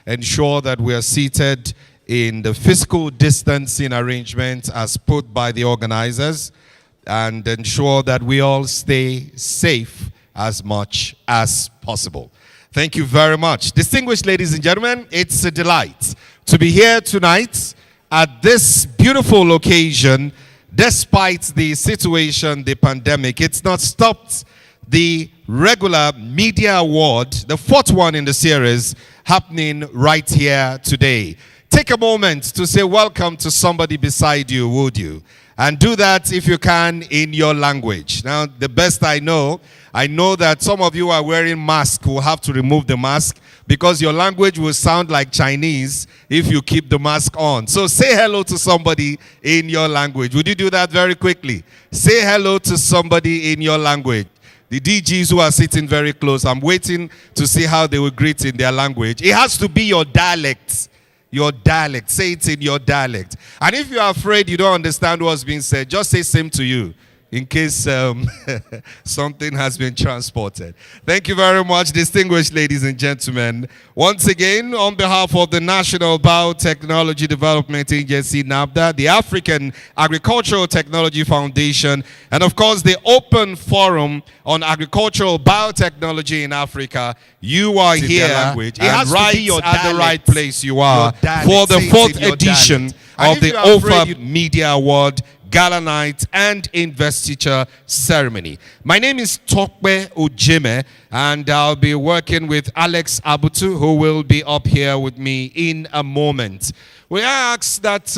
ensure that we are seated in the physical distancing arrangements as put by the organizers, and ensure that we all stay safe as much as possible. Thank you very much. Distinguished ladies and gentlemen, it's a delight to be here tonight at this beautiful occasion. Despite the situation, the pandemic, it's not stopped the regular media award, the fourth one in the series, happening right here today. Take a moment to say welcome to somebody beside you, would you? And do that if you can in your language. Now, the best I know that some of you are wearing masks who have to remove the mask because your language will sound like Chinese if you keep the mask on. So say hello to somebody in your language. Would you do that very quickly? Say hello to somebody in your language. The DGs who are sitting very close, I'm waiting to see how they will greet in their language. It has to be your dialect. Your dialect. Say it in your dialect. And if you are afraid you don't understand what's being said, just say same to you in case something has been transported. Thank you very much, distinguished ladies and gentlemen. Once again, on behalf of the National Biotechnology Development Agency, NABDA, the African Agricultural Technology Foundation, and of course the Open Forum on Agricultural Biotechnology in Africa, you are here It has right to be your at dialect. the right place you are for the Say it fourth in your edition dialect. of the OFAB Media Award Gala Night and Investiture Ceremony. My name is Tokwe Ujime, and I'll be working with Alex Abutu, who will be up here with me in a moment. We ask that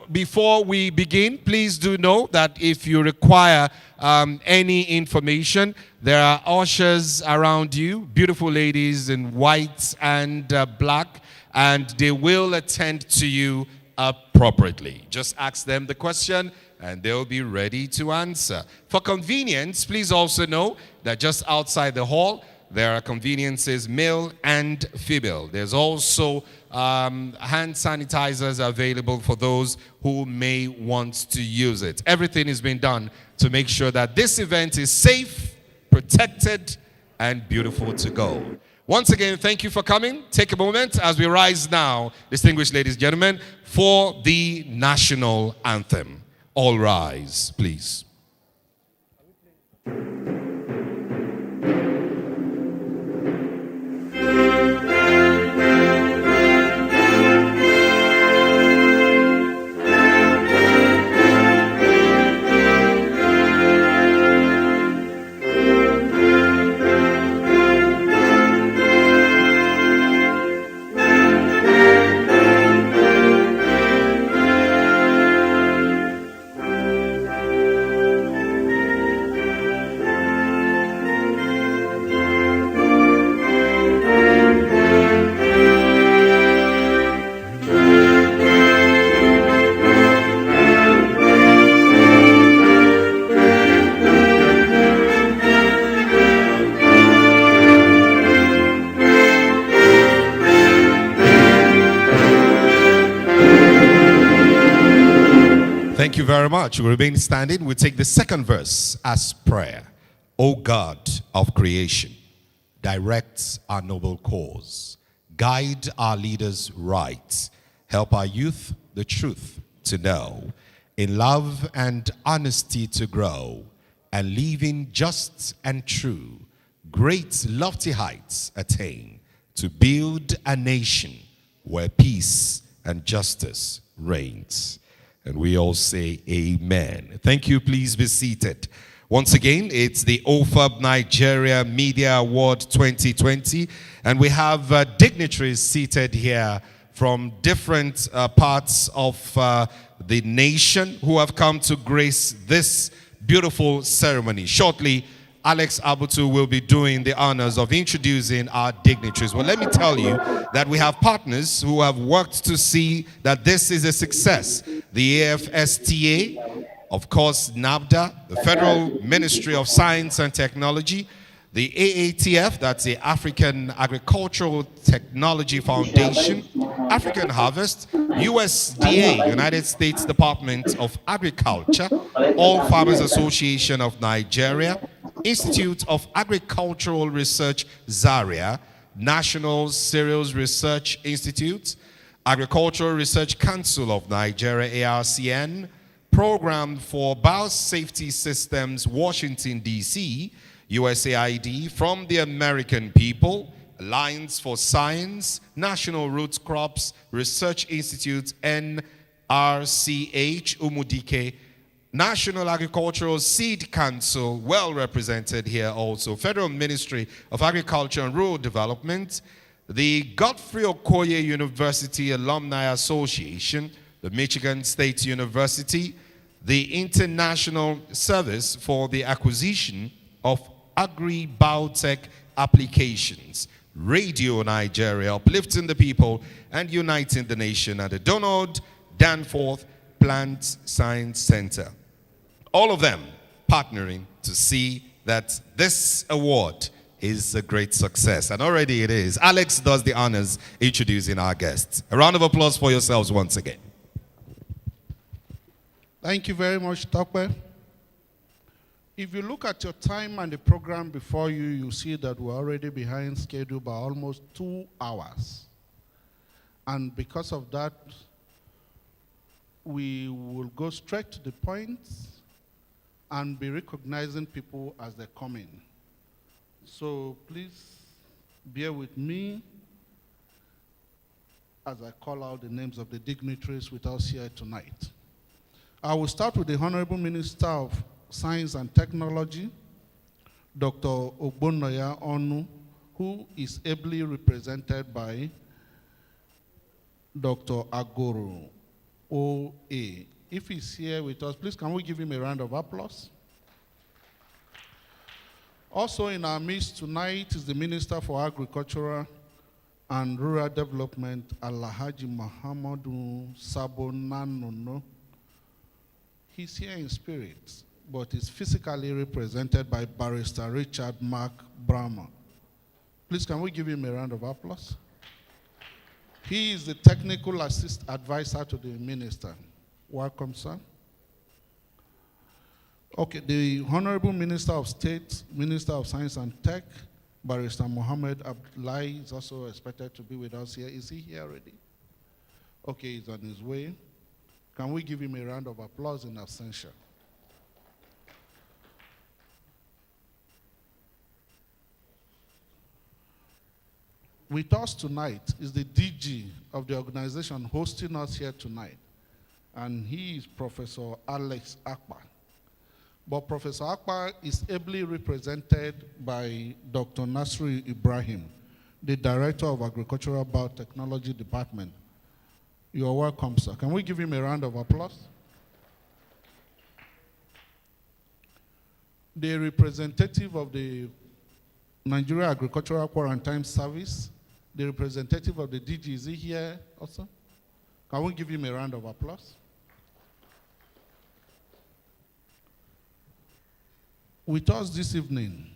before we begin, please do know that if you require any information, there are ushers around you, beautiful ladies in white and black, and they will attend to you appropriately. Just ask them the question and they'll be ready to answer. For convenience, please also know that just outside the hall, there are conveniences, male and female. There's also hand sanitizers available for those who may want to use it. Everything is being done to make sure that this event is safe, protected, and beautiful to go. Once again, thank you for coming. Take a moment as we rise now, distinguished ladies and gentlemen, for the national anthem. All rise, please. Thank you very much. We'll remain standing. We'll take the second verse as prayer. O God of creation, direct our noble cause. Guide our leaders right. Help our youth the truth to know. In love and honesty to grow. And living just and true. Great lofty heights attain. To build a nation where peace and justice reigns. And we all say amen. Thank you. Please be seated. Once again, it's the OFAB Nigeria Media Award 2020. And we have dignitaries seated here from different parts of the nation who have come to grace this beautiful ceremony. Shortly, Alex Abutu will be doing the honors of introducing our dignitaries. Well, let me tell you that we have partners who have worked to see that this is a success. The AFSTA, of course, NABDA, the Federal Ministry of Science and Technology, the AATF, that's the African Agricultural Technology Foundation, African Harvest, USDA, United States Department of Agriculture, All Farmers Association of Nigeria, Institute of Agricultural Research, Zaria, National Cereals Research Institute, Agricultural Research Council of Nigeria, ARCN, Program for Biosafety Systems, Washington, D.C., USAID, From the American People, Alliance for Science, National Root Crops Research Institute, NRCH, Umudike, National Agricultural Seed Council, well represented here also, Federal Ministry of Agriculture and Rural Development, the Godfrey Okoye University Alumni Association, the Michigan State University, the International Service for the Acquisition of Agri-Biotech Applications, Radio Nigeria, Uplifting the People and Uniting the Nation, and the Donald Danforth Plant Science Center. All of them partnering to see that this award is a great success. And already it is. Alex does the honors introducing our guests. A round of applause for yourselves once again. Thank you very much, Tokwe. If you look at your time and the program before you, you see that we're already behind schedule by almost 2 hours. And because of that, we will go straight to the point and be recognizing people as they come in. So please bear with me as I call out the names of the dignitaries with us here tonight. I will start with the Honorable Minister of Science and Technology, Dr. Ogbonoya Onu, who is ably represented by Dr. Agoro O.A. If he's here with us, please can we give him a round of applause? Also in our midst tonight is the Minister for Agriculture and Rural Development, Alhaji Muhammadu Sabo Nanono. He's here in spirit, but is physically represented by Barrister Richard Mark Brahma. Please can we give him a round of applause? He is the technical advisor to the minister. Welcome, sir. Okay, the Honorable Minister of State, Minister of Science and Tech, Barrister Mohammed Abdullahi is also expected to be with us here. Is he here already? Okay, he's on his way. Can we give him a round of applause in absentia? With us tonight is the DG of the organization hosting us here tonight, and he is Professor Alex Akpa. But Professor Akpa is ably represented by Dr. Nasri Ibrahim, the Director of Agricultural Biotechnology Department. You are welcome, sir. Can we give him a round of applause? The representative of the Nigeria Agricultural Quarantine Service, the representative of the DG, is he here also? Can we give him a round of applause? With us this evening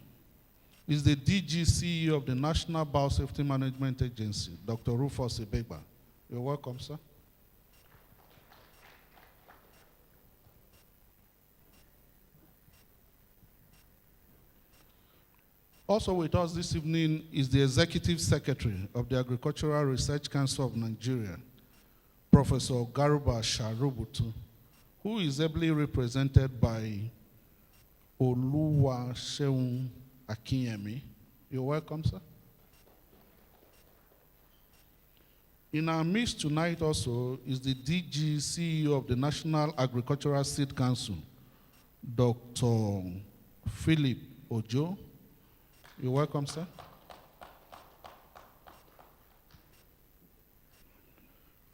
is the DG CEO of the National Biosafety Management Agency, Dr. Rufus Ibegba. You're welcome, sir. Also with us this evening is the Executive Secretary of the Agricultural Research Council of Nigeria, Professor Garuba Sharubutu, who is ably represented by Oluwaseun Akinyemi. You're welcome, sir. In our midst tonight also is the DG CEO of the National Agricultural Seed Council, Dr. Philip Ojo. You're welcome, sir.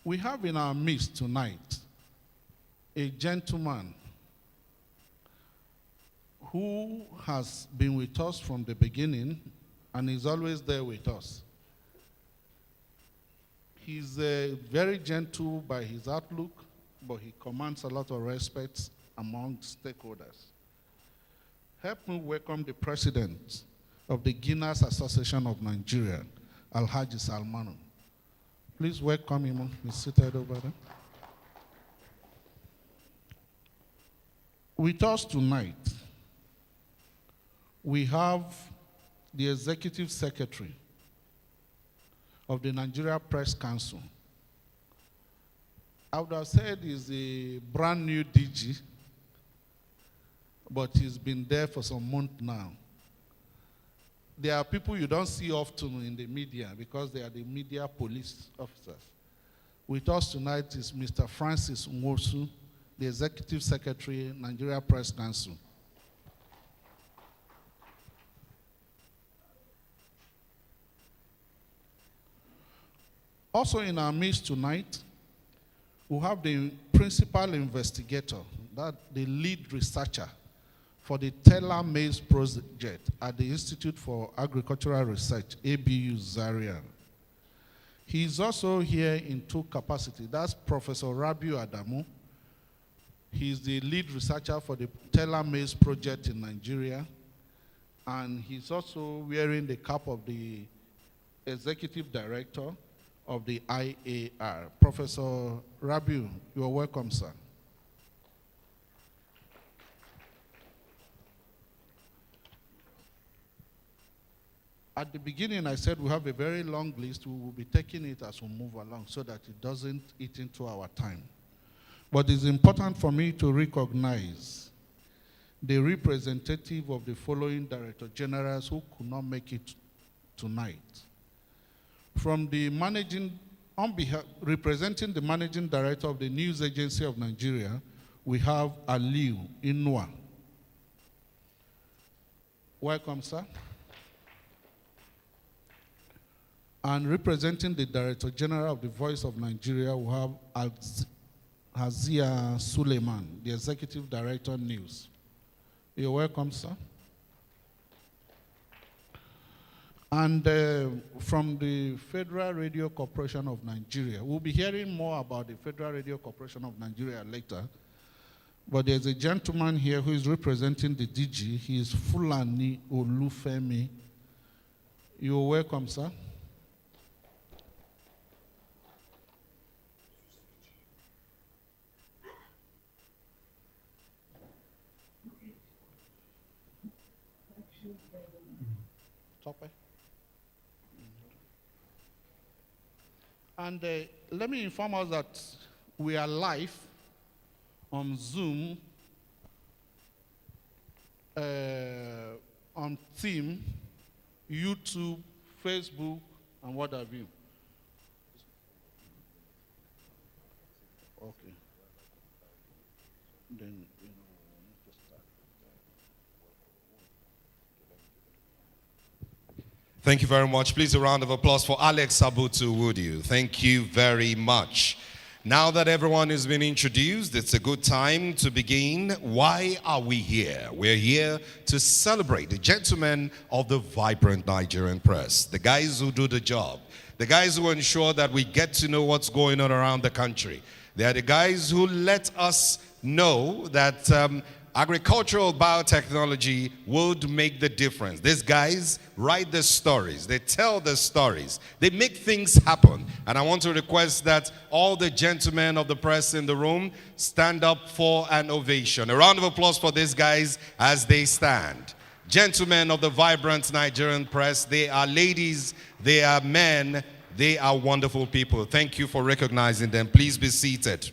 We have in our midst tonight a gentleman who has been with us from the beginning and is always there with us. He's very gentle by his outlook, but he commands a lot of respect among stakeholders. Help me welcome the president of the Guinness Association of Nigeria, Alhaji Salmanu. Please welcome him. He's seated over there. With us tonight, we have the Executive Secretary of the Nigeria Press Council. I would have said he's a brand new DG, but he's been there for some months now. There are people you don't see often in the media because they are the media police officers. With us tonight is Mr. Francis Nwosu, the Executive Secretary, Nigeria Press Council. Also in our midst tonight, we have the principal investigator, that the lead researcher for the Teller Maize project at the Institute for Agricultural Research, ABU Zaria. He is also here in two capacities. That's Professor Rabiu Adamu. He is the lead researcher for the Teller Maize project in Nigeria. And he's also wearing the cap of the executive director of the IAR. Professor Rabiu, you are welcome, sir. At the beginning, I said we have a very long list. We will be taking it as we move along so that it doesn't eat into our time. But it's important for me to recognize the representative of the following Director Generals who could not make it tonight. From the representing the Managing Director of the News Agency of Nigeria, we have Aliu Inua. Welcome, sir. And representing the Director General of the Voice of Nigeria, we have Hazia Suleiman, the Executive Director, News. You're welcome, sir. And from the Federal Radio Corporation of Nigeria, we'll be hearing more about the Federal Radio Corporation of Nigeria later. But there's a gentleman here who is representing the DG. He is Fulani Olufemi. You're welcome, sir. And let me inform us that we are live on Zoom, on Team, YouTube, Facebook, and what have you. Okay. Then, we need to start. Thank you very much. Please a round of applause for Alex Abutu, would you? Thank you very much. Now that everyone has been introduced, it's a good time to begin. Why are we here? We're here to celebrate the gentlemen of the vibrant Nigerian press, the guys who do the job, the guys who ensure that we get to know what's going on around the country. They are the guys who let us know that agricultural biotechnology would make the difference. These guys write the stories, they tell the stories, they make things happen. And I want to request that all the gentlemen of the press in the room stand up for an ovation. A round of applause for these guys as they stand. Gentlemen of the vibrant Nigerian press, they are ladies, they are men, they are wonderful people. Thank you for recognizing them. Please be seated.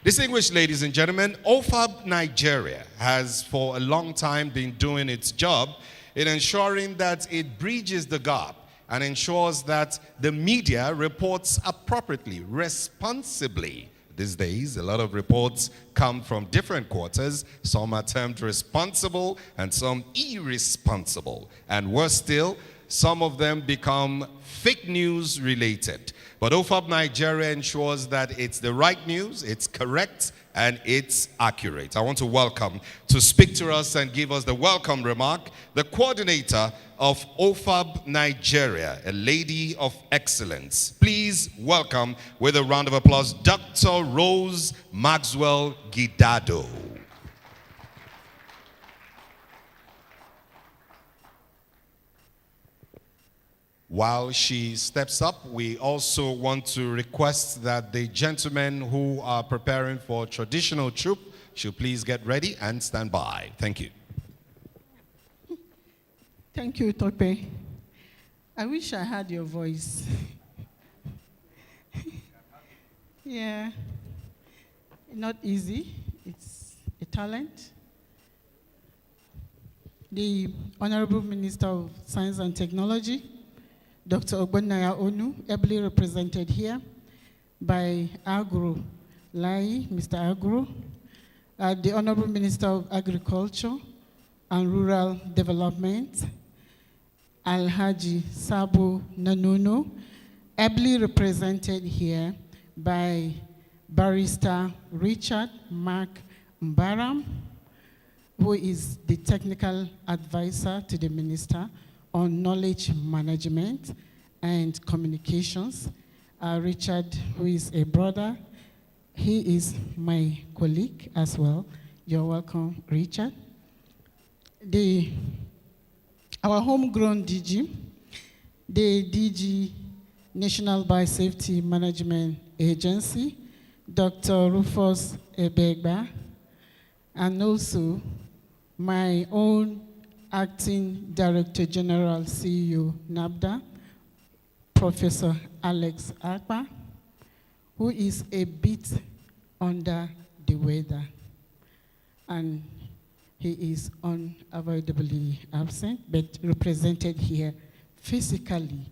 Distinguished ladies and gentlemen, OFAB Nigeria has for a long time been doing its job in ensuring that it bridges the gap and ensures that the media reports appropriately, responsibly. These days, a lot of reports come from different quarters. Some are termed responsible and some irresponsible. And worse still, some of them become fake news related. But OFAB Nigeria ensures that it's the right news, it's correct, and it's accurate. I want to welcome, to speak to us and give us the welcome remark, the coordinator of OFAB Nigeria, a lady of excellence. Please welcome, with a round of applause, Dr. Rose Maxwell Gidado. While she steps up, we also want to request that the gentlemen who are preparing for traditional troop should please get ready and stand by. Thank you. Thank you, Tope. I wish I had your voice. Yeah, not easy. It's a talent. The Honorable Minister of Science and Technology, Dr. Ogbonnaya Onu, ably represented here by Agro Lai, Mr. Agro, the Honorable Minister of Agriculture and Rural Development, Alhaji Sabo Nanuno, ably represented here by Barrister Richard Mark Mbaram, who is the technical advisor to the Minister on Knowledge Management and Communications. Richard, who is a brother, he is my colleague as well. You're welcome, Richard. Our homegrown DG, the DG National Biosafety Management Agency, Dr. Rufus Ebegba, and also my own Acting Director General, CEO, NABDA, Professor Alex Akpa, who is a bit under the weather, and he is unavoidably absent, but represented here physically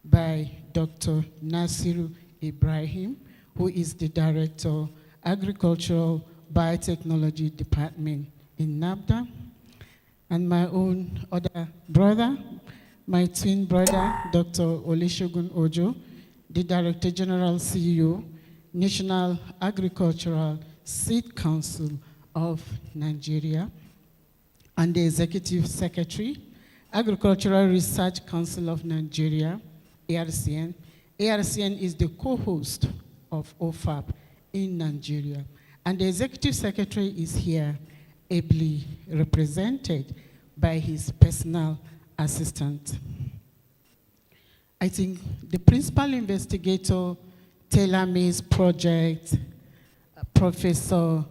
by Dr. Nasiru Ibrahim, who is the Director, Agricultural Biotechnology Department in NABDA, and my own other brother, my twin brother, Dr. Olusegun Ojo, the Director General CEO, National Agricultural Seed Council of Nigeria, and the Executive Secretary, Agricultural Research Council of Nigeria, ARCN. ARCN is the co-host of OFAB in Nigeria. And the Executive Secretary is here, ably represented by his personal assistant. I think the principal investigator, Taylor May's project, Professor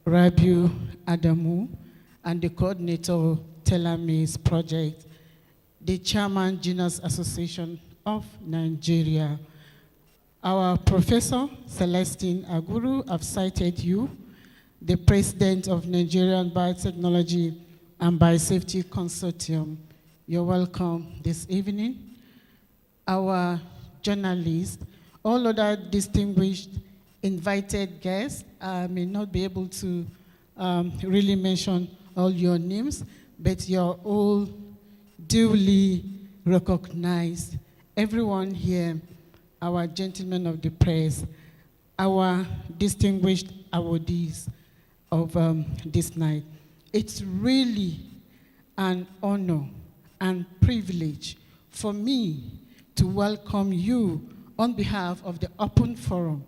Rabiu Adamu, and the coordinator, Taylor May's project, the chairman, Genus Association of Nigeria. Our Professor Celestine Aguru, I've cited you, the president of Nigerian Biotechnology and Biosafety Consortium. You're welcome this evening. Our journalists, all other distinguished invited guests. I may not be able to really mention all your names, but you're all duly recognized. Everyone here, our gentlemen of the press, our distinguished awardees of this night. It's really an honor and privilege for me to welcome you on behalf of the Open Forum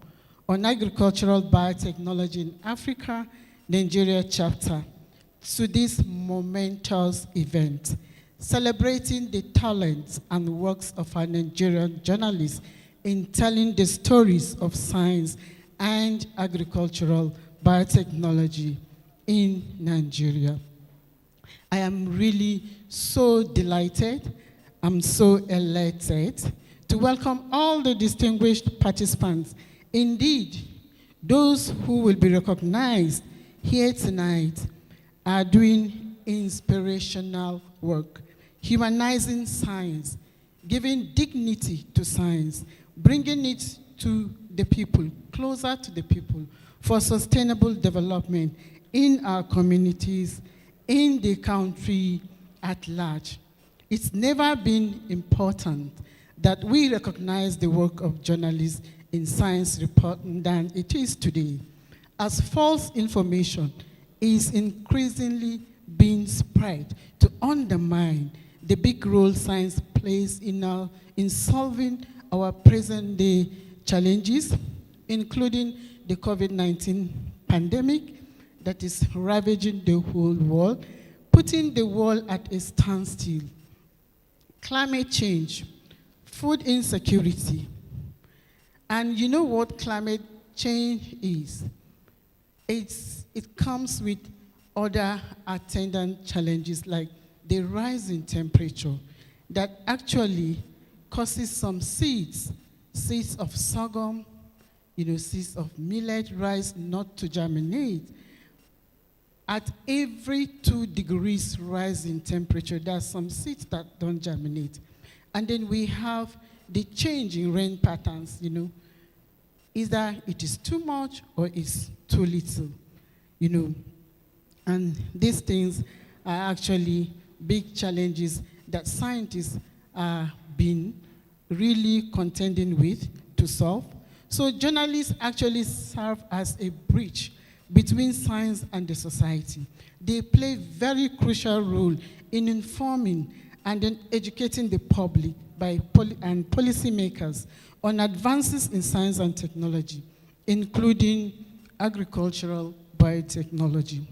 on Agricultural Biotechnology in Africa, Nigeria chapter, to this momentous event, celebrating the talents and works of our Nigerian journalists in telling the stories of science and agricultural biotechnology in Nigeria. I am really so delighted, I'm so elated to welcome all the distinguished participants. Indeed, those who will be recognized here tonight are doing inspirational work, humanizing science, giving dignity to science, bringing it to the people, closer to the people, for sustainable development in our communities, in the country at large. It's never been important that we recognize the work of journalists in science reporting than it is today, as false information is increasingly being spread to undermine the big role science plays in solving our present-day challenges, including the COVID-19 pandemic that is ravaging the whole world, putting the world at a standstill, climate change, food insecurity. And you know what climate change is? It comes with other attendant challenges like the rise in temperature that actually causes some seeds of sorghum, seeds of millet, rice not to germinate. At every 2 degrees rise in temperature, there are some seeds that don't germinate. And then we have the change in rain patterns, Either it is too much or it's too little, And these things are actually big challenges that scientists are been really contending with to solve. So journalists actually serve as a bridge between science and the society. They play a very crucial role in informing and then educating the public and policymakers on advances in science and technology, including agricultural biotechnology.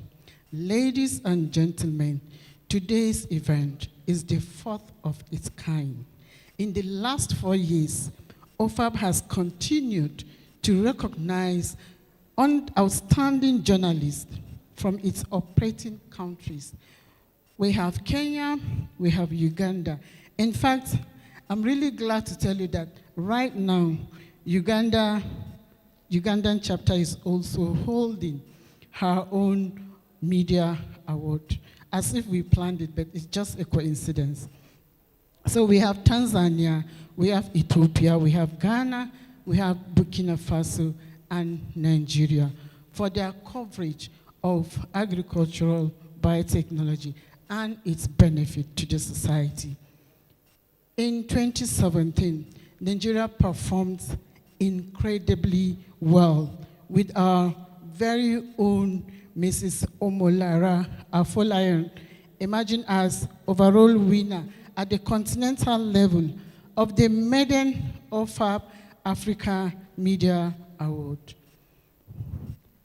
Ladies and gentlemen, today's event is the 4th of its kind. In the last 4 years, OFAB has continued to recognize outstanding journalists from its operating countries. We have Kenya, we have Uganda. In fact, I'm really glad to tell you that right now, Ugandan chapter is also holding her own media award, as if we planned it, but it's just a coincidence. So we have Tanzania, we have Ethiopia, we have Ghana, we have Burkina Faso, and Nigeria for their coverage of agricultural biotechnology and its benefit to the society. In 2017, Nigeria performed incredibly well with our very own Mrs. Omolara Afolayan, emerging as overall winner at the continental level of the maiden OFAB Africa Media Award.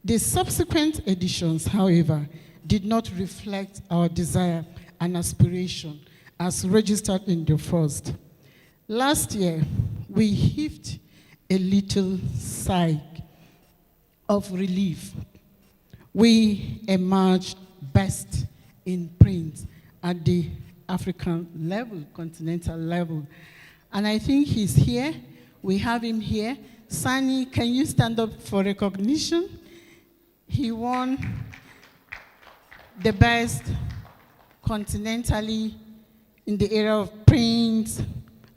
The subsequent editions, however, did not reflect our desire and aspiration as registered in the first. Last year, we heaved a little sigh of relief. We emerged best in print at the African level, continental level. And I think he's here. We have him here. Sani, can you stand up for recognition? He won the best continentally in the area of print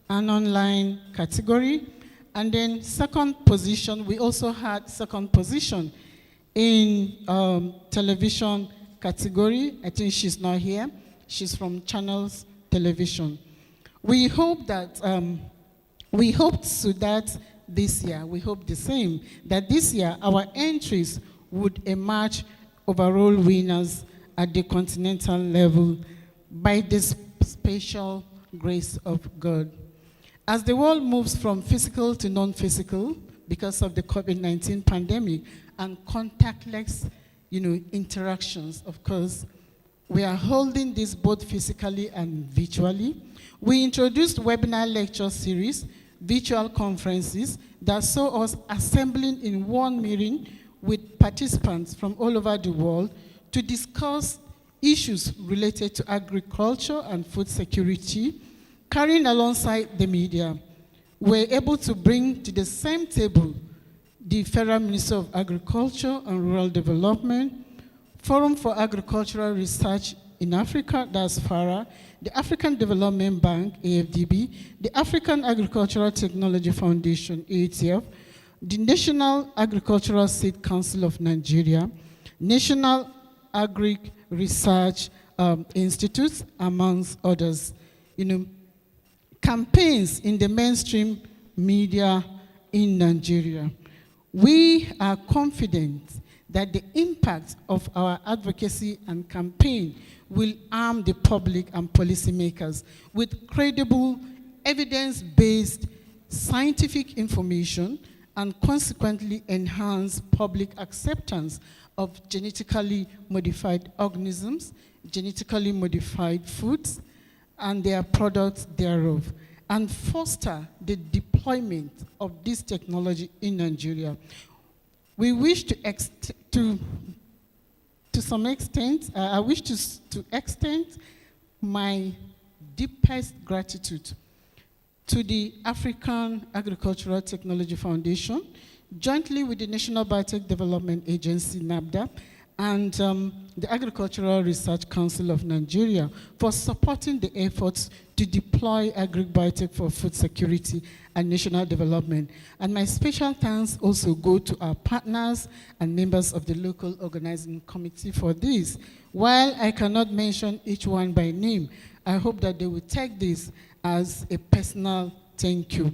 and online category. And then second position, we also had second position in television category. I think she's not here. She's from Channels Television. We hope that, we hoped so that this year, we hope the same, that this year our entries would emerge overall winners at the continental level by the special grace of God. As the world moves from physical to non-physical because of the COVID-19 pandemic and contactless, interactions, of course, we are holding this both physically and virtually. We introduced webinar lecture series, virtual conferences that saw us assembling in one meeting with participants from all over the world to discuss issues related to agriculture and food security, carrying alongside the media. We're able to bring to the same table the Federal Minister of Agriculture and Rural Development, Forum for Agricultural Research in Africa, that's FARA, the African Development Bank, AFDB, the African Agricultural Technology Foundation, ATF, the National Agricultural Seed Council of Nigeria, National Agri Research Institutes, amongst others. Campaigns in the mainstream media in Nigeria. We are confident that the impact of our advocacy and campaign will arm the public and policymakers with credible, evidence-based scientific information and consequently enhance public acceptance of genetically modified organisms, genetically modified foods, and their products thereof, and foster the deployment of this technology in Nigeria. We wish to some extent, I wish to extend my deepest gratitude to the African Agricultural Technology Foundation, jointly with the National Biotech Development Agency, NABDA, and the Agricultural Research Council of Nigeria for supporting the efforts to deploy agri-biotech for food security and national development. And my special thanks also go to our partners and members of the local organizing committee for this. While I cannot mention each one by name, I hope that they will take this as a personal thank you.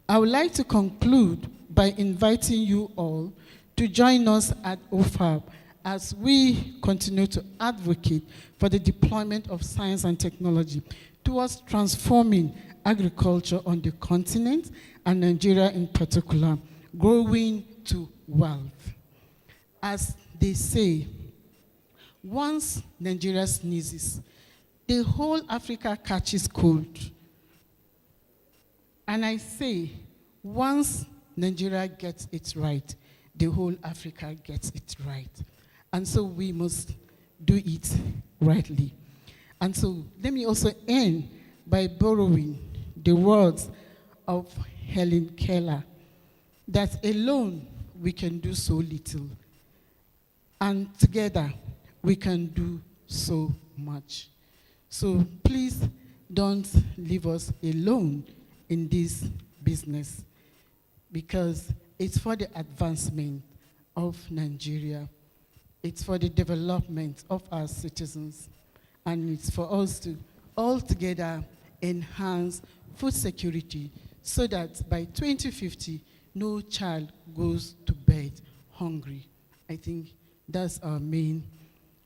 I would like to conclude by inviting you all to join us at OFAB as we continue to advocate for the deployment of science and technology towards transforming agriculture on the continent and Nigeria in particular, growing to wealth. As they say, once Nigeria sneezes, the whole Africa catches cold. And I say, once Nigeria gets it right, the whole Africa gets it right. And so we must do it rightly. And so let me also end by borrowing the words of Helen Keller, that alone we can do so little, and together we can do so much. So please don't leave us alone in this business, because it's for the advancement of Nigeria. It's for the development of our citizens, and it's for us to all together enhance food security so that by 2050, no child goes to bed hungry. I think that's our main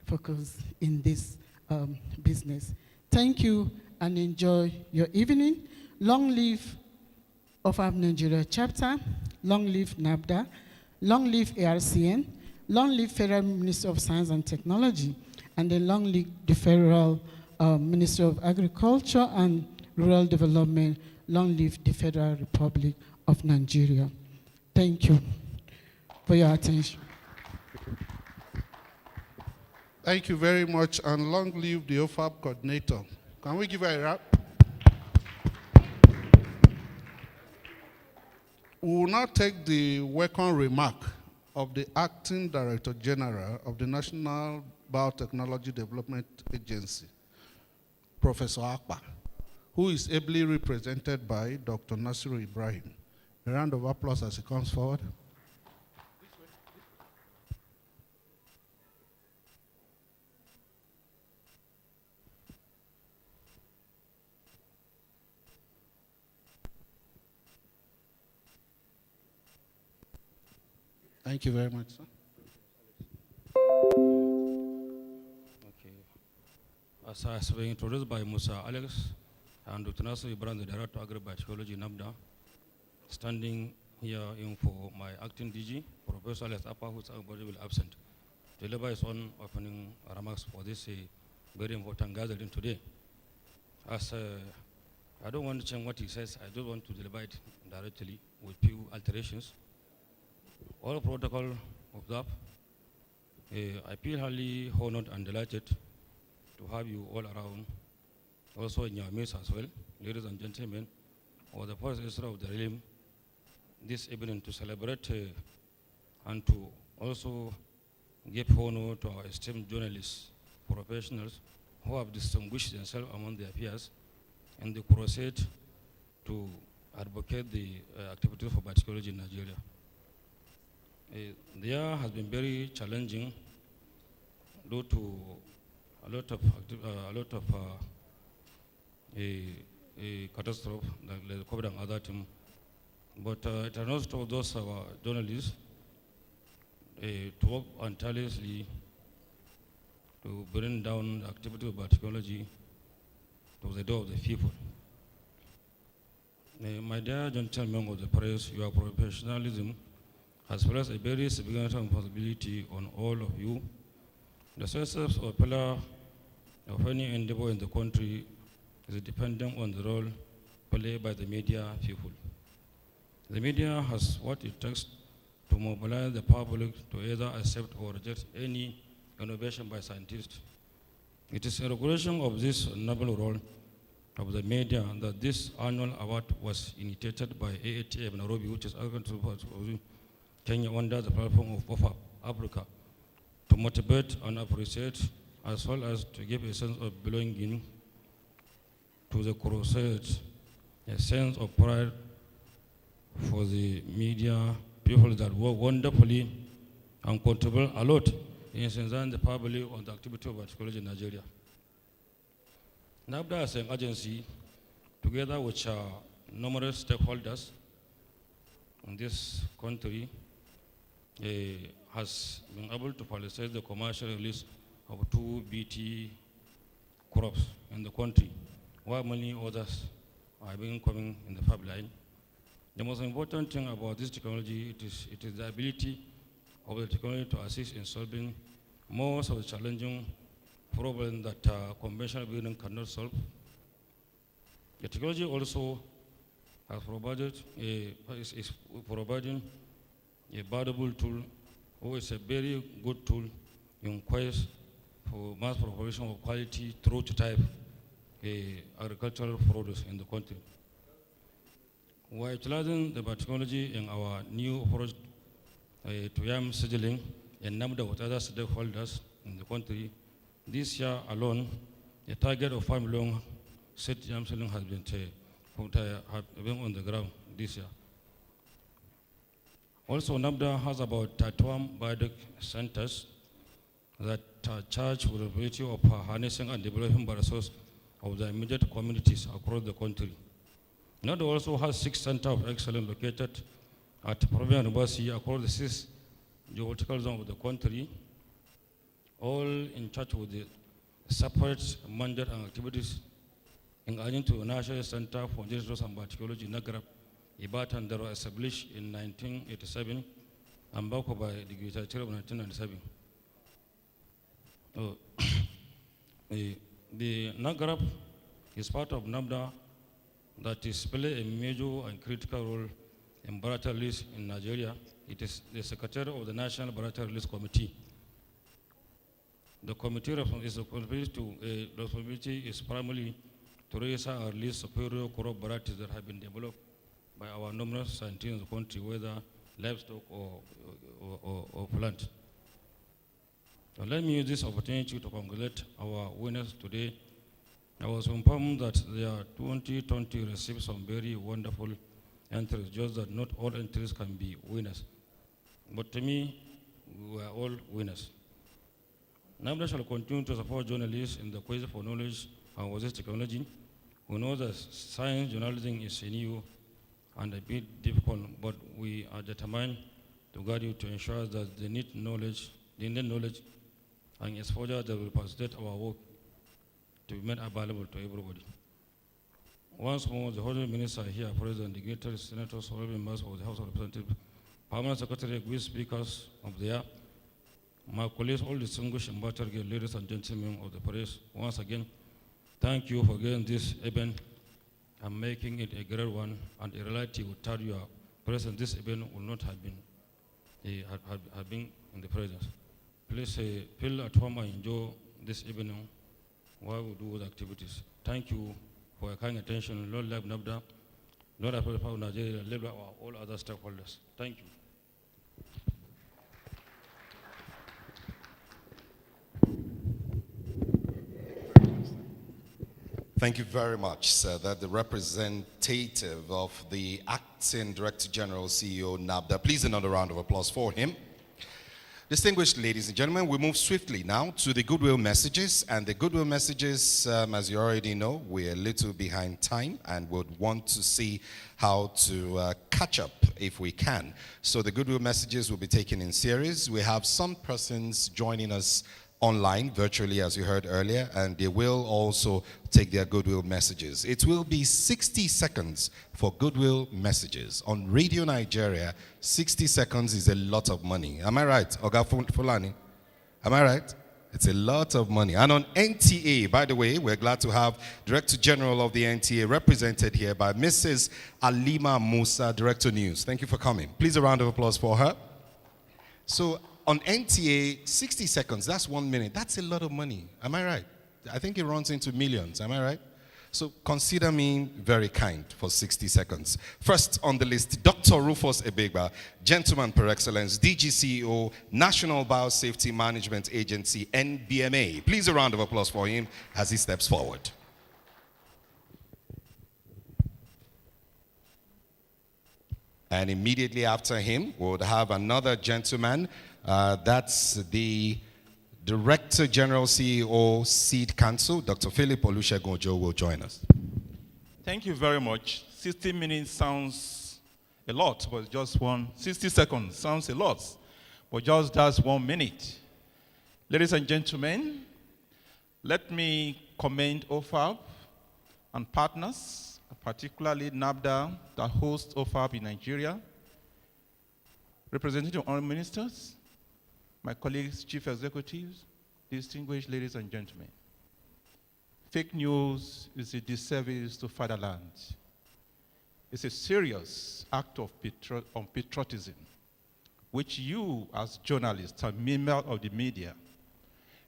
focus in this business. Thank you and enjoy your evening. Long live OFAB Nigeria chapter, long live NABDA, long live ARCN, long live Federal Ministry of Science and Technology, and then long live the Federal Ministry of Agriculture and Rural Development, long live the Federal Republic of Nigeria. Thank you for your attention. Thank you very much, and long live the OFAB coordinator. Can we give her a rap? We will now take the welcome remark of the Acting Director General of the National Biotechnology Development Agency, Professor Akpa, who is ably represented by Dr. Nasiru Ibrahim. A round of applause as he comes forward. Thank you very much, sir. Okay. As I was introduced by Musa Alex and Dr. Nasser Ibrahim, the Director of Agribiology NABDA, standing here in for my acting DG, Professor Alex Appa, who is unavoidably absent, to deliver his own opening remarks for this very important gathering today. As I don't want to change what he says, I just want to deliver it directly with few alterations. All protocol observed. I feel highly honored and delighted to have you all around, also in your midst as well, ladies and gentlemen, or the first Israel of the realm, this evening to celebrate and to also give honor to our esteemed journalists, professionals who have distinguished themselves among their peers in the crusade to advocate the activities for biotechnology in Nigeria. The year has been very challenging due to a lot of catastrophe like the COVID and other things. But it has not stopped those our journalists to work tirelessly to bring down the activity of biotechnology to the door of the people. My dear gentlemen of the press, your professionalism has placed a very significant responsibility on all of you. The success or pillar of any endeavor in the country is dependent on the role played by the media people. The media has what it takes to mobilize the public to either accept or reject any innovation by scientists. It is a recognition of this noble role of the media that this annual award was initiated by AATF Nairobi, which is Kenya under the platform of OFAB Africa to motivate and appreciate, as well as to give a sense of belonging to the crusade, a sense of pride for the media people that work wonderfully and contribute a lot in sensing the public on the activity of archaeology in Nigeria. NAFDA as an agency, together with numerous stakeholders in this country, has been able to facilitate the commercial release of 2 BT crops in the country, while many others are being coming in the pipeline. The most important thing about this technology, it is the ability of the technology to assist in solving most of the challenging problems that conventional building cannot solve. The technology also has provided is providing a valuable tool, or it's a very good tool in quest for mass propagation of quality through to type agricultural produce in the country. We're utilizing the technology in our new approach to yam seedling and NAFDA with other stakeholders in the country. This year alone, a target of 5 million seed yam seedling has been on the ground this year. Also, NAFDA has about 31 biotech centers that are charged with the ability of harnessing and developing bioresources of the immediate communities across the country. NAFDA also has 6 centers of excellence located at Provincial University across the 6 geographical zones of the country, all in charge with the separate mandate and activities in addition to the National Center for Indigenous and Archaeology, NAGRAB, Ibatan, that was established in 1987 and back by the Great Secretary of 1997. The NAGRAB is part of NAFDA that is playing a major and critical role in bilateral release in Nigeria. It is the Secretary of the National Bilateral Release Committee. The committee responsibility is primarily to raise and release superior crop varieties that have been developed by our numerous scientists in the country, whether livestock or plant. So let me use this opportunity to congratulate our winners today. I was informed that their 2020 received some very wonderful entries, just that not all entries can be winners. But to me, we are all winners. NAFDA shall continue to support journalists in the quest for knowledge and with this technology. We know that science journalism is new and a bit difficult, but we are determined to guide you to ensure that the needed knowledge and exposure that will facilitate our work to be made available to everybody. Once more, the Honorable Minister here, President, dignitaries, senators, honorable members of the House of Representatives, Permanent Secretary, guest speakers of the year, my colleagues, all distinguished ambassadors, ladies and gentlemen of the press, once again, thank you for getting this event and making it a great one, and in reality, without your presence, this event would not have been, in the presence. Please feel at home and enjoy this evening while we do the activities. Thank you for your kind attention. Lord love NAFDA, Lord OFAB Nigeria, Lord all other stakeholders. Thank you. Thank you very much, sir. That the representative of the Acting Director General, CEO, NAFDA. Please another round of applause for him. Distinguished ladies and gentlemen, we move swiftly now to the goodwill messages. And the goodwill messages, as you already know, we're a little behind time and would want to see how to catch up if we can. So the goodwill messages will be taken in series. We have some persons joining us online, virtually, as you heard earlier, and they will also take their goodwill messages. It will be 60 seconds for goodwill messages. On Radio Nigeria, 60 seconds is a lot of money. Am I right, Oga Fulani? Am I right? It's a lot of money. And on NTA, by the way, we're glad to have Director General of the NTA represented here by Mrs. Alima Musa, Director News. Thank you for coming. Please a round of applause for her. So, on NTA, 60 seconds, that's 1 minute. That's a lot of money. Am I right? I think it runs into millions. Am I right? So consider me very kind for 60 seconds. First on the list, Dr. Rufus Ebegba, gentleman per excellence, DG CEO, National Biosafety Management Agency, NBMA. Please a round of applause for him as he steps forward. And immediately after him, we'll have another gentleman. That's the Director General CEO, Seed Council, Dr. Philip Olusegun Ojo, will join us. Thank you very much. 60 minutes sounds a lot, but just 60 seconds sounds a lot, but just that's 1 minute. Ladies and gentlemen, let me commend OFAB and partners, particularly NABDA, that hosts OFAB in Nigeria, representative honorable ministers, my colleagues, chief executives, distinguished ladies and gentlemen. Fake news is a disservice to fatherland. It's a serious act of patriotism, which you, as journalists and members of the media,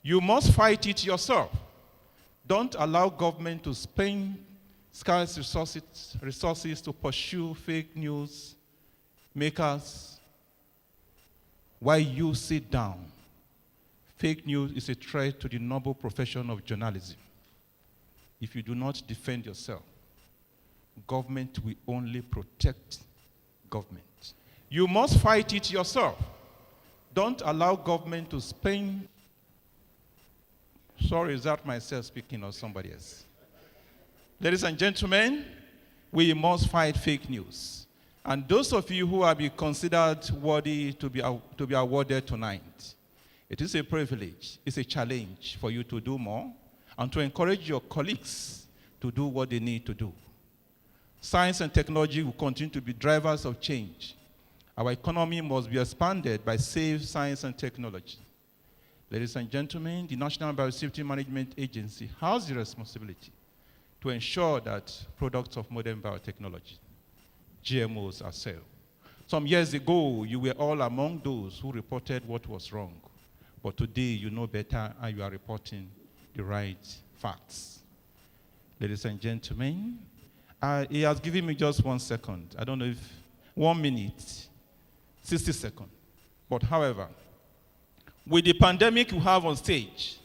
you must fight it yourself. Don't allow government to spend scarce resources to pursue fake news makers while you sit down. Fake news is a threat to the noble profession of journalism. If you do not defend yourself, government will only protect government. You must fight it yourself. Don't allow government to spend. Sorry, is that myself speaking or somebody else? Ladies and gentlemen, we must fight fake news. And those of you who have been considered worthy to be awarded tonight, it is a privilege, it's a challenge for you to do more and to encourage your colleagues to do what they need to do. Science and technology will continue to be drivers of change. Our economy must be expanded by safe science and technology. Ladies and gentlemen, the National Biosafety Management Agency has the responsibility to ensure that products of modern biotechnology, GMOs, are sold. Some years ago, you were all among those who reported what was wrong. But today, you know better and you are reporting the right facts. Ladies and gentlemen, he has given me just 1 second. I don't know if 1 minute, 60 seconds. But however, with the pandemic we have on stage,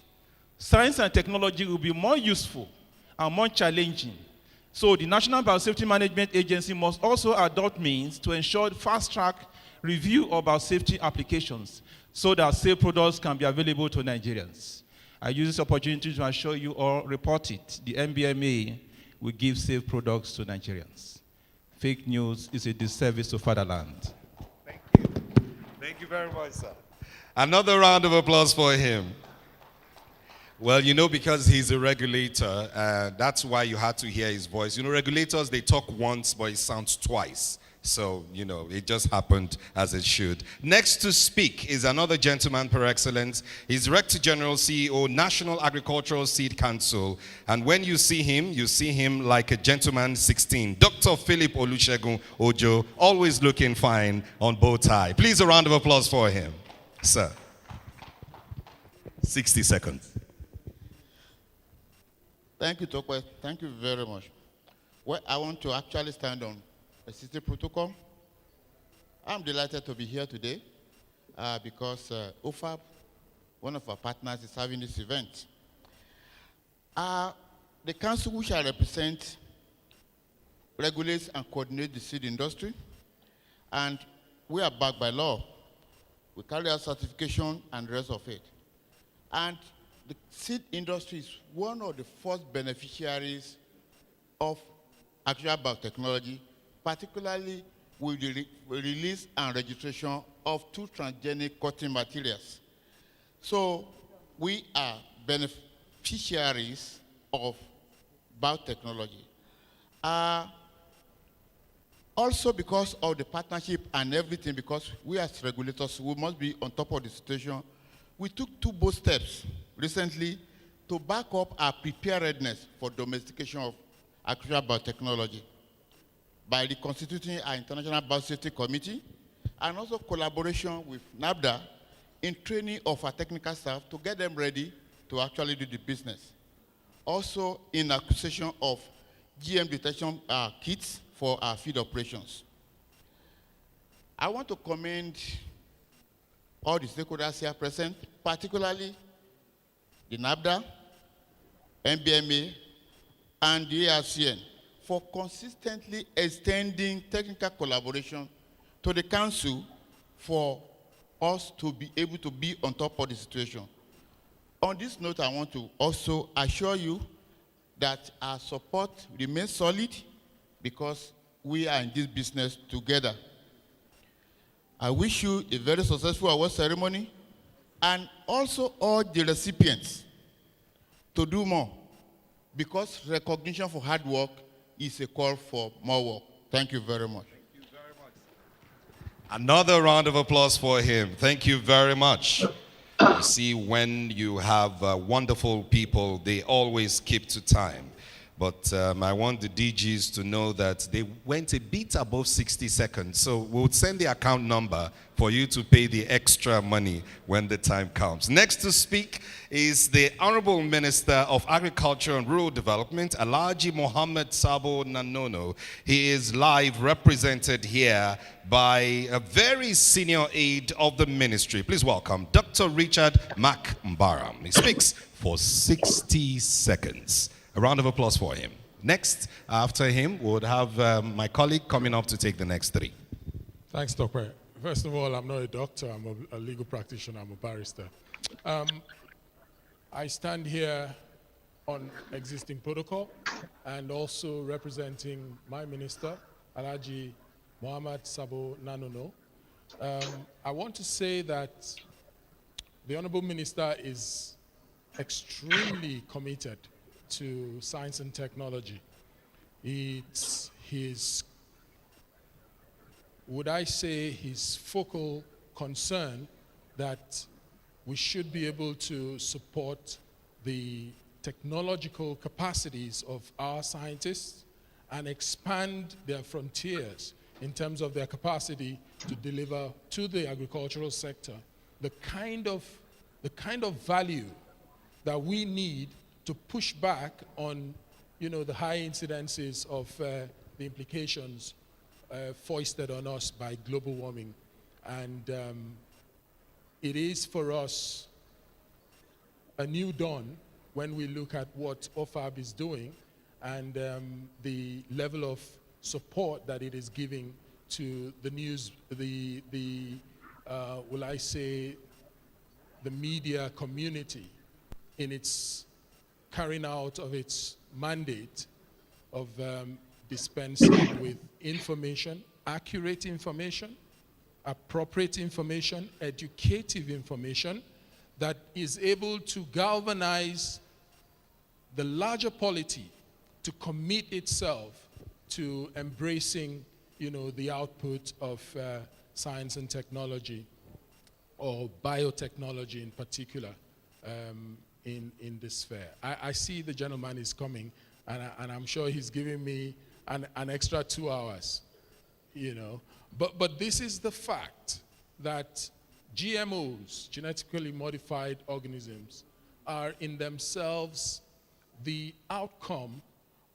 science and technology will be more useful and more challenging. So the National Biosafety Management Agency must also adopt means to ensure fast-track review of biosafety applications so that safe products can be available to Nigerians. I use this opportunity to assure you all, report it. The NBMA will give safe products to Nigerians. Fake news is a disservice to fatherland. Thank you. Thank you very much, sir. Another round of applause for him. Well, you know, because he's a regulator, that's why you had to hear his voice. You know, regulators, they talk once, but it sounds twice. So, you know, it just happened as it should. Next to speak is another gentleman per excellence. He's Director General CEO, National Agricultural Seed Council. And when you see him like a gentleman 16. Dr. Philip Olusegun Ojo, always looking fine on bow tie. Please a round of applause for him. Sir, 60 seconds. Thank you, Tokwe. Thank you very much. Well, I want to actually stand on a city protocol. I'm delighted to be here today because OFAB, one of our partners, is having this event. The council which I represent regulates and coordinates the seed industry, and we are backed by law. We carry out certification and the rest of it. And the seed industry is one of the first beneficiaries of actual biotechnology, particularly with the release and registration of 2 transgenic cotton materials. So we are beneficiaries of biotechnology. Also because of the partnership and everything, because we as regulators, we must be on top of the situation, we took 2 bold steps recently to back up our preparedness for domestication of actual biotechnology by reconstituting our International Biosafety Committee and also collaboration with NABDA in training of our technical staff to get them ready to actually do the business. also in acquisition of GM detection kits for our field operations. I want to commend all the stakeholders here present, particularly the NABDA, NBMA, and the ARCN for consistently extending technical collaboration to the Council for us to be able to be on top of the situation. On this note, I want to also assure you that our support remains solid because we are in this business together. I wish you a very successful award ceremony and also all the recipients to do more because recognition for hard work is a call for more work. Thank you very much. Another round of applause for him. Thank you very much. You see, when you have wonderful people, they always keep to time. But I want the DGs to know that they went a bit above 60 seconds. So we'll send the account number for you to pay the extra money when the time comes. Next to speak is the Honorable Minister of Agriculture and Rural Development, Alhaji Mohammed Sabo Nanono. He is live represented here by a very senior aide of the ministry. Please welcome Dr. Richard Mac Mbaram. He speaks for 60 seconds. A round of applause for him. Next, after him, we'll have my colleague coming up to take the next three. Thanks, Dr. First of all, I'm not a doctor, I'm a legal practitioner, I'm a barrister. I stand here on existing protocol and also representing my minister, Alhaji Mohammed Sabo Nanono. I want to say that the Honorable Minister is extremely committed to science and technology. It's his, would I say, his focal concern that we should be able to support the technological capacities of our scientists and expand their frontiers in terms of their capacity to deliver to the agricultural sector the kind of value that we need to push back on, the high incidences of the implications foisted on us by global warming. And it is for us a new dawn when we look at what OFAB is doing and the level of support that it is giving to the news, will I say, the media community in its carrying out of its mandate of dispensing with information, accurate information, appropriate information, educative information that is able to galvanize the larger polity to commit itself to embracing, the output of science and technology, or biotechnology in particular, in this sphere. I see the gentleman is coming, and I'm sure he's giving me an extra 2 hours, But this is the fact that GMOs, genetically modified organisms, are in themselves the outcome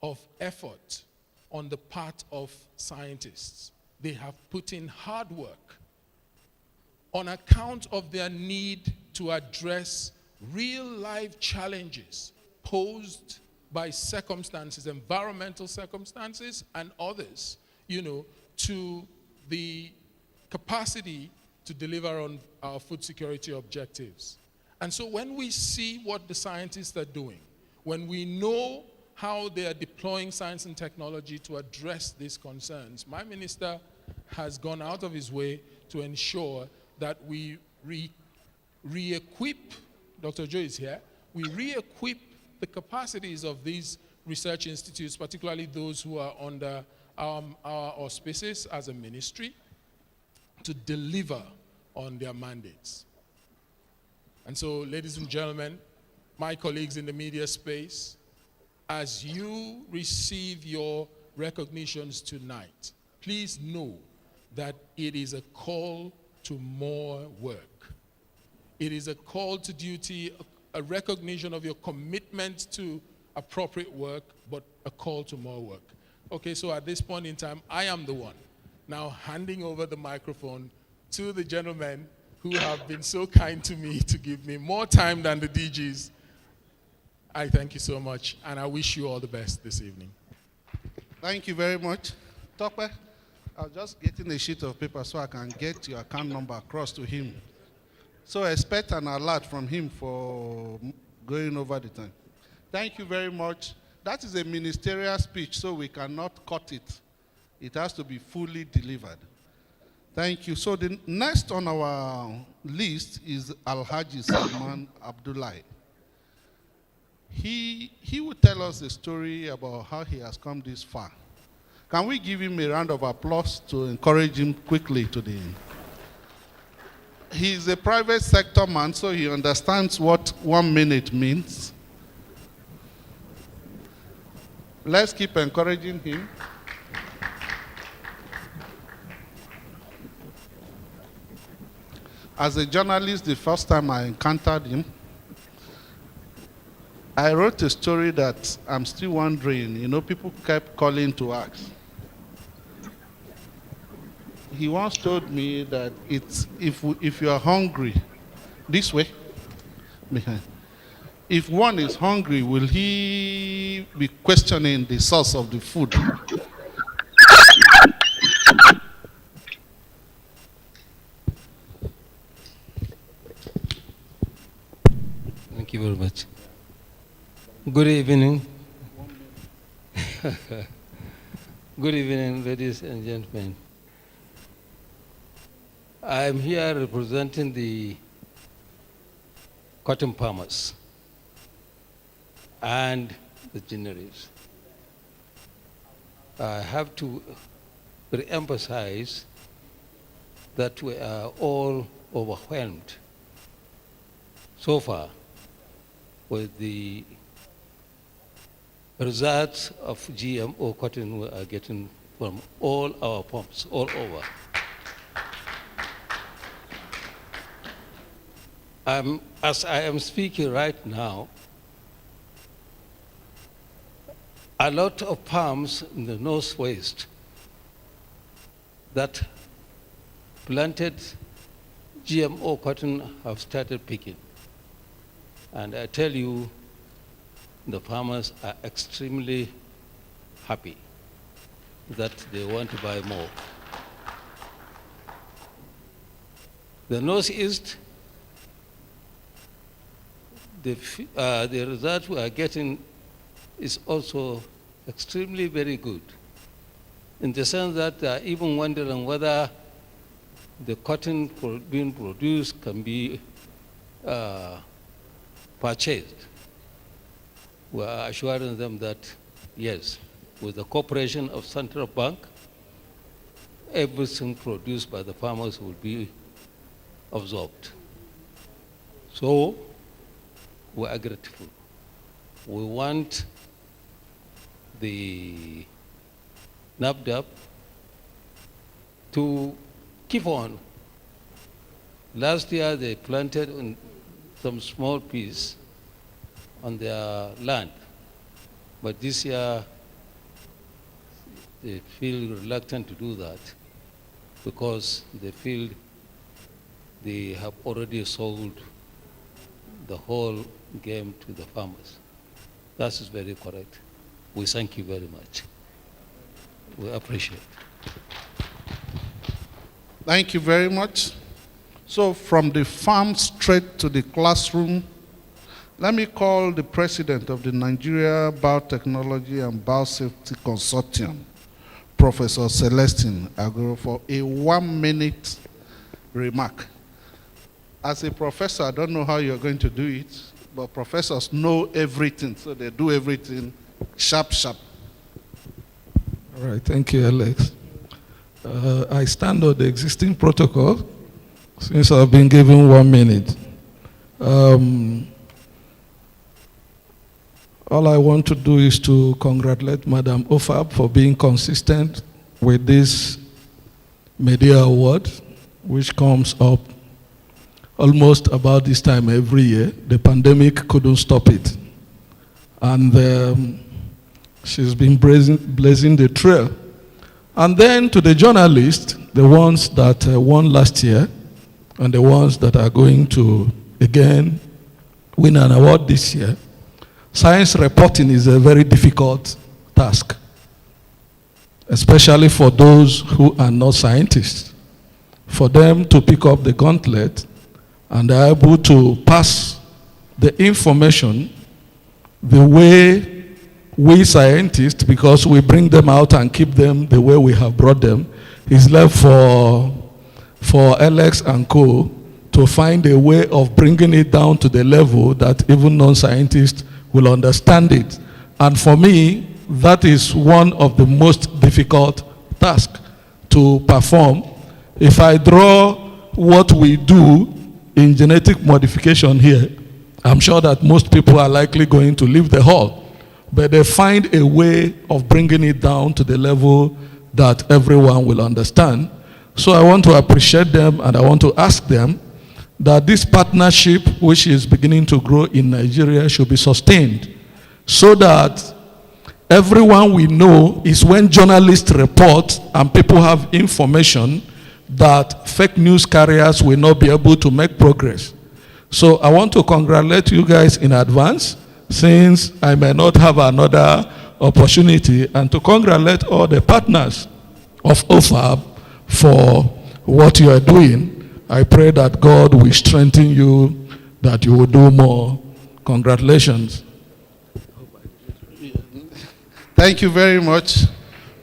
of effort on the part of scientists. They have put in hard work on account of their need to address real-life challenges posed by circumstances, environmental circumstances and others, to the capacity to deliver on our food security objectives. And so when we see what the scientists are doing, when we know how they are deploying science and technology to address these concerns, my minister has gone out of his way to ensure that we re-equip, Dr. Joe is here, we re-equip the capacities of these research institutes, particularly those who are under our auspices as a ministry, to deliver on their mandates. And so, ladies and gentlemen, my colleagues in the media space, as you receive your recognitions tonight, please know that it is a call to more work. It is a call to duty, a recognition of your commitment to appropriate work, but a call to more work. Okay, so at this point in time, I am the one now handing over the microphone to the gentlemen who have been so kind to me to give me more time than the DGs. I thank you so much, and I wish you all the best this evening. Thank you very much. Tokwe, I was just getting a sheet of paper so I can get your account number across to him. So expect an alert from him for going over the time. Thank you very much. That is a ministerial speech, so we cannot cut it. It has to be fully delivered. Thank you. So the next on our list is Alhaji Salman Abdullahi. He will tell us a story about how he has come this far. Can we give him a round of applause to encourage him quickly to the end? He's a private sector man, so he understands what 1 minute means. Let's keep encouraging him. As a journalist, the first time I encountered him, I wrote a story that I'm still wondering, you know, people kept calling to ask. He once told me that it's, if you are hungry, this way, behind. If one is hungry, will he be questioning the source of the food? Thank you very much. Good evening. Good evening, ladies and gentlemen. I'm here representing the cotton farmers and the generals. I have to re-emphasize that we are all overwhelmed so far with the results of GMO cotton we are getting from all our farms all over. As I am speaking right now, a lot of farms in the northwest that planted GMO cotton have started picking. And I tell you, the farmers are extremely happy that they want to buy more. The northeast, the result we are getting is also extremely very good, in the sense that they are even wondering whether the cotton being produced can be purchased. We are assuring them that, yes, with the cooperation of Central Bank, everything produced by the farmers will be absorbed. So, we are grateful. We want the NABDAP to keep on. Last year, they planted some small piece on their land, but this year they feel reluctant to do that because they feel they have already sold the whole game to the farmers. That is very correct. We thank you very much. We appreciate it. Thank you very much. So from the farm straight to the classroom, let me call the president of the Nigeria Biotechnology and Biosafety Consortium, Professor Celestine Agoro, for a 1 minute remark. As a professor, I don't know how you're going to do it, but professors know everything, so they do everything sharp, sharp. All right, thank you, Alex. I stand on the existing protocol since I've been given 1 minute. All I want to do is to congratulate Madam OFAB for being consistent with this media award, which comes up almost about this time every year. The pandemic couldn't stop it. and she's been blazing the trail. And then to the journalists, the ones that won last year, and the ones that are going to, again, win an award this year, science reporting is a very difficult task, especially for those who are not scientists. For them to pick up the gauntlet and are able to pass the information the way we scientists, because we bring them out and keep them the way we have brought them, is left for Alex and co to find a way of bringing it down to the level that even non-scientists will understand it. And for me, that is one of the most difficult tasks to perform. If I draw what we do in genetic modification here, I'm sure that most people are likely going to leave the hall, but they find a way of bringing it down to the level that everyone will understand. So I want to appreciate them, and I want to ask them that this partnership, which is beginning to grow in Nigeria, should be sustained, so that everyone we know is when journalists report and people have information, that fake news carriers will not be able to make progress. So I want to congratulate you guys in advance, since I may not have another opportunity, and to congratulate all the partners of OFAB for what you are doing. I pray that God will strengthen you, that you will do more. Congratulations. Thank you very much.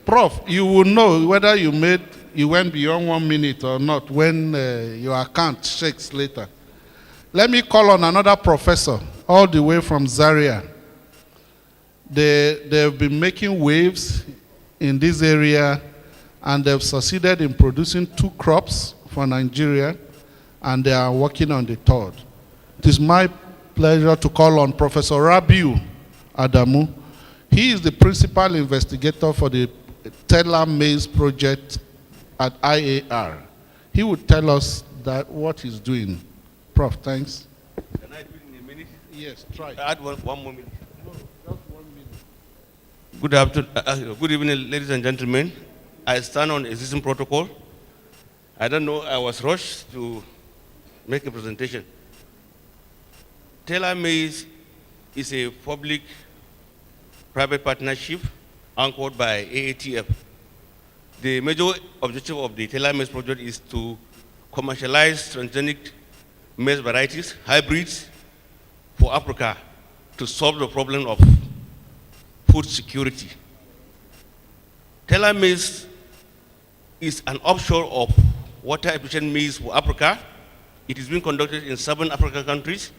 Prof, you will know whether you went beyond 1 minute or not when your account shakes later. Let me call on another professor all the way from Zaria. They've been making waves in this area, and they've succeeded in producing 2 crops for Nigeria, and they are working on the 3rd. It is my pleasure to call on Professor Rabiu Adamu. He is the principal investigator for the Teller Maize project at IAR. He would tell us that what he's doing. Prof, thanks. Can I do it in a minute? Yes, try. Add one more minute. No, just 1 minute. Good evening, ladies and gentlemen. I stand on existing protocol. I don't know, I was rushed to make a presentation. Teller Maize is a public-private partnership anchored by AATF. The major objective of the Teller Maize project is to commercialize transgenic maize varieties, hybrids, for Africa to solve the problem of food security. Teller Maize is an offshore of water-efficient maize for Africa. It is being conducted in 7 African countries.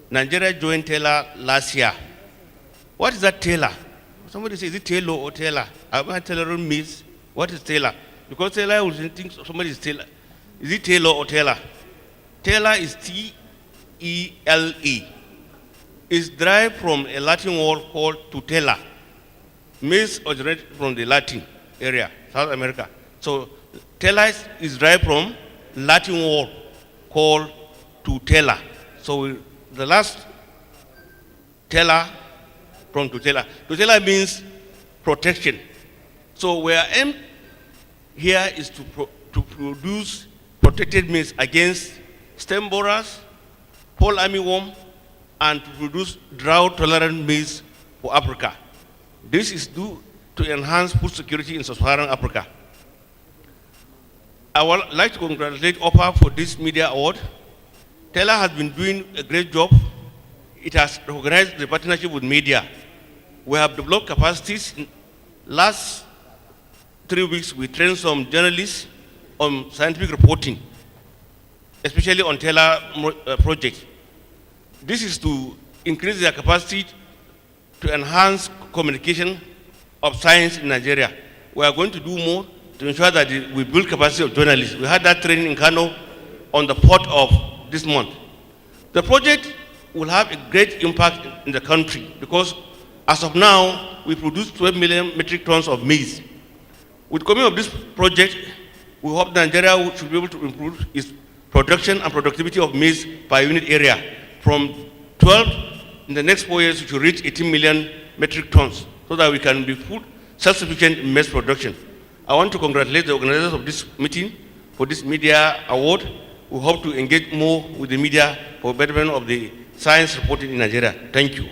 Nigeria joined Teller last year. What is that Teller? Somebody says, is it Taylor or Teller? Am I tailoring maize? What is Teller? Because Teller will think somebody is Teller. Is it Taylor or Teller? Teller is T-E-L-E. It's derived from a Latin word called tutela. Maize originated from the Latin area, South America. So Teller is derived from Latin word called tutela. So the last Teller from tutela. Tutela means protection. So our aim here is to produce protected maize against stem borers, fall armyworm, and to produce drought-tolerant maize for Africa. This is due to enhance food security in sub-Saharan Africa. I would like to congratulate OFAB for this media award. Teller has been doing a great job. It has recognized the partnership with media. We have developed capacities. Last 3 weeks, we trained some journalists on scientific reporting, especially on Teller project. This is to increase their capacity to enhance communication of science in Nigeria. We are going to do more to ensure that we build capacity of journalists. We had that training in Kano on the 4th of this month. The project will have a great impact in the country because as of now, we produce 12 million metric tons of maize. With coming of this project, we hope Nigeria should be able to improve its production and productivity of maize per unit area from 12 in the next 4 years, we should reach 18 million metric tons so that we can be food self-sufficient in mass production. I want to congratulate the organizers of this meeting for this media award. We hope to engage more with the media for betterment of the science reported in Nigeria. Thank you.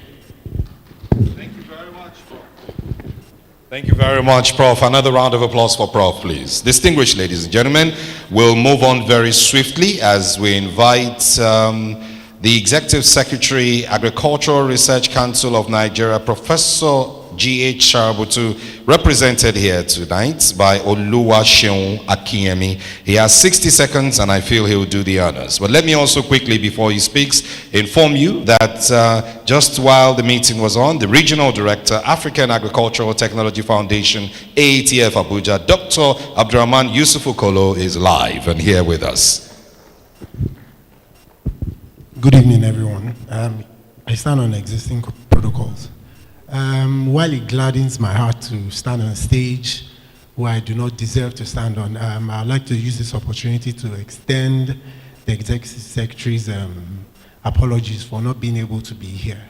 Thank you very much, Prof. Thank you very much, Prof. Another round of applause for Prof, please. Distinguished ladies and gentlemen, we'll move on very swiftly as we invite the Executive Secretary, Agricultural Research Council of Nigeria, Professor G.H. Sharabutu, represented here tonight by Oluwaseun Akinyemi. He has 60 seconds and I feel he will do the honors. But let me also quickly, before he speaks, inform you that just while the meeting was on, the Regional Director, African Agricultural Technology Foundation, AATF Abuja, Dr. Abdurrahman Yusufu Kolo is live and here with us. Good evening, everyone. I stand on existing protocols. While it gladdens my heart to stand on a stage where I do not deserve to stand on, I'd like to use this opportunity to extend the Executive Secretary's apologies for not being able to be here.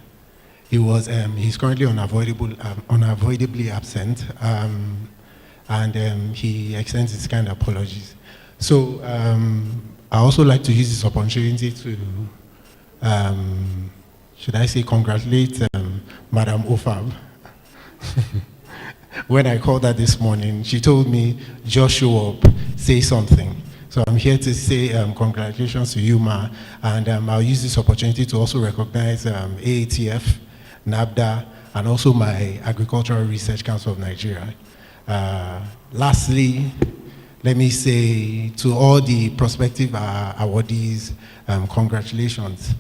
He's currently unavoidably absent, and he extends his kind apologies. So I also like to use this opportunity to should I say congratulate Madam OFAB. When I called her this morning, she told me, just show up, say something. So I'm here to say congratulations to you, Ma, and I'll use this opportunity to also recognize AATF, NABDA, and also my Agricultural Research Council of Nigeria. Lastly, let me say to all the prospective awardees, congratulations.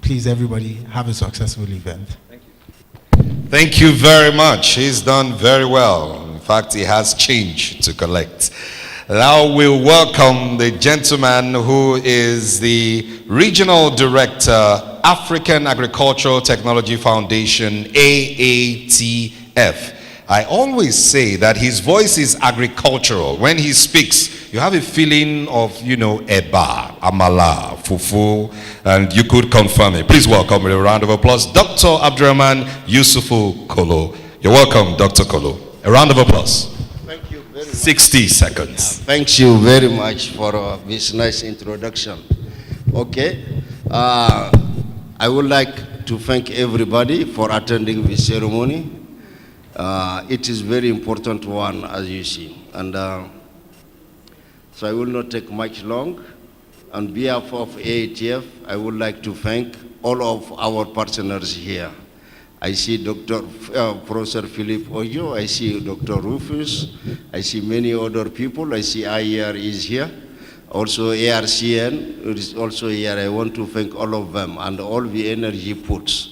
Please, everybody, have a successful event. Thank you. Thank you very much. He's done very well. In fact, he has change to collect. Now we'll welcome the gentleman who is the Regional Director, African Agricultural Technology Foundation, AATF. I always say that his voice is agricultural. When he speaks, you have a feeling of, eba, amala, fufu, and you could confirm it. Please welcome with a round of applause, Dr. Abdurrahman Yusufu Kolo. You're welcome, Dr. Kolo. A round of applause. Thank you very much. 60 seconds. Thank you very much for this nice introduction. Okay. I would like to thank everybody for attending this ceremony. It is very important one, as you see. And so I will not take much long. On behalf of AATF, I would like to thank all of our partners here. I see Professor Philip Ojo, I see Dr. Rufus, I see many other people, I see IER is here. Also ARCN is also here. I want to thank all of them and all the energy puts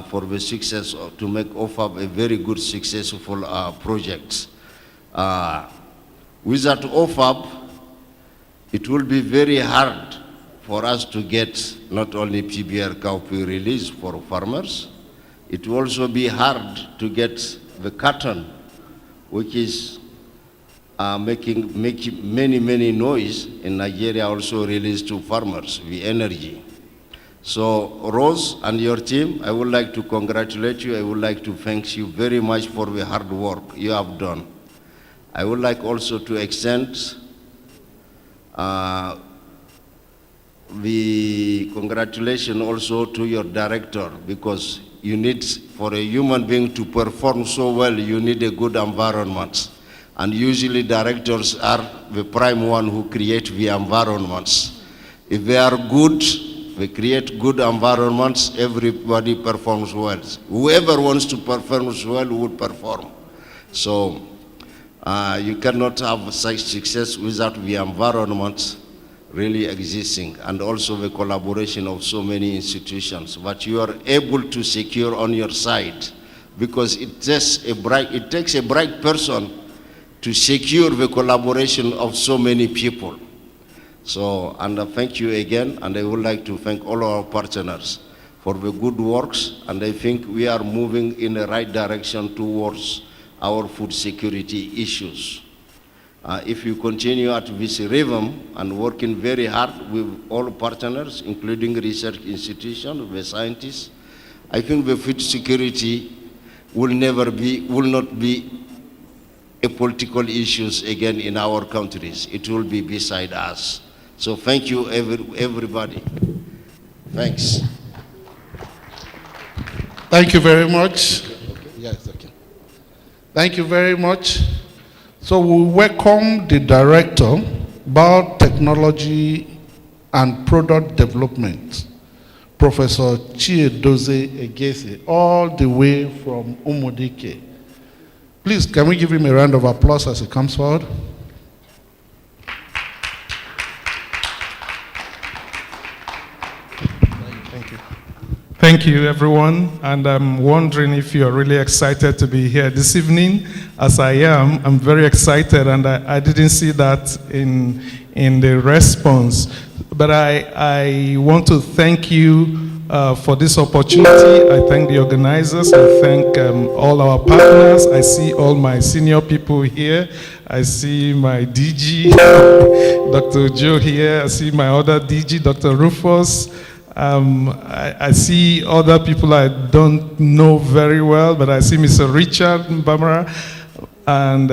for the success to make OFAB a very good, successful project. Without OFAB, it will be very hard for us to get not only PBR cowpea release for farmers, it will also be hard to get the cotton, which is making many noise in Nigeria, also released to farmers, the energy. So Rose and your team, I would like to congratulate you. I would like to thank you very much for the hard work you have done. I would like also to extend the congratulations also to your director, because you need, for a human being to perform so well, you need a good environment. And usually directors are the prime one who create the environments. If they are good, they create good environments, everybody performs well. Whoever wants to perform well would perform. So you cannot have such success without the environment really existing, and also the collaboration of so many institutions. But you are able to secure on your side, because it takes a bright person to secure the collaboration of so many people. So, and thank you again, and I would like to thank all our partners for the good works, and I think we are moving in the right direction towards our food security issues. If you continue at this rhythm and working very hard with all partners, including research institutions, the scientists, I think the food security will not be a political issues again in our countries. It will be beside us. So thank you, everybody. Thanks. Thank you very much. Yes, okay. Thank you very much. So we welcome the Director, Biotechnology and Product Development, Professor Chiedozie Egese, all the way from Umudike. Please, can we give him a round of applause as he comes forward? Thank you. Thank you, everyone. And I'm wondering if you're really excited to be here this evening. As I am, I'm very excited, and I didn't see that in the response. But I want to thank you for this opportunity. I thank the organizers. I thank all our partners. I see all my senior people here. I see my DG, Dr. Joe here. I see my other DG, Dr. Rufus. I see other people I don't know very well, but I see Mr. Richard Mbamara and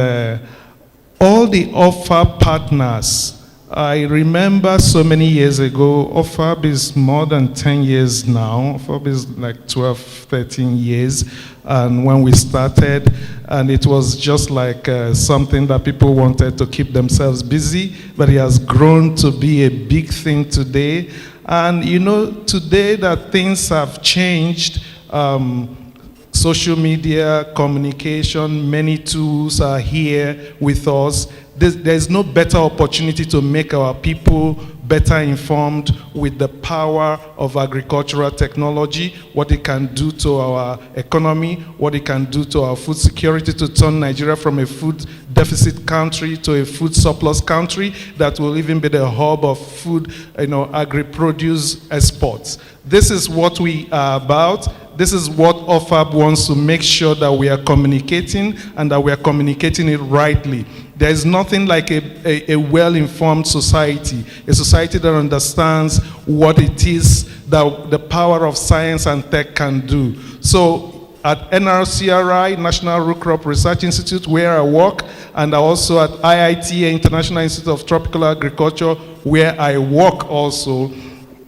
all the OFAB partners. I remember so many years ago, OFAB is more than 10 years now. OFAB is like 12, 13 years. And when we started, and it was just like something that people wanted to keep themselves busy, but it has grown to be a big thing today. And you know, today that things have changed, social media, communication, many tools are here with us. There's no better opportunity to make our people better informed with the power of agricultural technology, what it can do to our economy, what it can do to our food security, to turn Nigeria from a food deficit country to a food surplus country that will even be the hub of food, agri-produce exports. This is what we are about. This is what OFAB wants to make sure that we are communicating, and that we are communicating it rightly. There is nothing like a well-informed society, a society that understands what it is that the power of science and tech can do. So at NRCRI, National Root Crop Research Institute, where I work, and also at IITA, International Institute of Tropical Agriculture, where I work also,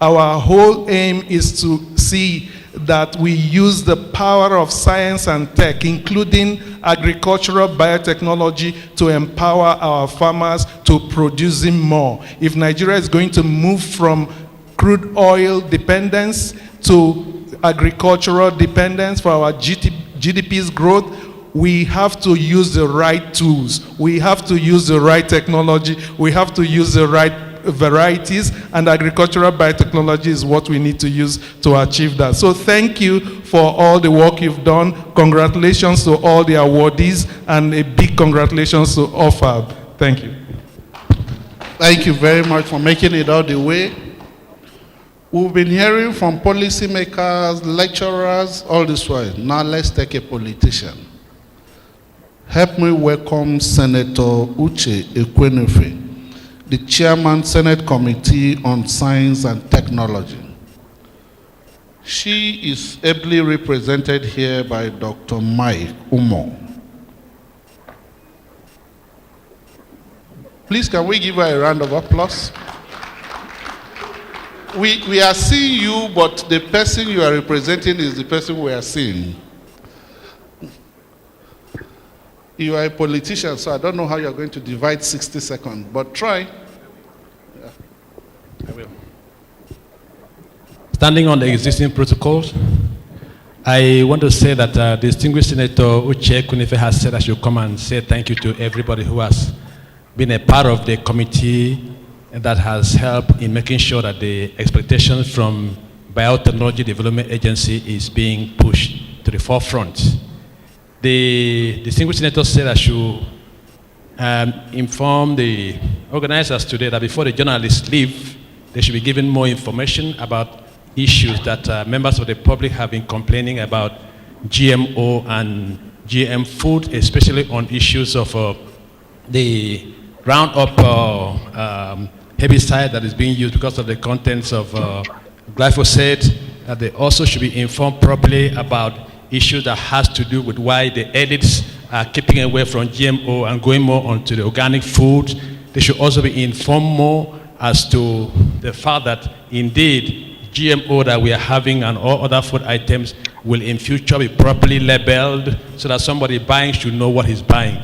our whole aim is to see that we use the power of science and tech, including agricultural biotechnology, to empower our farmers to producing more. If Nigeria is going to move from crude oil dependence to agricultural dependence for our GDP's growth, we have to use the right tools. We have to use the right technology. We have to use the right varieties, and agricultural biotechnology is what we need to use to achieve that. So thank you for all the work you've done. Congratulations to all the awardees, and a big congratulations to OFAB. Thank you. Thank you very much for making it all the way. We've been hearing from policymakers, lecturers, all this way. Now let's take a politician. Help me welcome Senator Uche Ekwenefe, the Chairman, Senate Committee on Science and Technology. She is ably represented here by Dr. Mike Umo. Please, can we give her a round of applause? We are seeing you, but the person you are representing is the person we are seeing. You are a politician, so I don't know how you're going to divide 60 seconds, but try. Yeah. I will. Standing on the existing protocols, I want to say that distinguished Senator Uche Ekwenefe has said I should come and say thank you to everybody who has been a part of the committee that has helped in making sure that the expectations from Biotechnology Development Agency is being pushed to the forefront. The distinguished senator said I should inform the organizers today that before the journalists leave, they should be given more information about issues that members of the public have been complaining about, GMO and GM food, especially on issues of the Roundup herbicide that is being used because of the contents of glyphosate, that they also should be informed properly about issues that has to do with why the elites are keeping away from GMO and going more onto the organic foods. They should also be informed more as to the fact that indeed GMO that we are having and all other food items will in future be properly labeled so that somebody buying should know what he's buying.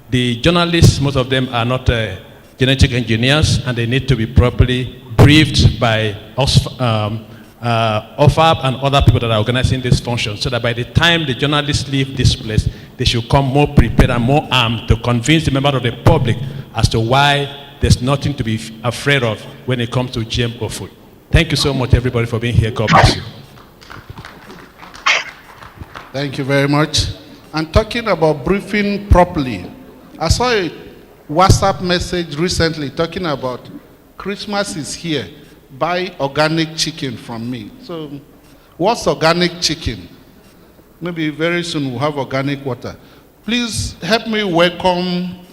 The journalists, most of them are not genetic engineers, and they need to be properly briefed by OFAB and other people that are organizing this function, so that by the time the journalists leave this place, they should come more prepared and more armed to convince the member of the public as to why there's nothing to be afraid of when it comes to GMO food. Thank you so much, everybody, for being here. God bless you. Thank you very much. And talking about briefing properly, I saw a WhatsApp message recently talking about Christmas is here. Buy organic chicken from me. So, what's organic chicken? Maybe very soon we'll have organic water. Please help me welcome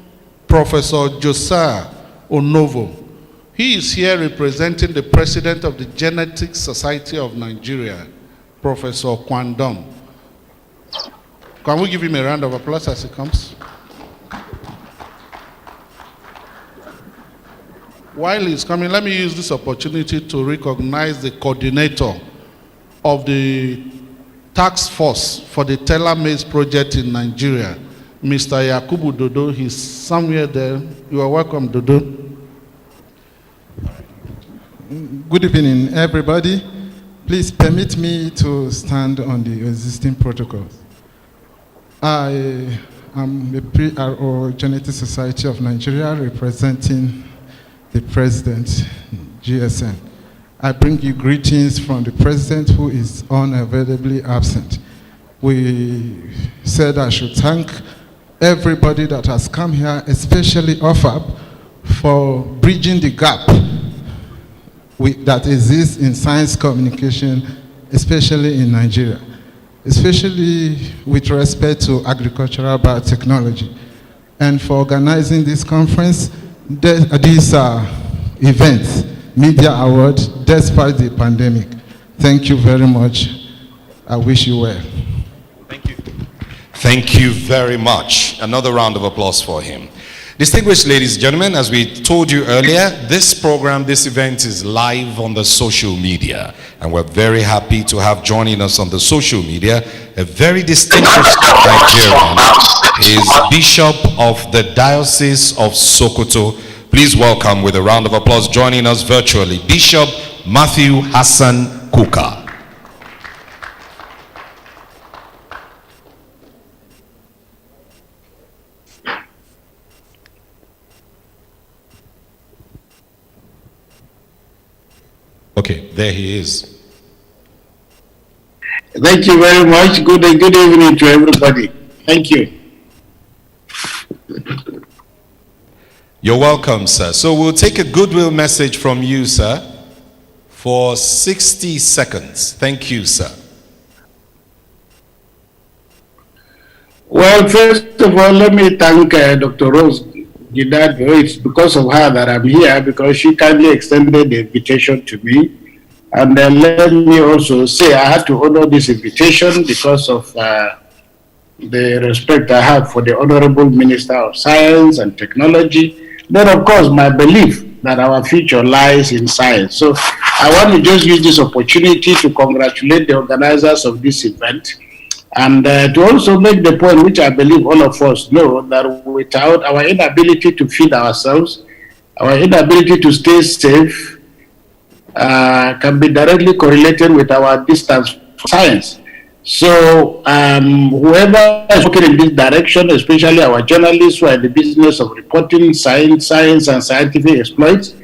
Professor Josiah Onovo. He is here representing the President of the Genetic Society of Nigeria, Professor Kwandong. Can we give him a round of applause as he comes? While he's coming, let me use this opportunity to recognize the coordinator of the task force for the Teller Maize project in Nigeria, Mr. Yakubu Dodo. He's somewhere there. You are welcome, Dodo. Good evening, everybody. Please permit me to stand on the existing protocols. I am a PRO Genetic Society of Nigeria representing the President, GSN. I bring you greetings from the President who is unavoidably absent. We said I should thank everybody that has come here, especially OFAB, for bridging the gap that exists in science communication, especially in Nigeria, especially with respect to agricultural biotechnology, and for organizing this conference, this event, Media Award, despite the pandemic. Thank you very much. I wish you well. Thank you. Thank you very much. Another round of applause for him. Distinguished ladies and gentlemen, as we told you earlier, this program, this event is live on the social media. And we're very happy to have joining us on the social media a very distinguished Nigerian. He is Bishop of the Diocese of Sokoto. Please welcome with a round of applause joining us virtually, Bishop Matthew Hassan Kuka. Okay, there he is. Thank you very much. Good evening to everybody. Thank you. You're welcome, sir. So we'll take a goodwill message from you, sir, for 60 seconds. Thank you, sir. Well, first of all, let me thank Dr. Rose Gidad. It's because of her that I'm here, because she kindly extended the invitation to me. And let me also say I had to honor this invitation because of the respect I have for the Honorable Minister of Science and Technology. Then, of course, my belief that our future lies in science. So I want to just use this opportunity to congratulate the organizers of this event, and to also make the point, which I believe all of us know, that without our inability to feed ourselves, our inability to stay safe, can be directly correlated with our distance from science. So whoever is working in this direction, especially our journalists who are in the business of reporting science and scientific exploits,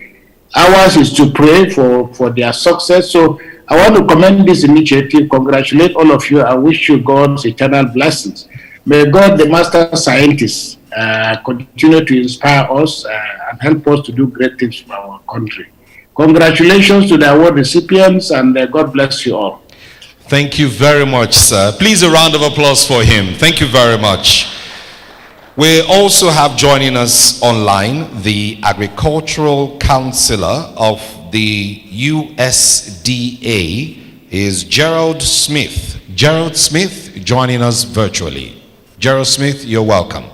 ours is to pray for their success. So I want to commend this initiative, congratulate all of you, and wish you God's eternal blessings. May God, the master scientist, continue to inspire us and help us to do great things for our country. Congratulations to the award recipients, and God bless you all. Thank you very much, sir. Please, a round of applause for him. Thank you very much. We also have joining us online the Agricultural Counselor of the USDA, is Gerald Smith. Gerald Smith joining us virtually. Gerald Smith, you're welcome.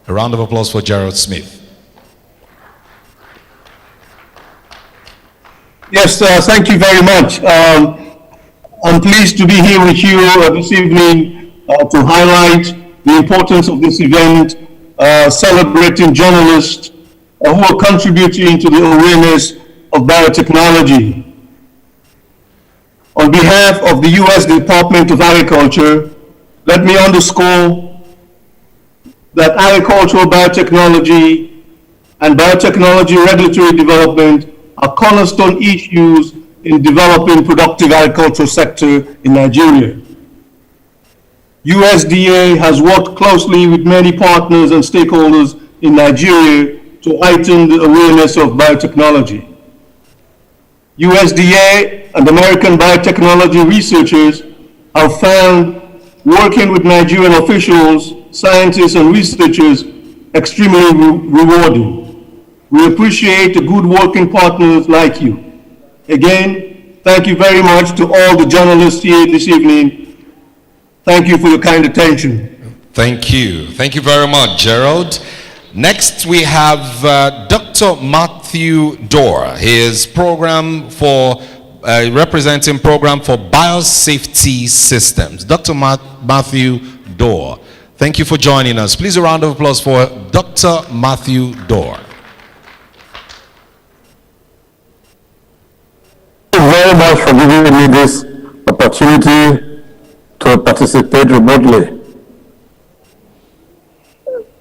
A round of applause for Gerald Smith. Yes, thank you very much. I'm pleased to be here with you this evening to highlight the importance of this event, celebrating journalists who are contributing to the awareness of biotechnology. On behalf of the U.S. Department of Agriculture, let me underscore that agricultural biotechnology and biotechnology regulatory development are cornerstone issues in developing productive agricultural sector in Nigeria. USDA has worked closely with many partners and stakeholders in Nigeria to heighten the awareness of biotechnology. USDA and American biotechnology researchers have found working with Nigerian officials, scientists, and researchers extremely rewarding. We appreciate the good working partners like you. Again, thank you very much to all the journalists here this evening. Thank you for your kind attention. Thank you. Thank you very much, Gerald. Next, we have Dr. Matthew Dorr. His program for representing program for biosafety systems. Dr. Matthew Dorr. Thank you for joining us. Please a round of applause for Dr. Matthew Dorr. Thank you very much for giving me this opportunity to participate remotely.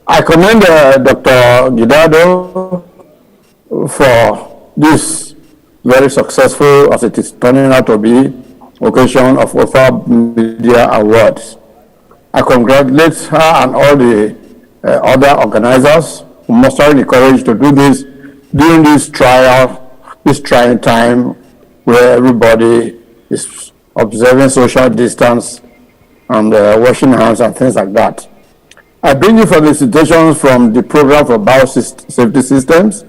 I commend Dr. Gidado for this very successful, as it is turning out to be, occasion of OFAB Media Awards. I congratulate her and all the other organizers who mustering the courage to do this during this trying time where everybody is observing social distance and washing hands and things like that. I bring you felicitations from the Program for Biosafety Systems,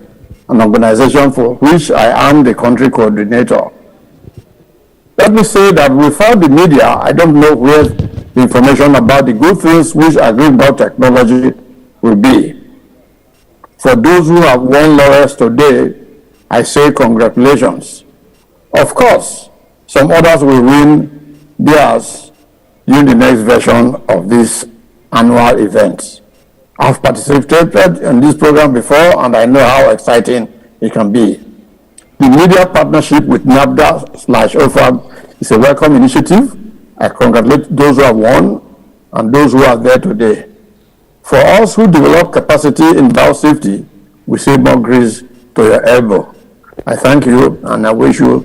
an organization for which I am the country coordinator. Let me say that without the media, I don't know where the information about the good things which agri-biotechnology will be. For those who have won laurels today, I say congratulations. Of course, some others will win theirs during the next version of this annual event. I've participated in this program before and I know how exciting it can be. The media partnership with NAFDA/OFAB is a welcome initiative. I congratulate those who have won and those who are there today. For us who develop capacity in biosafety, we say more grease to your elbow. I thank you and I wish you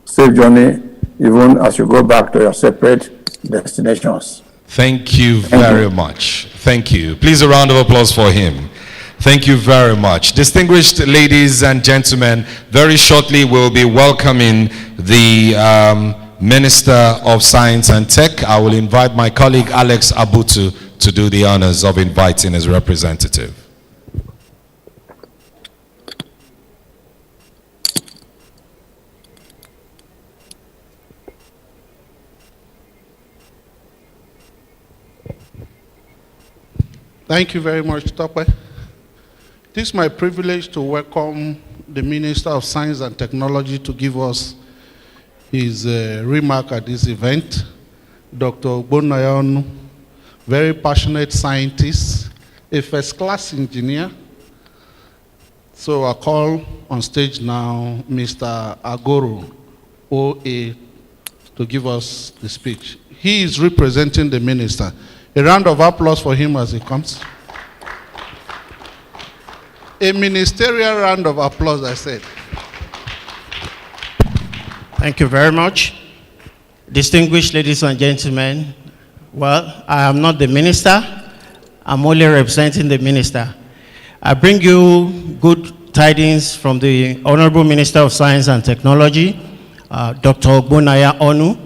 safe journey even as you go back to your separate destinations. Thank you very much. Thank you. Please a round of applause for him. Thank you very much. Distinguished ladies and gentlemen, very shortly we'll be welcoming the Minister of Science and Tech. I will invite my colleague Alex Abutu to do the honors of inviting his representative. Thank you very much, Tope. It is my privilege to welcome the Minister of Science and Technology to give us his remark at this event. Dr. Ogbonnaya, very passionate scientist, a first-class engineer. So I call on stage now Mr. Agoro, OA, to give us the speech. He is representing the minister. A round of applause for him as he comes. A ministerial round of applause, I said. Thank you very much. Distinguished ladies and gentlemen, well, I am not the minister. I'm only representing the minister. I bring you good tidings from the Honorable Minister of Science and Technology, Dr. Ogbonnaya Onu,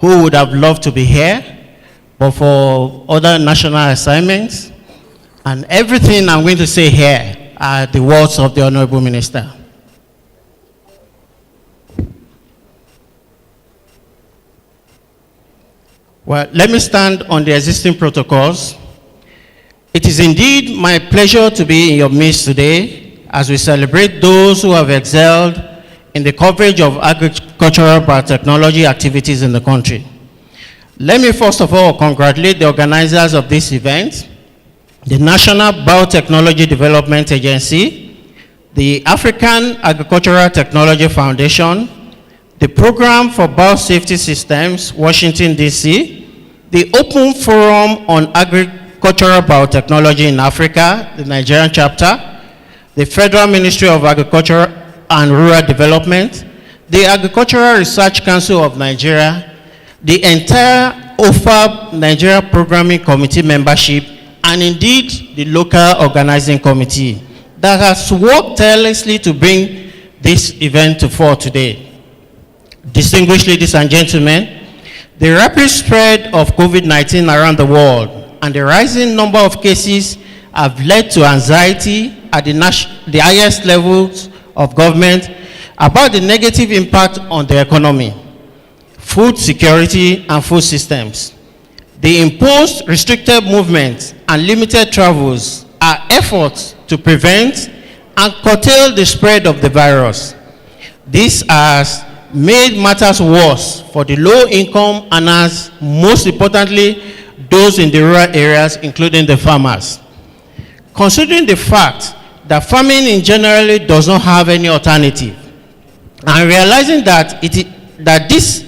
who would have loved to be here, but for other national assignments, and everything I'm going to say here are the words of the Honorable Minister. Well, let me stand on the existing protocols. It is indeed my pleasure to be in your midst today as we celebrate those who have excelled in the coverage of agricultural biotechnology activities in the country. Let me first of all congratulate the organizers of this event, the National Biotechnology Development Agency, the African Agricultural Technology Foundation, the Program for Biosafety Systems, Washington, D.C., the Open Forum on Agricultural Biotechnology in Africa, the Nigerian chapter, the Federal Ministry of Agriculture and Rural Development, the Agricultural Research Council of Nigeria, the entire OFAB Nigeria Programming Committee membership, and indeed the local organizing committee that has worked tirelessly to bring this event to fore today. Distinguished ladies and gentlemen, the rapid spread of COVID-19 around the world and the rising number of cases have led to anxiety at the highest levels of government about the negative impact on the economy, food security, and food systems. The imposed restricted movements and limited travels are efforts to prevent and curtail the spread of the virus. This has made matters worse for the low-income earners, most importantly, those in the rural areas, including the farmers. Considering the fact that farming in general does not have any alternative, and realizing that this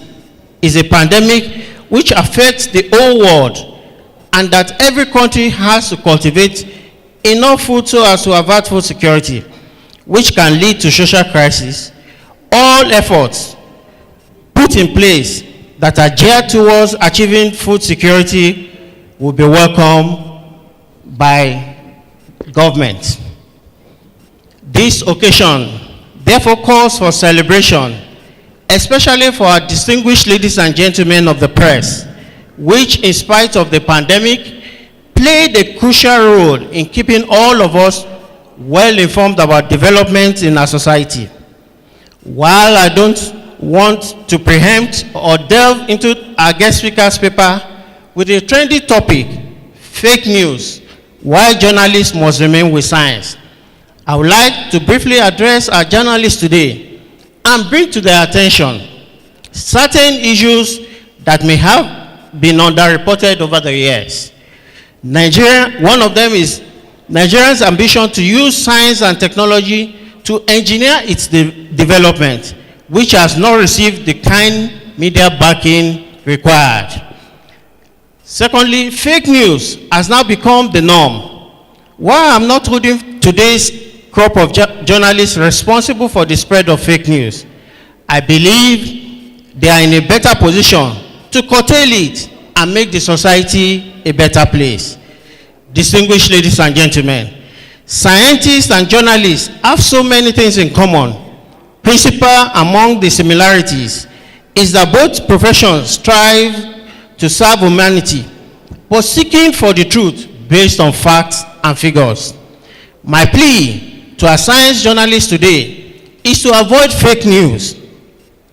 is a pandemic which affects the whole world, and that every country has to cultivate enough food so as to avert food security, which can lead to social crisis, all efforts put in place that are geared towards achieving food security will be welcomed by government. This occasion therefore calls for celebration, especially for our distinguished ladies and gentlemen of the press, which in spite of the pandemic played a crucial role in keeping all of us well informed about developments in our society. While I don't want to preempt or delve into our guest speaker's paper with a trendy topic, fake news, why journalists must remain with science, I would like to briefly address our journalists today and bring to their attention certain issues that may have been underreported over the years. One of them is Nigeria's ambition to use science and technology to engineer its development, which has not received the kind media backing required. Secondly, fake news has now become the norm. While I'm not holding today's crop of journalists responsible for the spread of fake news, I believe they are in a better position to curtail it and make the society a better place. Distinguished ladies and gentlemen, scientists and journalists have so many things in common. Principal among the similarities is that both professions strive to serve humanity, but seeking for the truth based on facts and figures. My plea to our science journalists today is to avoid fake news.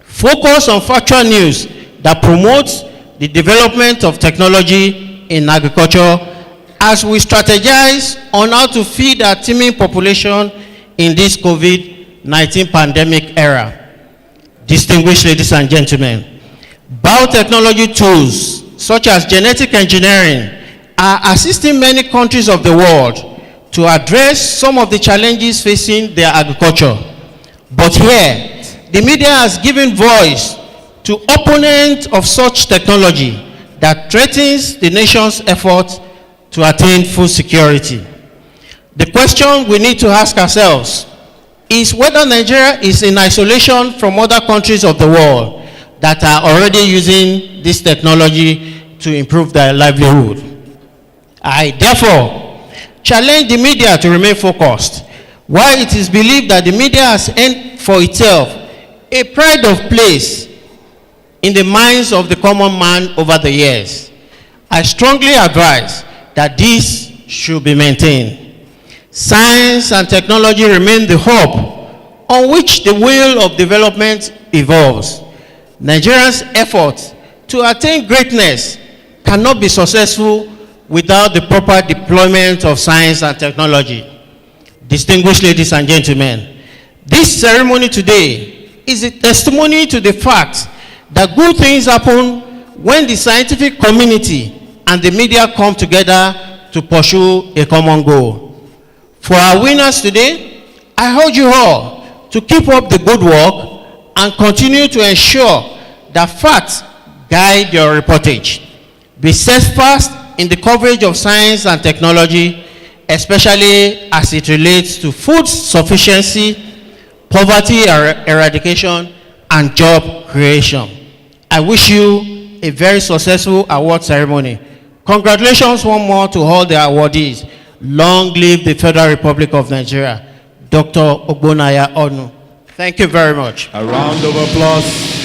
Focus on factual news that promotes the development of technology in agriculture as we strategize on how to feed our teeming population in this COVID-19 pandemic era. Distinguished ladies and gentlemen, biotechnology tools such as genetic engineering are assisting many countries of the world to address some of the challenges facing their agriculture. But here, the media has given voice to opponents of such technology that threatens the nation's efforts to attain food security. The question we need to ask ourselves is whether Nigeria is in isolation from other countries of the world that are already using this technology to improve their livelihood. I therefore challenge the media to remain focused. While it is believed that the media has earned for itself a pride of place in the minds of the common man over the years, I strongly advise that this should be maintained. Science and technology remain the hub on which the wheel of development evolves. Nigeria's efforts to attain greatness cannot be successful without the proper deployment of science and technology. Distinguished ladies and gentlemen, this ceremony today is a testimony to the fact that good things happen when the scientific community and the media come together to pursue a common goal. For our winners today, I urge you all to keep up the good work and continue to ensure that facts guide your reportage. Be steadfast in the coverage of science and technology, especially as it relates to food sufficiency, poverty eradication, and job creation. I wish you a very successful award ceremony. Congratulations one more to all the awardees. Long live the Federal Republic of Nigeria. Dr. Ogbonaya Onu. Thank you very much. A round of applause.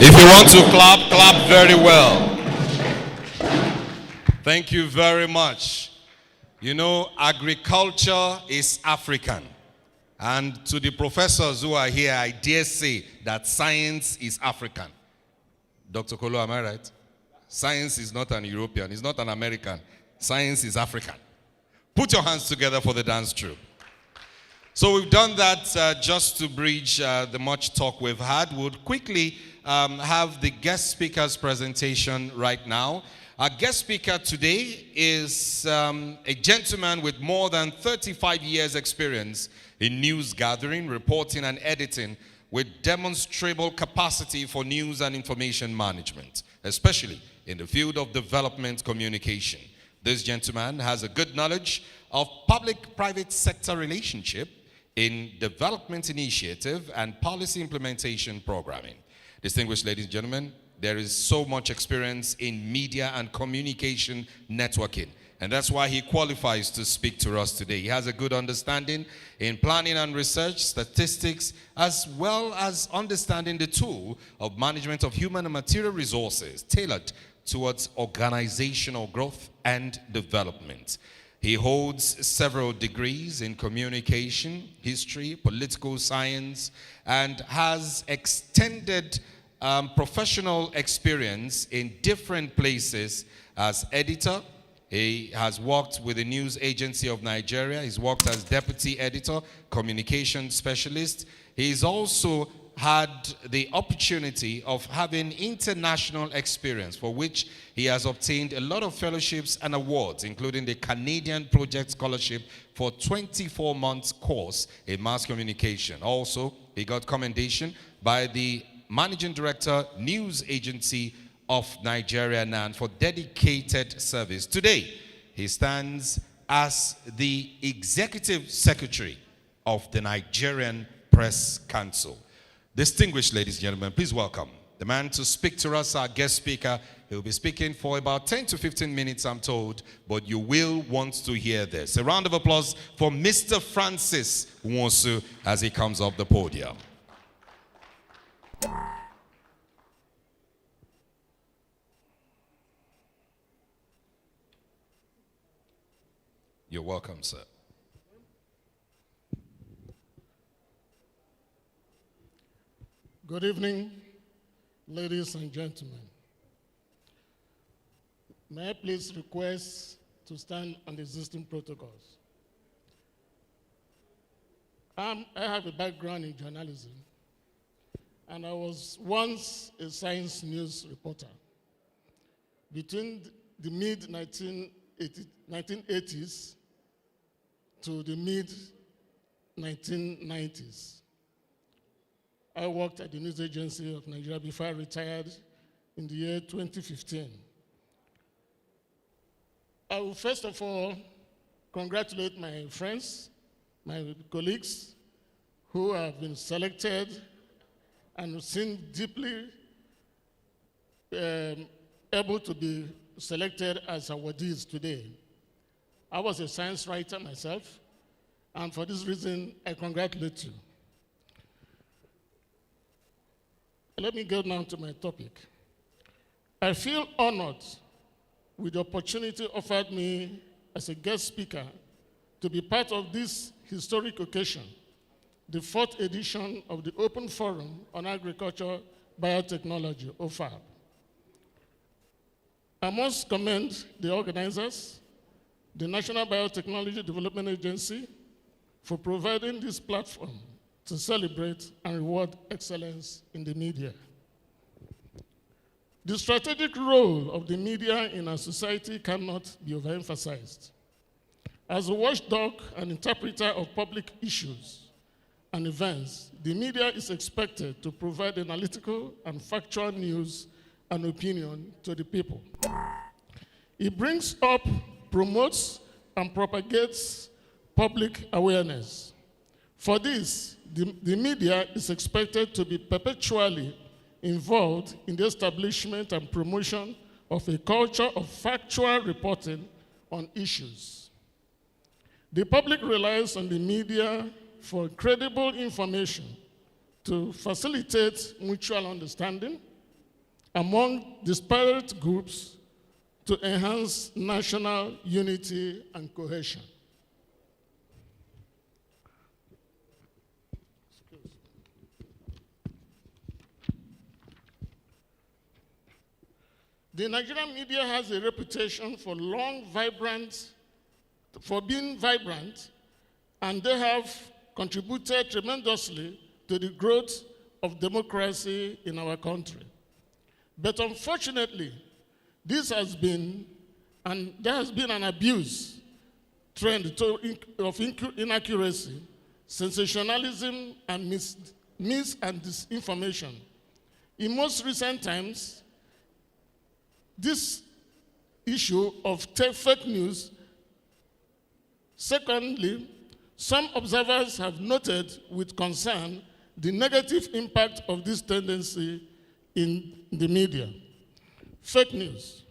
If you want to clap, clap very well. Thank you very much. You know, agriculture is African. And to the professors who are here, I dare say that science is African. Dr. Kolo, am I right? Science is not an European, it's not an American. Science is African. Put your hands together for the dance troupe. So we've done that just to bridge the much talk we've had. We'll quickly have the guest speaker's presentation right now. Our guest speaker today is a gentleman with more than 35 years experience in news gathering, reporting, and editing, with demonstrable capacity for news and information management, especially in the field of development communication. This gentleman has a good knowledge of public-private sector relationship in development initiative and policy implementation programming. Distinguished ladies and gentlemen, there is so much experience in media and communication networking, and that's why he qualifies to speak to us today. He has a good understanding in planning and research, statistics, as well as understanding the tool of management of human and material resources tailored towards organizational growth and development. He holds several degrees in communication, history, political science, and has extended professional experience in different places as editor. He has worked with the News Agency of Nigeria. He's worked as deputy editor, communication specialist. He's also had the opportunity of having international experience, for which he has obtained a lot of fellowships and awards, including the Canadian Project Scholarship for 24 months course in mass communication. Also, he got commendation by the Managing Director, News Agency of Nigeria, NAN, for dedicated service. Today, he stands as the Executive Secretary of the Nigerian Press Council. Distinguished ladies and gentlemen, please welcome the man to speak to us, our guest speaker. He'll be speaking for about 10 to 15 minutes, I'm told, but you will want to hear this. A round of applause for Mr. Francis Nwosu as he comes off the podium. You're welcome, sir. Good evening, ladies and gentlemen. May I please request to stand on the existing protocols? I have a background in journalism, and I was once a science news reporter. Between the mid-1980s to the mid-1990s, I worked at the News Agency of Nigeria before I retired in the year 2015. I will first of all congratulate my friends, my colleagues, who have been selected and seem deeply able to be selected as awardees today. I was a science writer myself, and for this reason, I congratulate you. Let me go now to my topic. I feel honored with the opportunity offered me as a guest speaker to be part of this historic occasion, the 4th edition of the Open Forum on Agriculture Biotechnology, OFAB. I must commend the organizers, the National Biotechnology Development Agency, for providing this platform to celebrate and reward excellence in the media. The strategic role of the media in our society cannot be overemphasized. As a watchdog and interpreter of public issues and events, the media is expected to provide analytical and factual news and opinion to the people. It brings up, promotes, and propagates public awareness. For this, the media is expected to be perpetually involved in the establishment and promotion of a culture of factual reporting on issues. The public relies on the media for credible information to facilitate mutual understanding, among disparate groups to enhance national unity and cohesion. The Nigerian media has a reputation for being vibrant, and they have contributed tremendously to the growth of democracy in our country. But unfortunately, there has been an abuse trend of inaccuracy, sensationalism, and mis and disinformation. In most recent times, this issue of fake news. Secondly, some observers have noted with concern the negative impact of this tendency in the media. Fake news.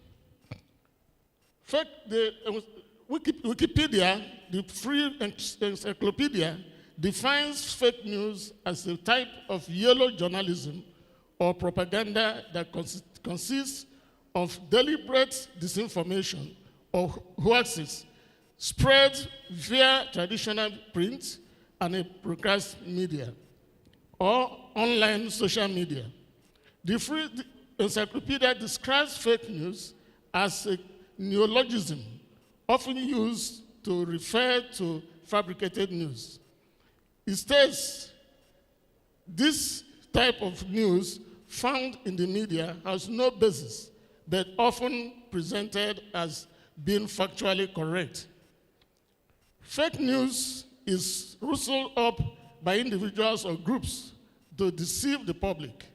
Wikipedia, the free encyclopedia, defines fake news as a type of yellow journalism or propaganda that consists of deliberate disinformation or hoaxes spread via traditional print and a broadcast media or online social media. The free encyclopedia describes fake news as a neologism often used to refer to fabricated news. It states this type of news found in the media has no basis, but often presented as being factually correct. Fake news is rustled up by individuals or groups to deceive the public,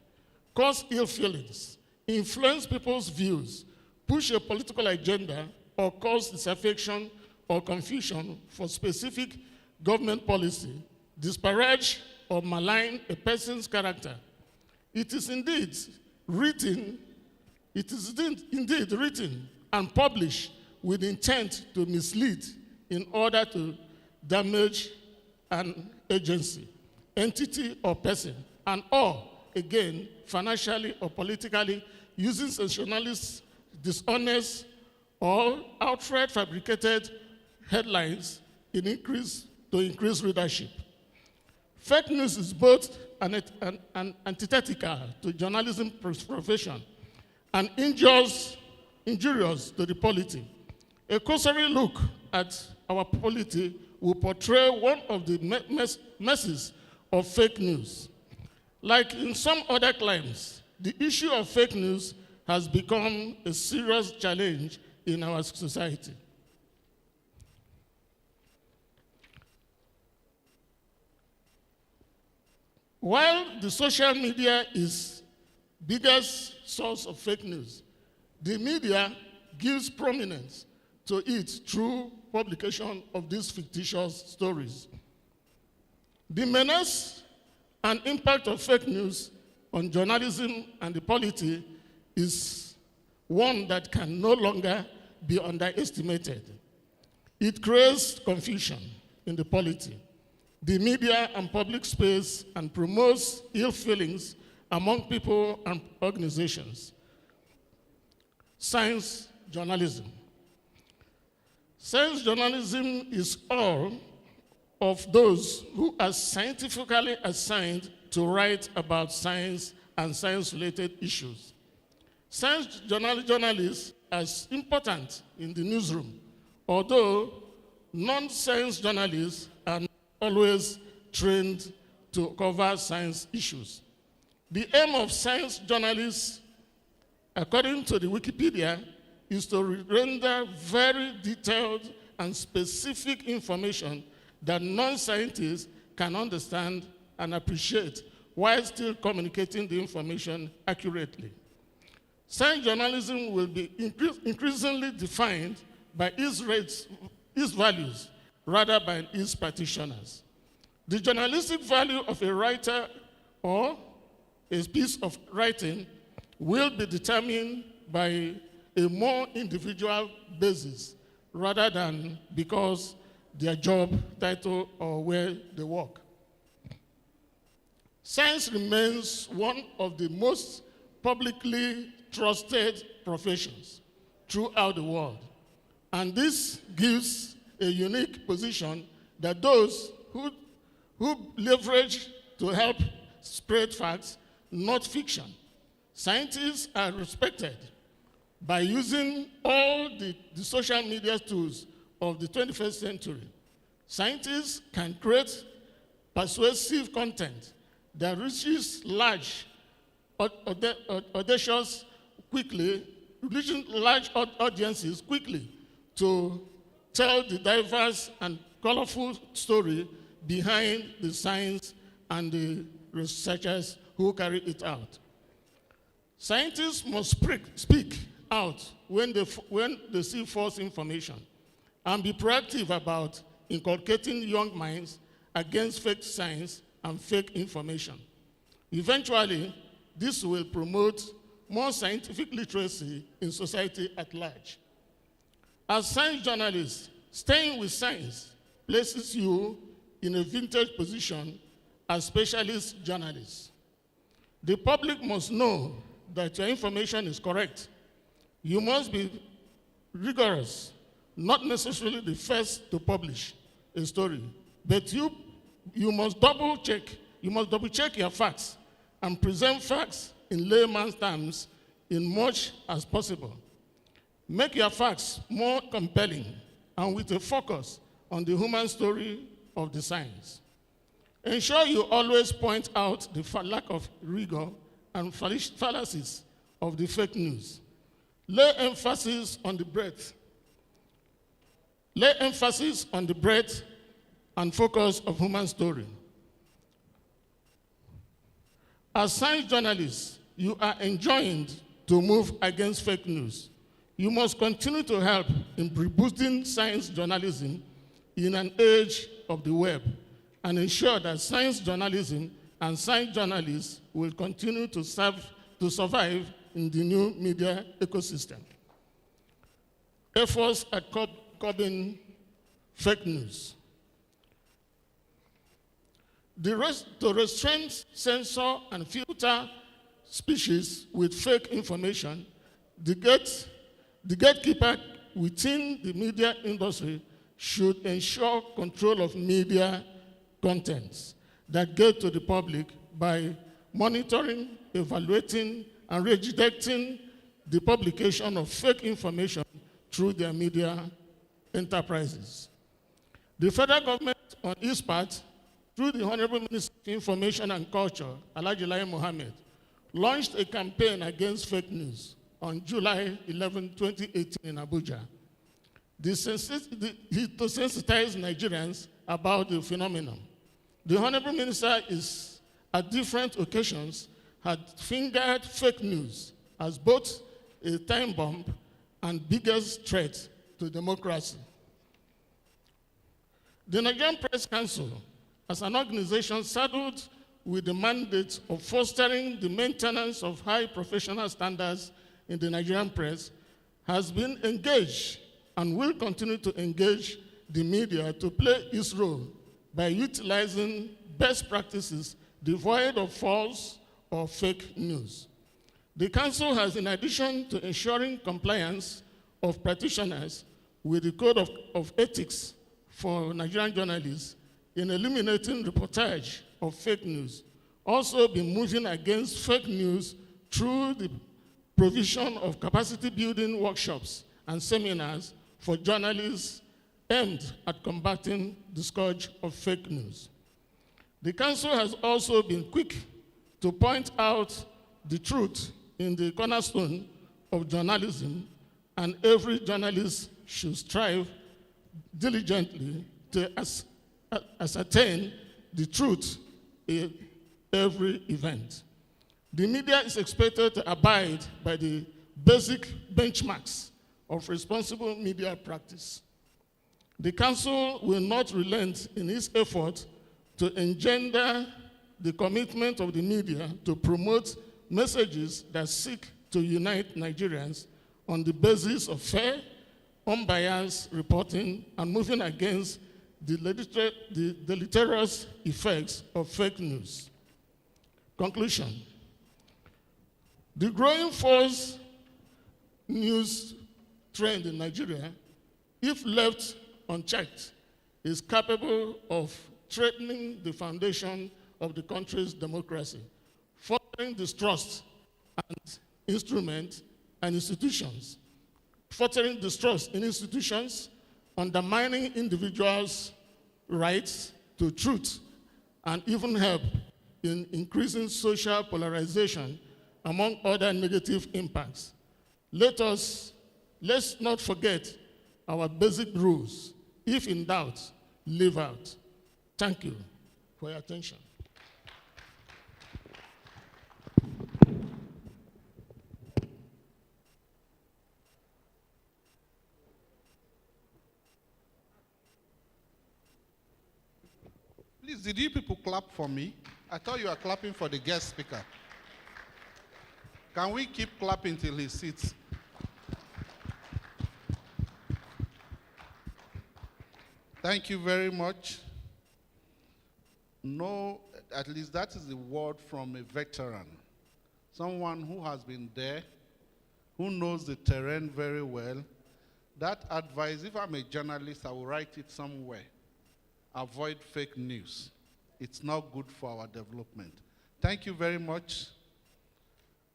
cause ill feelings, influence people's views, push a political agenda, or cause disaffection or confusion for specific government policy, disparage or malign a person's character. It is indeed written and published with intent to mislead in order to damage an agency, entity, or person, and or, again, financially or politically, using sensationalist, dishonest, or outright fabricated headlines to increase readership. Fake news is both antithetical to journalism profession and injurious to the polity. A cursory look at our polity will portray one of the messes of fake news. Like in some other climes, the issue of fake news has become a serious challenge in our society. While the social media is the biggest source of fake news, the media gives prominence to it through publication of these fictitious stories. The menace and impact of fake news on journalism and the polity is one that can no longer be underestimated. It creates confusion in the polity, the media and public space, and promotes ill feelings among people and organizations. Science journalism. Science journalism is all of those who are scientifically assigned to write about science and science-related issues. Science journalists are important in the newsroom, although non-science journalists are not always trained to cover science issues. The aim of science journalists, according to the Wikipedia, is to render very detailed and specific information that non-scientists can understand and appreciate while still communicating the information accurately. Science journalism will be increasingly defined by its values rather than its practitioners. The journalistic value of a writer or a piece of writing will be determined by a more individual basis rather than because their job title or where they work. Science remains one of the most publicly trusted professions throughout the world. And this gives a unique position that those who leverage to help spread facts, not fiction. Scientists are respected by using all the social media tools of the 21st century. Scientists can create persuasive content that reaches large audiences quickly, reaching large audiences quickly to tell the diverse and colorful story behind the science and the researchers who carry it out. Scientists must speak out when they see false information and be proactive about inculcating young minds against fake science and fake information. Eventually, this will promote more scientific literacy in society at large. As science journalists, staying with science places you in a vintage position as specialist journalists. The public must know that your information is correct. You must be rigorous, not necessarily the first to publish a story, but you must double check your facts and present facts in layman's terms in much as possible. Make your facts more compelling and with a focus on the human story of the science. Ensure you always point out the lack of rigor and fallacies of the fake news. Lay emphasis on the breadth. Lay emphasis on the breadth and focus of human story. As science journalists, you are enjoined to move against fake news. You must continue to help in boosting science journalism in an age of the web and ensure that science journalism and science journalists will continue to survive in the new media ecosystem. Efforts at curbing fake news. To restrain, censor, and filter species with fake information, the gatekeeper within the media industry should ensure control of media contents that get to the public by monitoring, evaluating, and rejecting the publication of fake information through their media enterprises. The federal government, on its part, through the Honorable Minister of Information and Culture, Alhaji Lai Mohammed, launched a campaign against fake news on July 11, 2018 in Abuja. To sensitize Nigerians about the phenomenon. The Honorable Minister is, at different occasions, had fingered fake news as both a time bomb and biggest threat to democracy. The Nigerian Press Council, as an organization saddled with the mandate of fostering the maintenance of high professional standards in the Nigerian press, has been engaged and will continue to engage the media to play its role by utilizing best practices devoid of false or fake news. The Council has, in addition to ensuring compliance of practitioners with the Code of Ethics for Nigerian journalists in eliminating reportage of fake news, also been moving against fake news through the provision of capacity building workshops and seminars for journalists aimed at combating the scourge of fake news. The Council has also been quick to point out the truth in the cornerstone of journalism, and every journalist should strive diligently to ascertain the truth in every event. The media is expected to abide by the basic benchmarks of responsible media practice. The Council will not relent in its effort to engender the commitment of the media to promote messages that seek to unite Nigerians on the basis of fair, unbiased reporting and moving against the deleterious effects of fake news. Conclusion. The growing force news trend in Nigeria, if left unchecked, is capable of threatening the foundation of the country's democracy, fostering distrust and instruments and institutions, fostering distrust in institutions, undermining individuals' rights to truth, and even help in increasing social polarization, among other negative impacts. Let's not forget our basic rules. If in doubt, leave out. Thank you for your attention. Please, did you people clap for me? I thought you were clapping for the guest speaker. Can we keep clapping till he sits? Thank you very much. No, at least that is the word from a veteran, someone who has been there, who knows the terrain very well. That advice, if I'm a journalist, I will write it somewhere. Avoid fake news. It's not good for our development. Thank you very much.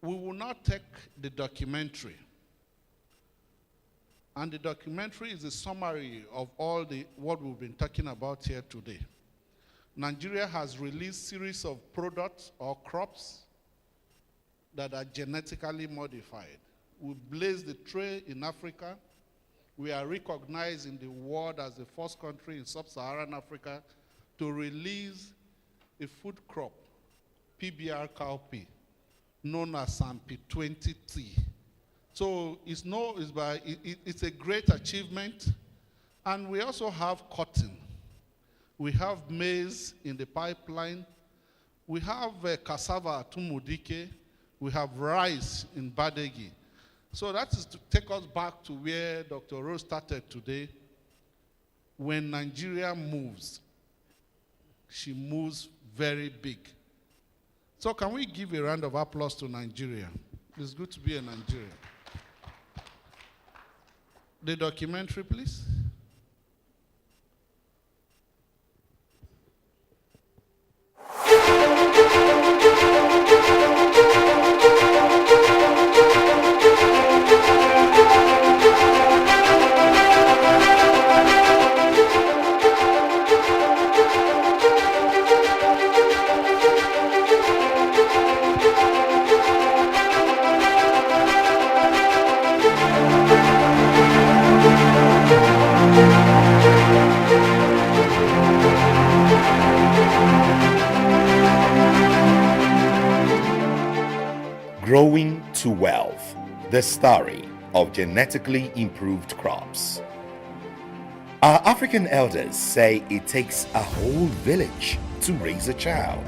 We will now take the documentary. And the documentary is a summary of all what we've been talking about here today. Nigeria has released a series of products or crops that are genetically modified. We blaze the trail in Africa. We are recognized in the world as the first country in sub-Saharan Africa to release a food crop, PBR cowpea, known as SAMP20T. So it's a great achievement. And we also have cotton. We have maize in the pipeline. We have cassava at Tumudike. We have rice in Badegi. So that is to take us back to where Dr. Rose started today. When Nigeria moves, she moves very big. So can we give a round of applause to Nigeria? It's good to be in Nigeria. The documentary, please. Growing to Wealth, the story of genetically improved crops. Our African elders say it takes a whole village to raise a child.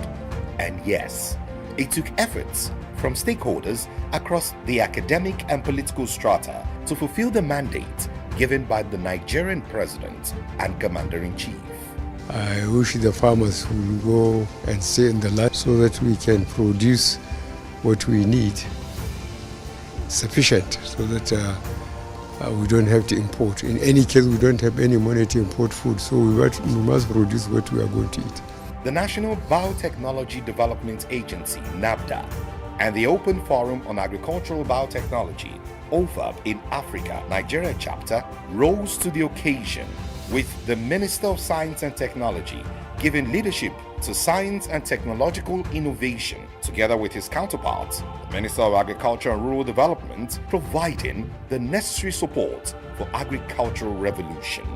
And yes, it took efforts from stakeholders across the academic and political strata to fulfill the mandate given by the Nigerian president and commander-in-chief. I wish the farmers will go and stay in the land so that we can produce what we need sufficient, so that we don't have to import. In any case, we don't have any money to import food, so we must produce what we are going to eat. The National Biotechnology Development Agency, NABDA, and the Open Forum on Agricultural Biotechnology, OFAB in Africa, Nigeria chapter, rose to the occasion with the Minister of Science and Technology giving leadership to science and technological innovation, together with his counterparts, the Minister of Agriculture and Rural Development, providing the necessary support for agricultural revolution.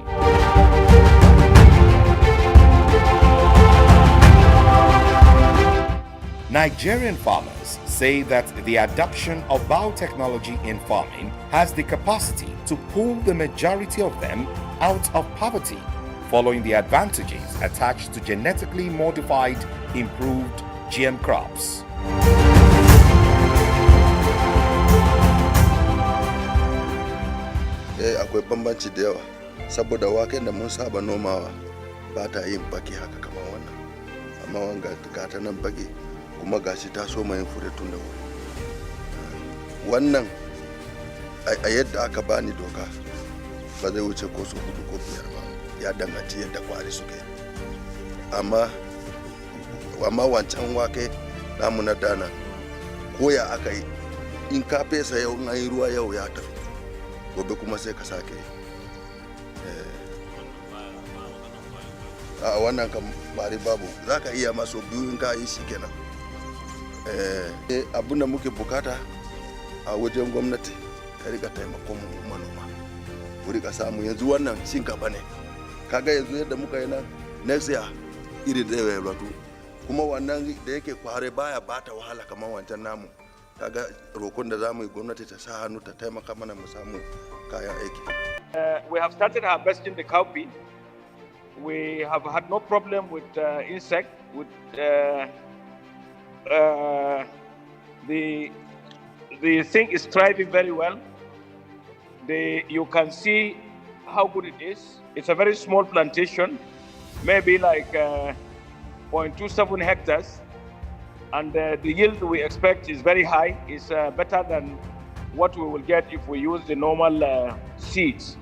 Nigerian farmers say that the adoption of biotechnology in farming has the capacity to pull the majority of them out of poverty, following the advantages attached to genetically modified, improved GM crops. Akwai bambanci da yawa saboda waken da mun saba nomawa ba ta yin baki haka kamar wannan, amma wanga ga ta nan baki kuma gashi ta so mai fure tun da wuri. Wannan a yadda aka bani doka ba zai wuce ko su 4 ko 5 ba, ya danganci yadda kwari suke. Amma wancan wake namu na dana ko ya aka yi, in ka fesa yau in yi ruwa yau ya tafi, gobe kuma sai ka sake. A wannan kan bari babu, za ka iya maso 2 in ka yi shi kenan. Abin da muke bukata a wajen gwamnati ta rika taimakon manoma, ku rika samu. Yanzu wannan cin gaba ne, kaga yanzu yadda muka yi nan, next year iri zai yalwatu, kuma wannan da yake kware baya bata wahala kamar wancan namu. Kaga rokon da zamu yi gwamnati ta sa hannu ta taimaka mana mu samu kayan aiki. We have started harvesting the cowpea. We have had no problem with insect. With the thing is thriving very well. You can see how good it is. It's a very small plantation, maybe like 0.27 hectares, and the yield we expect is very high. It's better than what we will get if we use the normal seeds.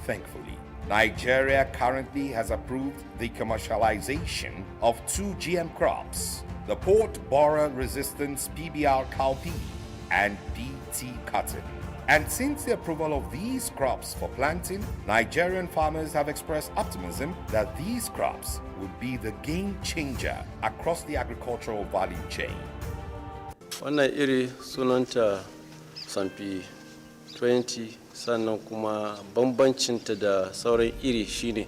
Thankfully, Nigeria currently has approved the commercialization of 2 GM crops, the port borer resistance PBR cowpea and BT cotton. And since the approval of these crops for planting, Nigerian farmers have expressed optimism that these crops would be the game changer across the agricultural value chain. Wannan iri sunanta Sampi 20, sannan kuma bambancinta da sauran iri shine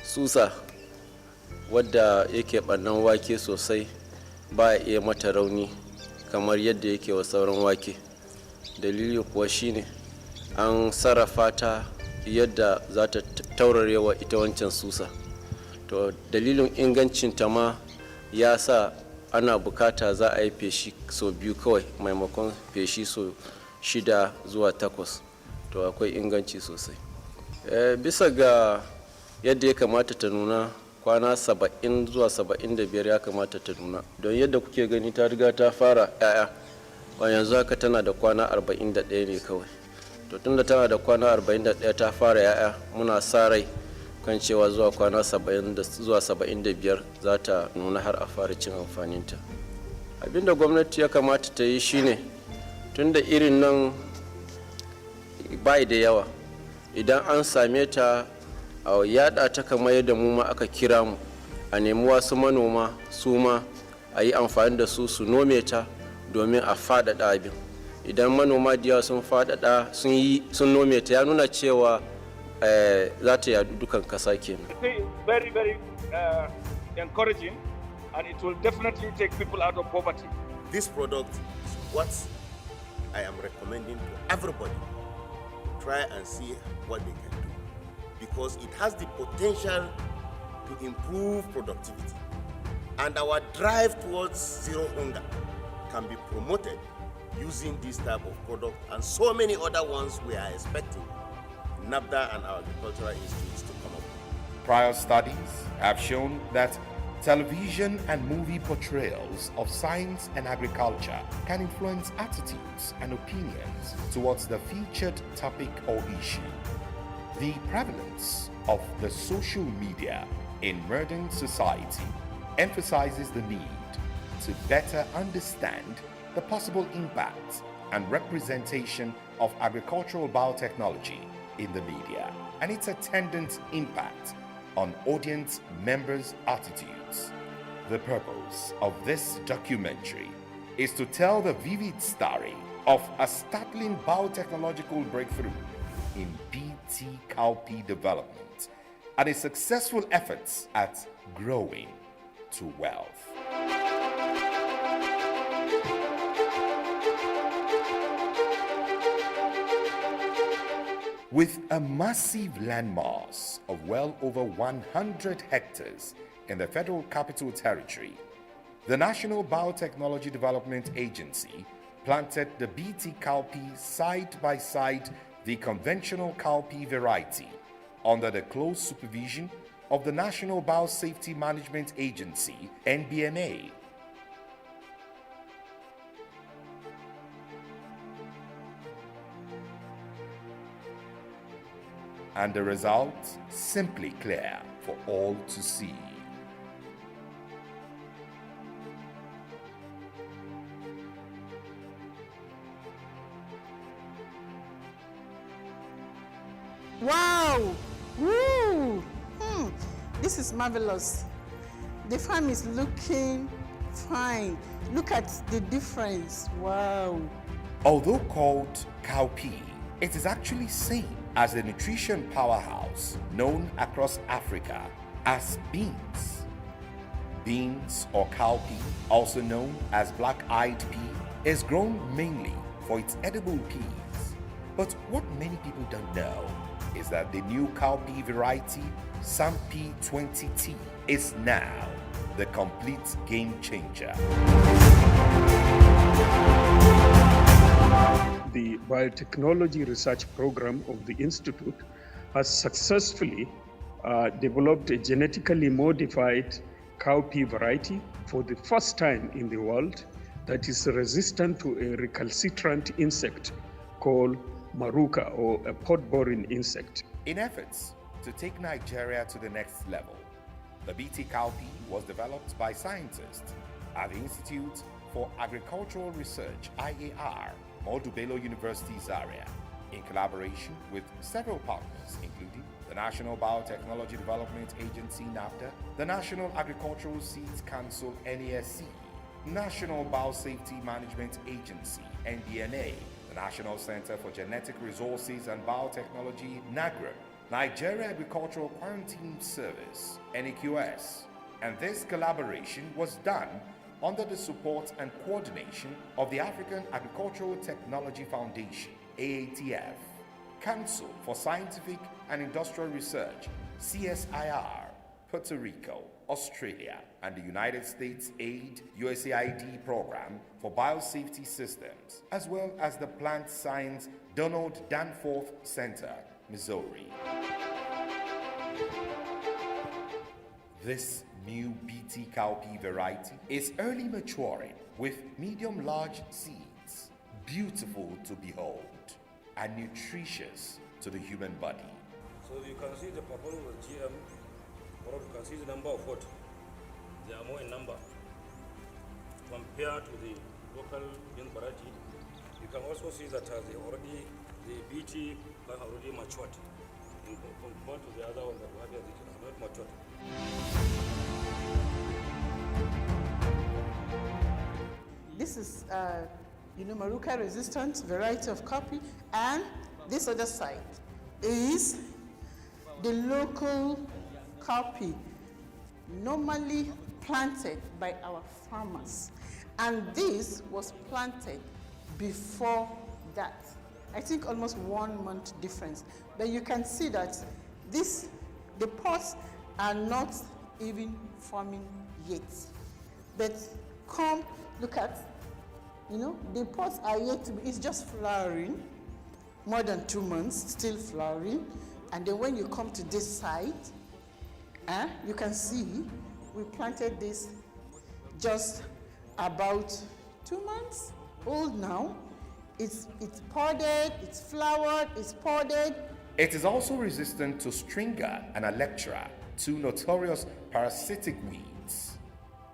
susa wadda yake ɓannan wake sosai, ba iya mata rauni kamar yadda yake wa sauran wake. Dalili kuwa shine an sarrafa ta yadda za ta taurarewa ita wancan susa. To dalilin ingancinta ma ya sa ana bukata za a yi feshi so 2 kawai maimakon feshi so 6 zuwa 8. To akwai inganci sosai. Bisa ga yadda ya kamata ta nuna, kwana 70 zuwa 75 ya kamata ta nuna. Don yadda kuke gani ta riga ta fara 'ya'ya. Yanzu haka tana da kwana 41 ne kawai. To tunda tana da kwana 41 ta fara 'ya'ya, muna sa rai kan cewa zuwa kwana 70 zuwa 75 za ta nuna har a fara cin amfaninta. Abinda gwamnati ya kamata ta yi shine, tunda irin nan bai da yawa, idan an same ta a yada ta kamar yadda mu ma aka kira mu, a nemi wasu manoma su ma a yi amfani da su su nome ta domin a faɗaɗa abin. Idan manoma da yawa sun faɗaɗa sun nome ta, ya nuna cewa za ta yadu dukan kasa kenan. Very, very encouraging, and it will definitely take people out of poverty. This product is what I am recommending to everybody. Try and see what they can do, because it has the potential to improve productivity, and our drive towards zero hunger can be promoted using this type of product and so many other ones we are expecting NAFDA and our agricultural institutes to come up with. Prior studies have shown that television and movie portrayals of science and agriculture can influence attitudes and opinions towards the featured topic or issue. The prevalence of the social media in modern society emphasizes the need to better understand the possible impact and representation of agricultural biotechnology in the media and its attendant impact on audience members' attitudes. The purpose of this documentary is to tell the vivid story of a startling biotechnological breakthrough in BT cowpea development and its successful efforts at growing to wealth. With a massive landmass of well over 100 hectares in the Federal Capital Territory, the National Biotechnology Development Agency planted the BT cowpea side by side the conventional cowpea variety under the close supervision of the National Biosafety Management Agency, NBMA. and the result simply clear for all to see. Wow! Woo! This is marvelous. The farm is looking fine. Look at the difference. Wow. Although called cowpea, it is actually seen as the nutrition powerhouse known across Africa as beans. Beans or cowpea, also known as black-eyed pea, is grown mainly for its edible peas. But what many people don't know is that the new cowpea variety, Sampi 20T, is now the complete game changer. The biotechnology research program of the Institute has successfully developed a genetically modified cowpea variety for the first time in the world that is resistant to a recalcitrant insect called maruca, or a pod-boring insect. In efforts to take Nigeria to the next level, the BT cowpea was developed by scientists at the Institute for Agricultural Research, IAR, Bello University, Zaria, in collaboration with several partners, including the National Biotechnology Development Agency, NABDA, the National Agricultural Seeds Council, NASC, National Biosafety Management Agency, NDNA, the National Center for Genetic Resources and Biotechnology, NAGRA, Nigeria Agricultural Quarantine Service, NAQS, and this collaboration was done under the support and coordination of the African Agricultural Technology Foundation, AATF, Council for Scientific and Industrial Research, CSIR, Puerto Rico, Australia, and the United States Aid USAID Program for Biosafety Systems, as well as the Plant Science Donald Danforth Center, Missouri. This new BT cowpea variety is early maturing with medium-large seeds, beautiful to behold and nutritious to the human body. So you can see the performance of GM, or you can see the number of what? They are more in number compared to the local bean variety. You can also see that the BT has already matured compared to the other one that we have not matured. This is, maruca resistant variety of cowpea, and this other side is the local cowpea, normally planted by our farmers, and this was planted before that. I think almost 1 month difference, but you can see that the pods are not even forming yet. But come look at, the pods are yet to be, it's just flowering, more than 2 months, still flowering. And then when you come to this side, you can see we planted this just about 2 months old now. It's podded, it's flowered, it's podded. It is also resistant to striga and electra, two notorious parasitic weeds.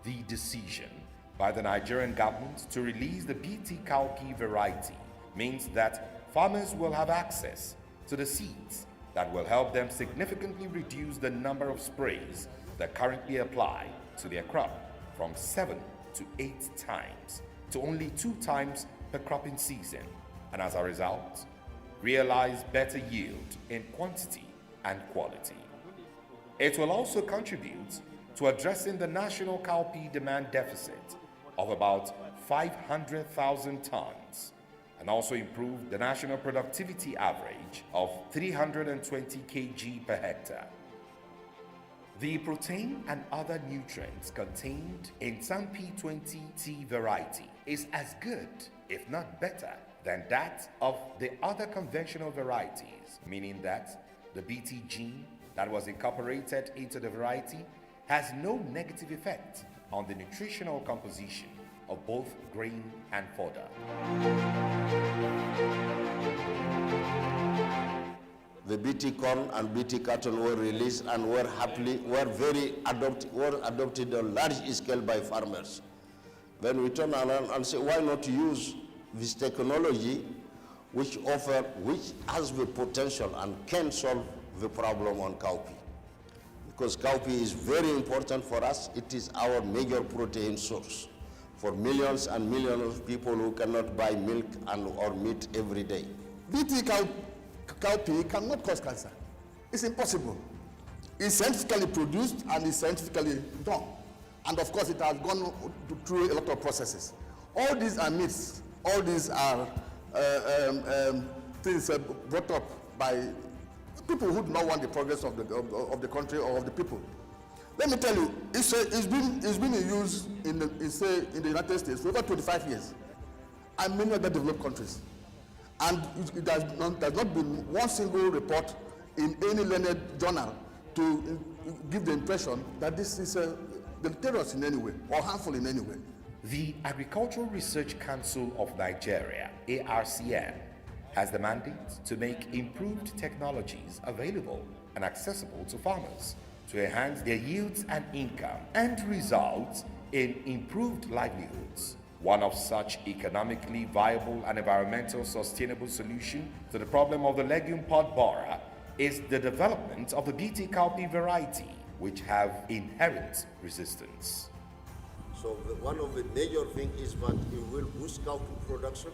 The decision by the Nigerian government to release the BT cowpea variety means that farmers will have access to the seeds that will help them significantly reduce the number of sprays that currently apply to their crop from 7 to 8 times to only 2 times per cropping season, and as a result, realize better yield in quantity and quality. It will also contribute to addressing the national cowpea demand deficit of about 500,000 tons, and also improve the national productivity average of 320 kg per hectare. The protein and other nutrients contained in Sampi 20T variety is as good, if not better, than that of the other conventional varieties, meaning that the BT gene that was incorporated into the variety has no negative effect on the nutritional composition of both grain and fodder. The the BT corn and BT cotton were released and were adopted on large scale by farmers. Then we turn around and say, why not use this technology which has the potential and can solve the problem on cowpea? Because cowpea is very important for us. It is our major protein source for millions and millions of people who cannot buy milk or meat every day. BT cowpea cannot cause cancer. It's impossible. It's scientifically produced and it's scientifically done. And of course, it has gone through a lot of processes. All these are myths. All these are things brought up by people who do not want the progress of the country or of the people. Let me tell you, it's been in use in the United States for over 25 years, and many other developed countries. And there's not been one single report in any learned journal to give the impression that this is deleterious in any way or harmful in any way. The Agricultural Research Council of Nigeria, ARCN, has the mandate to make improved technologies available and accessible to farmers to enhance their yields and income and result in improved livelihoods. One of such economically viable and environmental sustainable solution to the problem of the legume pod borer is the development of the BT cowpea variety, which have inherent resistance. So one of the major things is that it will boost cowpea production,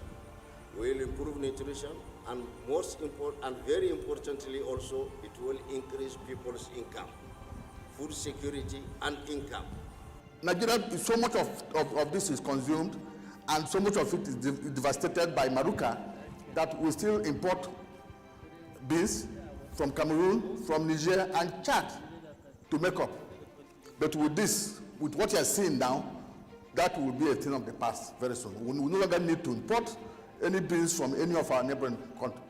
will improve nutrition, and most important, and very importantly also, it will increase people's income, food security and income. Nigeria, so much of this is consumed, and so much of it is devastated by Maruca that we still import beans from Cameroon, from Niger, and Chad to make up. But with this, with what you are seeing now, that will be a thing of the past very soon. We no longer need to import any beans from any of our neighboring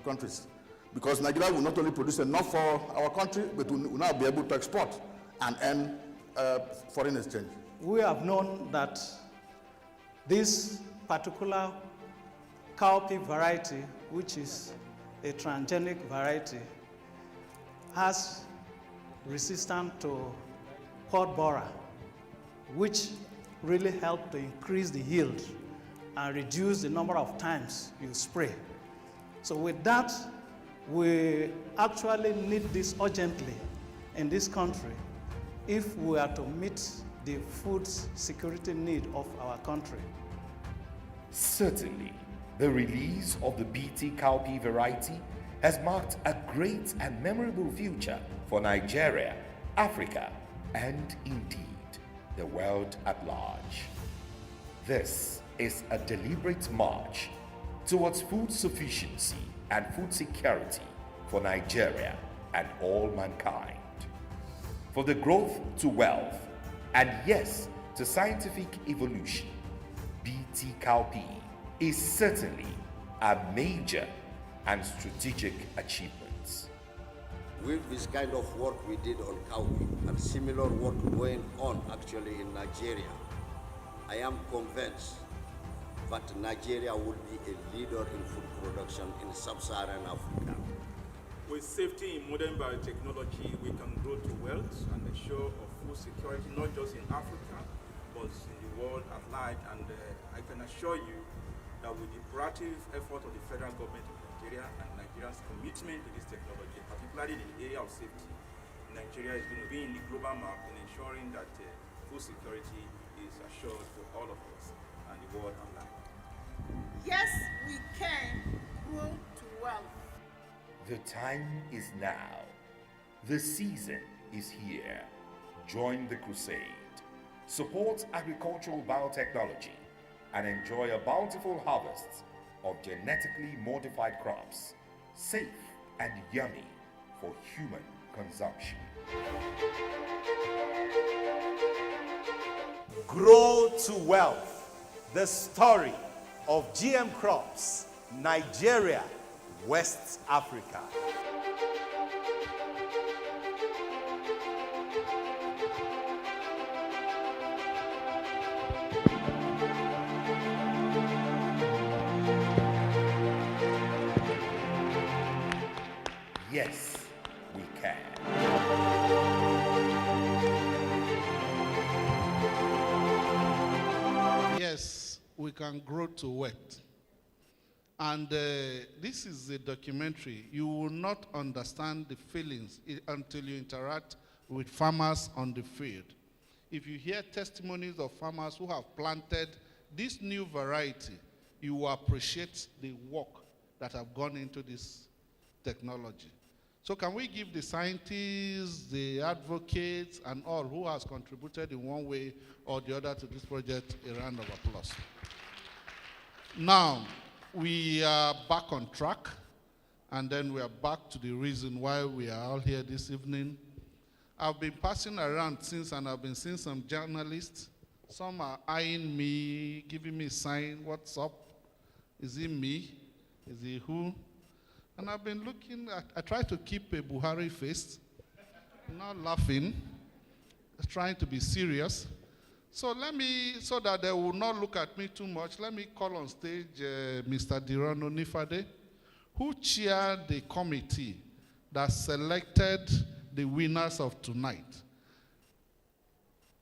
countries, because Nigeria will not only produce enough for our country, but will now be able to export and earn foreign exchange. We have known that this particular cowpea variety, which is a transgenic variety, has resistance to pod borer, which really help to increase the yield and reduce the number of times you spray. So with that, we actually need this urgently in this country if we are to meet the food security need of our country. Certainly, the release of the BT cowpea variety has marked a great and memorable future for Nigeria, Africa, and indeed, the world at large. This is a deliberate march towards food sufficiency and food security for Nigeria and all mankind. For the growth to wealth and yes, to scientific evolution, BT cowpea is certainly a major and strategic achievement. With this kind of work we did on cowpea and similar work going on actually in Nigeria, I am convinced that Nigeria will be a leader in food production in sub-Saharan Africa. With safety in modern biotechnology, we can grow to wealth and ensure of food security, not just in Africa, but in the world at large. And I can assure you that with the proactive effort of the federal government of Nigeria and Nigeria's commitment to this technology, particularly in the area of safety, Nigeria is going to be in the global map in ensuring that food security is assured for all of us and the world at large. Yes, we can grow to wealth. The time is now. The season is here. Join the crusade. Support agricultural biotechnology and enjoy a bountiful harvest of genetically modified crops, safe and yummy for human consumption. Grow to wealth. The story of GM crops, Nigeria, West Africa. Yes, can grow to wealth. And this is a documentary. You will not understand the feelings until you interact with farmers on the field. If you hear testimonies of farmers who have planted this new variety, you will appreciate the work that have gone into this technology. So can we give the scientists, the advocates, and all who has contributed in one way or the other to this project a round of applause? Now, we are back on track, and then we are back to the reason why we are all here this evening. I've been passing around since, and I've been seeing some journalists. Some are eyeing me, giving me a sign, what's up? Is it me? Is it who? And I've been looking, I try to keep a Buhari face, not laughing, trying to be serious. So so that they will not look at me too much, let me call on stage Mr. Dirono Nifade, who chaired the committee that selected the winners of tonight.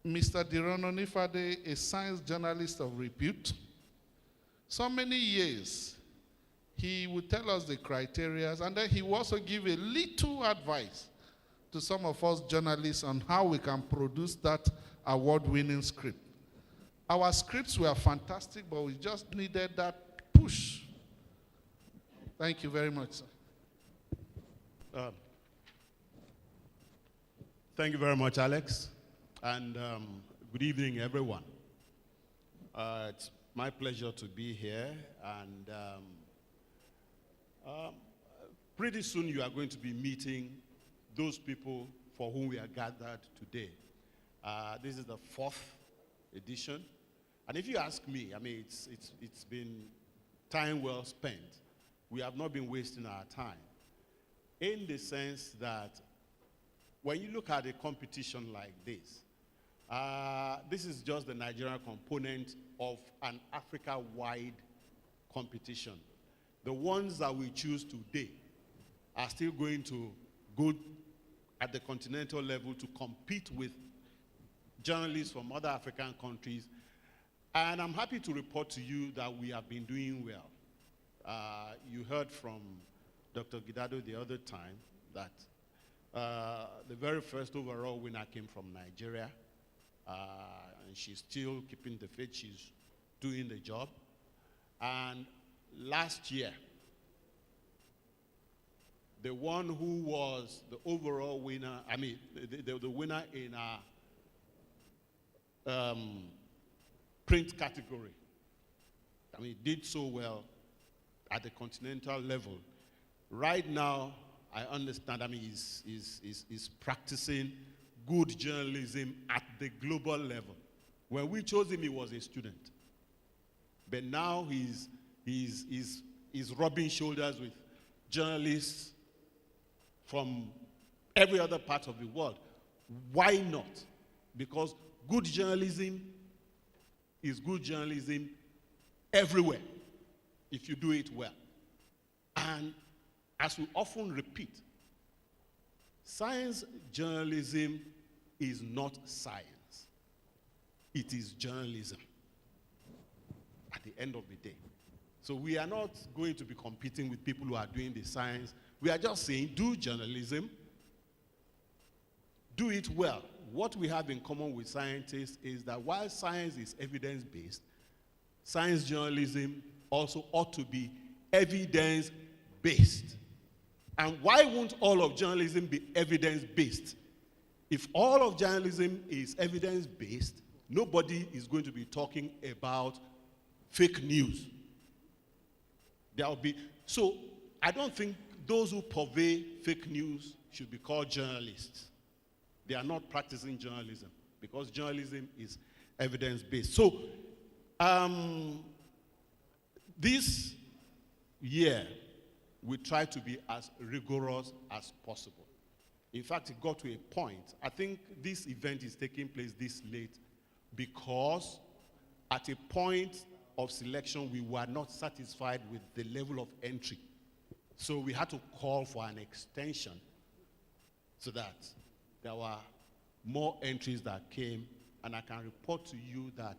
Mr. Dirono Nifade, a science journalist of repute. So many years, he would tell us the criteria, and then he will also give a little advice to some of us journalists on how we can produce that award-winning script. Our scripts were fantastic, but we just needed that push. Thank you very much, sir. Thank you very much, Alex, and good evening, everyone. It's my pleasure to be here, and pretty soon you are going to be meeting those people for whom we are gathered today. This is the 4th edition, and if you ask me, I mean, it's been time well spent. We have not been wasting our time, in the sense that when you look at a competition like this, this is just the Nigerian component of an Africa-wide competition. The ones that we choose today are still going to go at the continental level to compete with journalists from other African countries. And I'm happy to report to you that we have been doing well. You heard from Dr. Gidado the other time that the very first overall winner came from Nigeria, and she's still keeping the faith, she's doing the job. And last year, the one who was the overall winner, I mean, the winner in our print category, I mean, did so well at the continental level. Right now, I understand, I mean, he's practicing good journalism at the global level. When we chose him, he was a student. But now he's rubbing shoulders with journalists from every other part of the world. Why not? Because good journalism is good journalism everywhere if you do it well. And as we often repeat, science journalism is not science. It is journalism at the end of the day. So we are not going to be competing with people who are doing the science. We are just saying, do journalism, do it well. What we have in common with scientists is that while science is evidence-based, science journalism also ought to be evidence-based. And why won't all of journalism be evidence-based? If all of journalism is evidence-based, nobody is going to be talking about fake news. So I don't think those who purvey fake news should be called journalists. They are not practicing journalism because journalism is evidence-based. So this year, we try to be as rigorous as possible. In fact, it got to a point. I think this event is taking place this late because at a point of selection, we were not satisfied with the level of entry. So we had to call for an extension so that there were more entries that came, and I can report to you that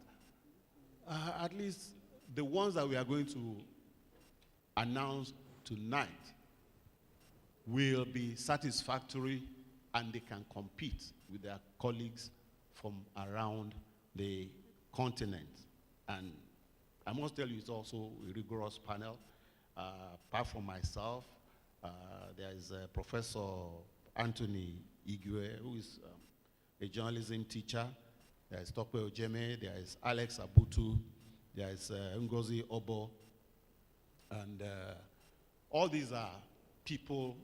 at least the ones that we are going to announce tonight will be satisfactory and they can compete with their colleagues from around the continent. And I must tell you, it's also a rigorous panel. Apart from myself, there is Professor Anthony Igwe, who is a journalism teacher. There is Tokwe Ojeme, there is Alex Abutu, there is Ngozi Obo, and all these are people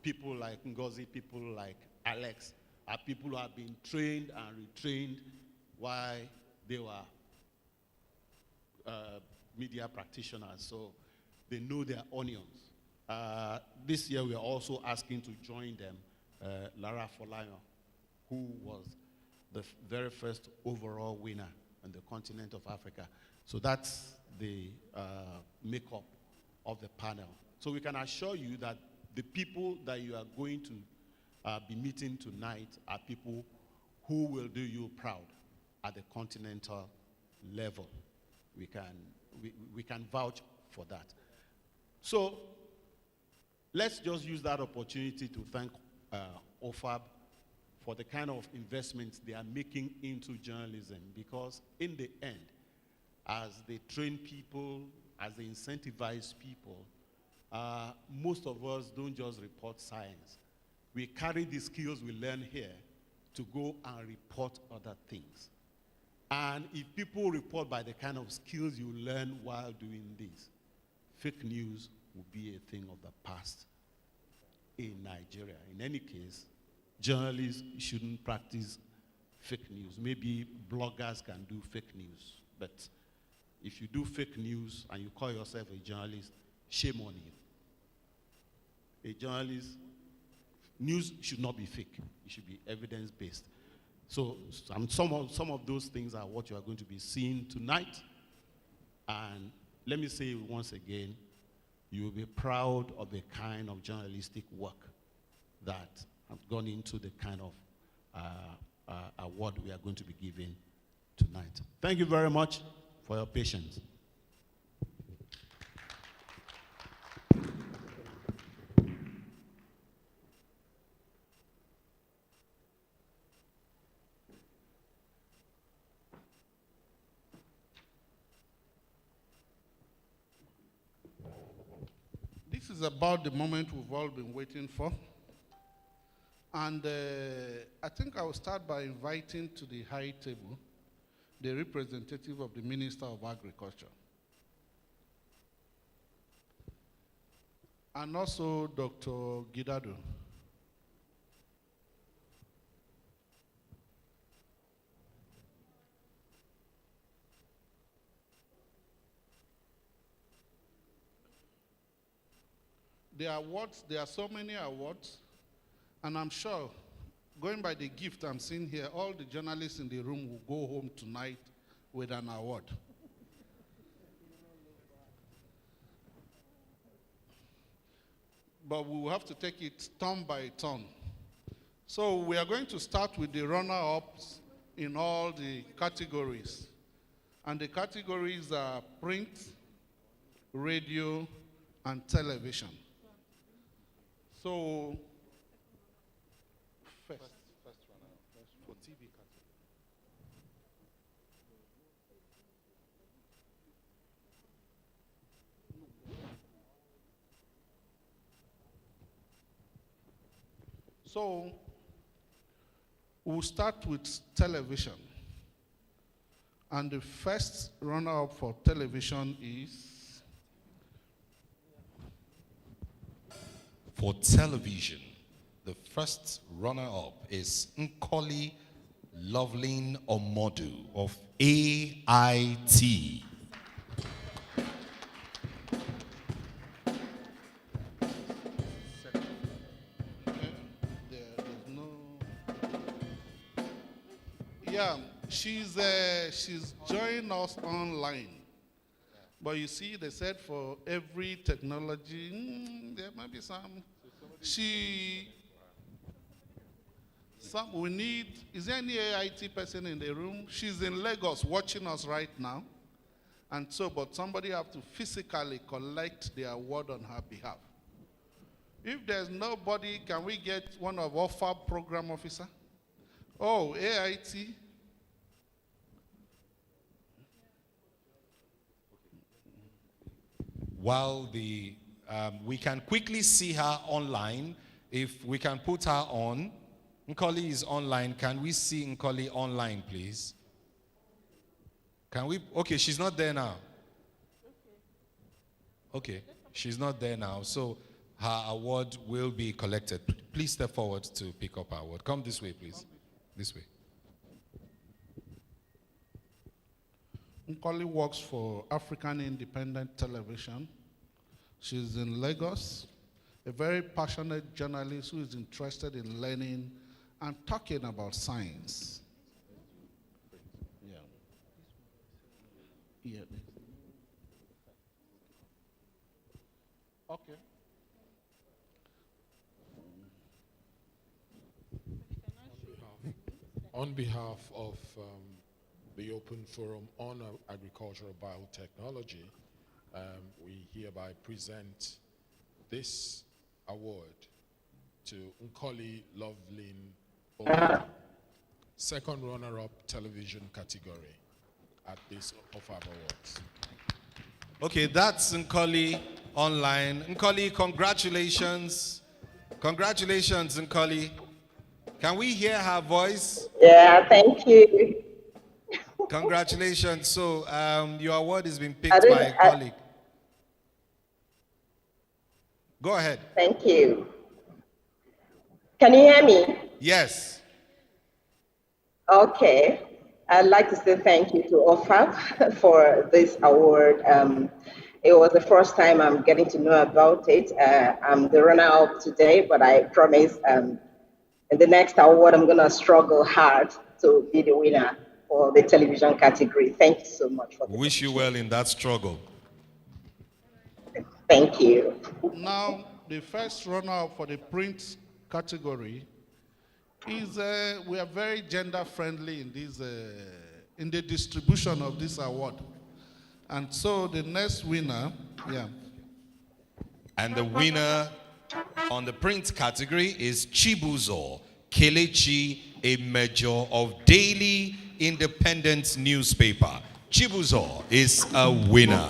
like Ngozi, people like Alex, are people who have been trained and retrained while they were media practitioners, so they know their onions. This year we are also asking to join them Lara Folayo, who was the very first overall winner on the continent of Africa. So that's the makeup of the panel. So we can assure you that the people that you are going to be meeting tonight are people who will do you proud at the continental level. We can vouch for that. So let's just use that opportunity to thank OFAB for the kind of investments they are making into journalism, because in the end, as they train people, as they incentivize people, most of us don't just report science. We carry the skills we learn here to go and report other things. And if people report by the kind of skills you learn while doing this, fake news will be a thing of the past in Nigeria. In any case, journalists shouldn't practice fake news. Maybe bloggers can do fake news, but if you do fake news and you call yourself a journalist, shame on you. A journalist, news should not be fake. It should be evidence-based. So some of those things are what you are going to be seeing tonight. And let me say once again, you will be proud of the kind of journalistic work that have gone into the kind of award we are going to be giving tonight. Thank you very much for your patience. This is about the moment we've all been waiting for. And I think I will start by inviting to the high table the representative of the Minister of Agriculture. And also Dr. Gidado. The awards, there are so many awards, and I'm sure, going by the gift I'm seeing here, all the journalists in the room will go home tonight with an award. But we will have to take it turn by turn. So we are going to start with the runner-ups in all the categories. And the categories are print, radio, and television. So, first runner-up for TV category. So, we'll start with television. And the first runner-up for television is... For television, the first runner-up is Nkoli Loveling Omodu of AIT. Yeah, she's joined us online. But you see, they said for every technology, there might be some. We need, is there any AIT person in the room? She's in Lagos watching us right now. And so, but somebody have to physically collect the award on her behalf. If there's nobody, can we get one of OFAB program officer? Oh, AIT. While we can quickly see her online, if we can put her on. Nkoli is online. Can we see Nkoli online, please? Can we? Okay, she's not there now. Okay, she's not there now. So her award will be collected. Please step forward to pick up her award. Come this way, please. This way. Nkoli works for African Independent Television. She's in Lagos, a very passionate journalist who is interested in learning and talking about science. Yeah. Okay. On behalf of the Open Forum on Agricultural Biotechnology, we hereby present this award to Nkoli Lovelin, second runner-up television category at this OFAB Awards. Okay, that's Nkoli online. Nkoli, congratulations. Congratulations, Nkoli. Can we hear her voice? Yeah, thank you. Congratulations. So your award has been picked by a colleague. Go ahead. Thank you. Can you hear me? Yes. Okay. I'd like to say thank you to OFAB for this award. It was the first time I'm getting to know about it. I'm the runner-up today, but I promise in the next award, I'm going to struggle hard to be the winner for the television category. Thank you so much for this. Wish you well in that struggle. Thank you. Now, the first runner-up for the print category is, we are very gender-friendly in this, in the distribution of this award. And so the next winner, And the winner on the print category is Chibuzo Kelechi, a major of Daily Independent newspaper. Chibuzo is a winner.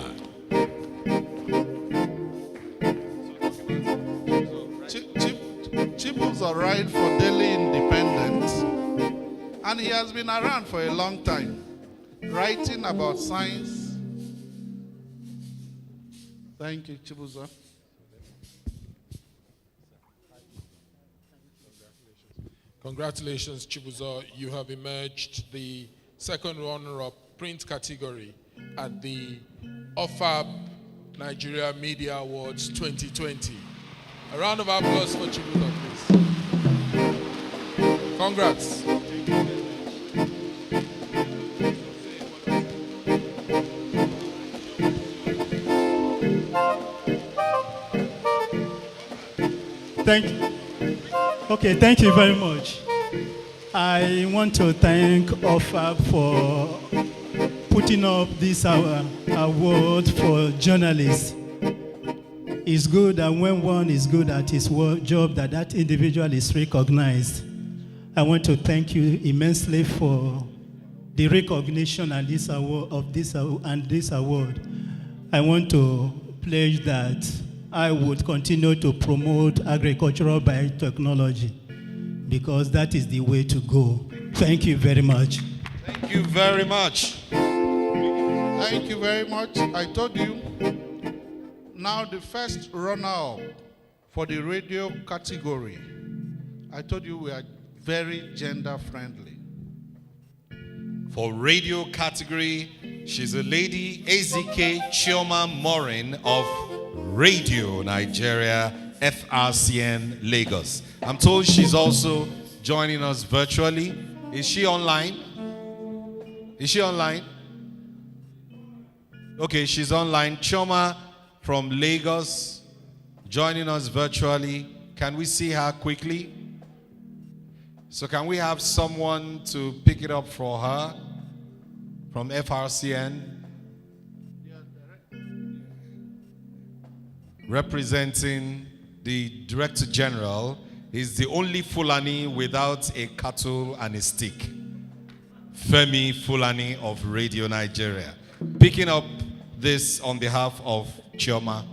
Chibuzo writes for Daily Independent, and he has been around for a long time, writing about science. Thank you, Chibuzo. Congratulations, Chibuzo. You have emerged the second runner-up print category at the OFAB Nigeria Media Awards 2020. A round of applause for Chibuzo, please. Congrats. Thank you. Okay, thank you very much. I want to thank OFAB for putting up this award for journalists. It's good that when one is good at his job, that individual is recognized. I want to thank you immensely for the recognition and this award. I want to pledge that I would continue to promote agricultural biotechnology because that is the way to go. Thank you very much. Thank you very much. Thank you very much. I told you. Now the first runner-up for the radio category. I told you we are very gender-friendly. For radio category, she's a lady, Ezike Chioma Morin of Radio Nigeria, FRCN Lagos. I'm told she's also joining us virtually. Is she online? Is she online? Okay, she's online. Chioma from Lagos, joining us virtually. Can we see her quickly? So can we have someone to pick it up for her from FRCN? representing the Director General, is the only Fulani without a cattle and a stick. Femi Fulani of Radio Nigeria. Picking up this on behalf of Chioma.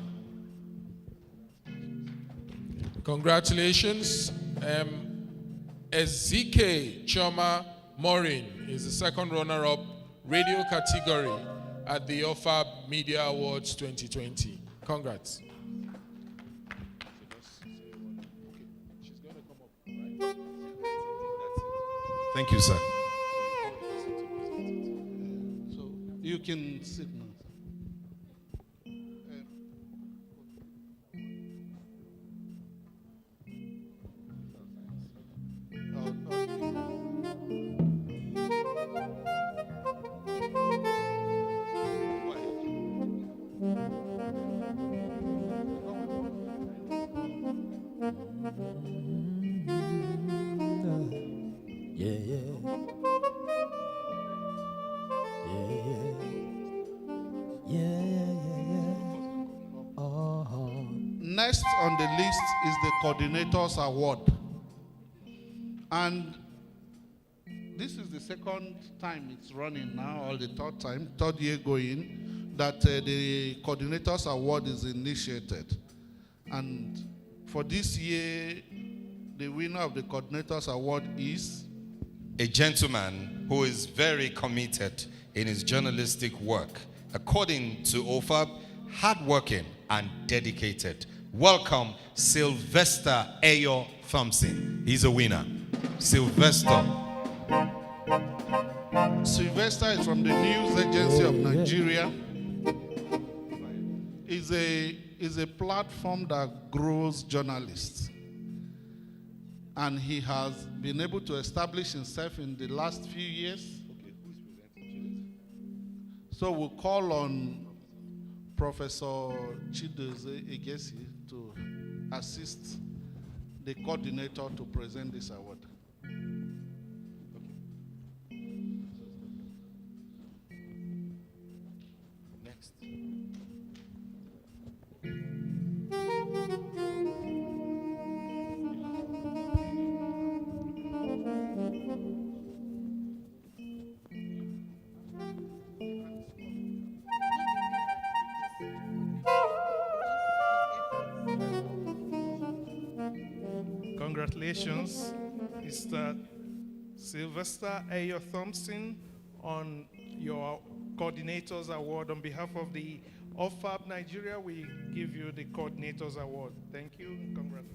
Congratulations. Ezike Chioma Morin is the second runner-up radio category at the OFAB Media Awards 2020. Congrats. Thank you, sir. So you can sit now. Next on the list is the Coordinators Award. And this is the second time it's running now, or the third year going, that the Coordinators Award is initiated. And for this year, the winner of the Coordinators Award is a gentleman who is very committed in his journalistic work. According to OFAB, hardworking and dedicated. Welcome, Sylvester Ayo Thompson. He's a winner. Sylvester. Sylvester is from the News Agency of Nigeria. Is a platform that grows journalists. And he has been able to establish himself in the last few years. So we'll call on Professor Chidozie Egesi to assist the coordinator to present this award. Next. Congratulations, Mr. Sylvester Ayo Thompson, on your Coordinators Award. On behalf of the OFAB Nigeria, we give you the Coordinators Award. Thank you. Congratulations.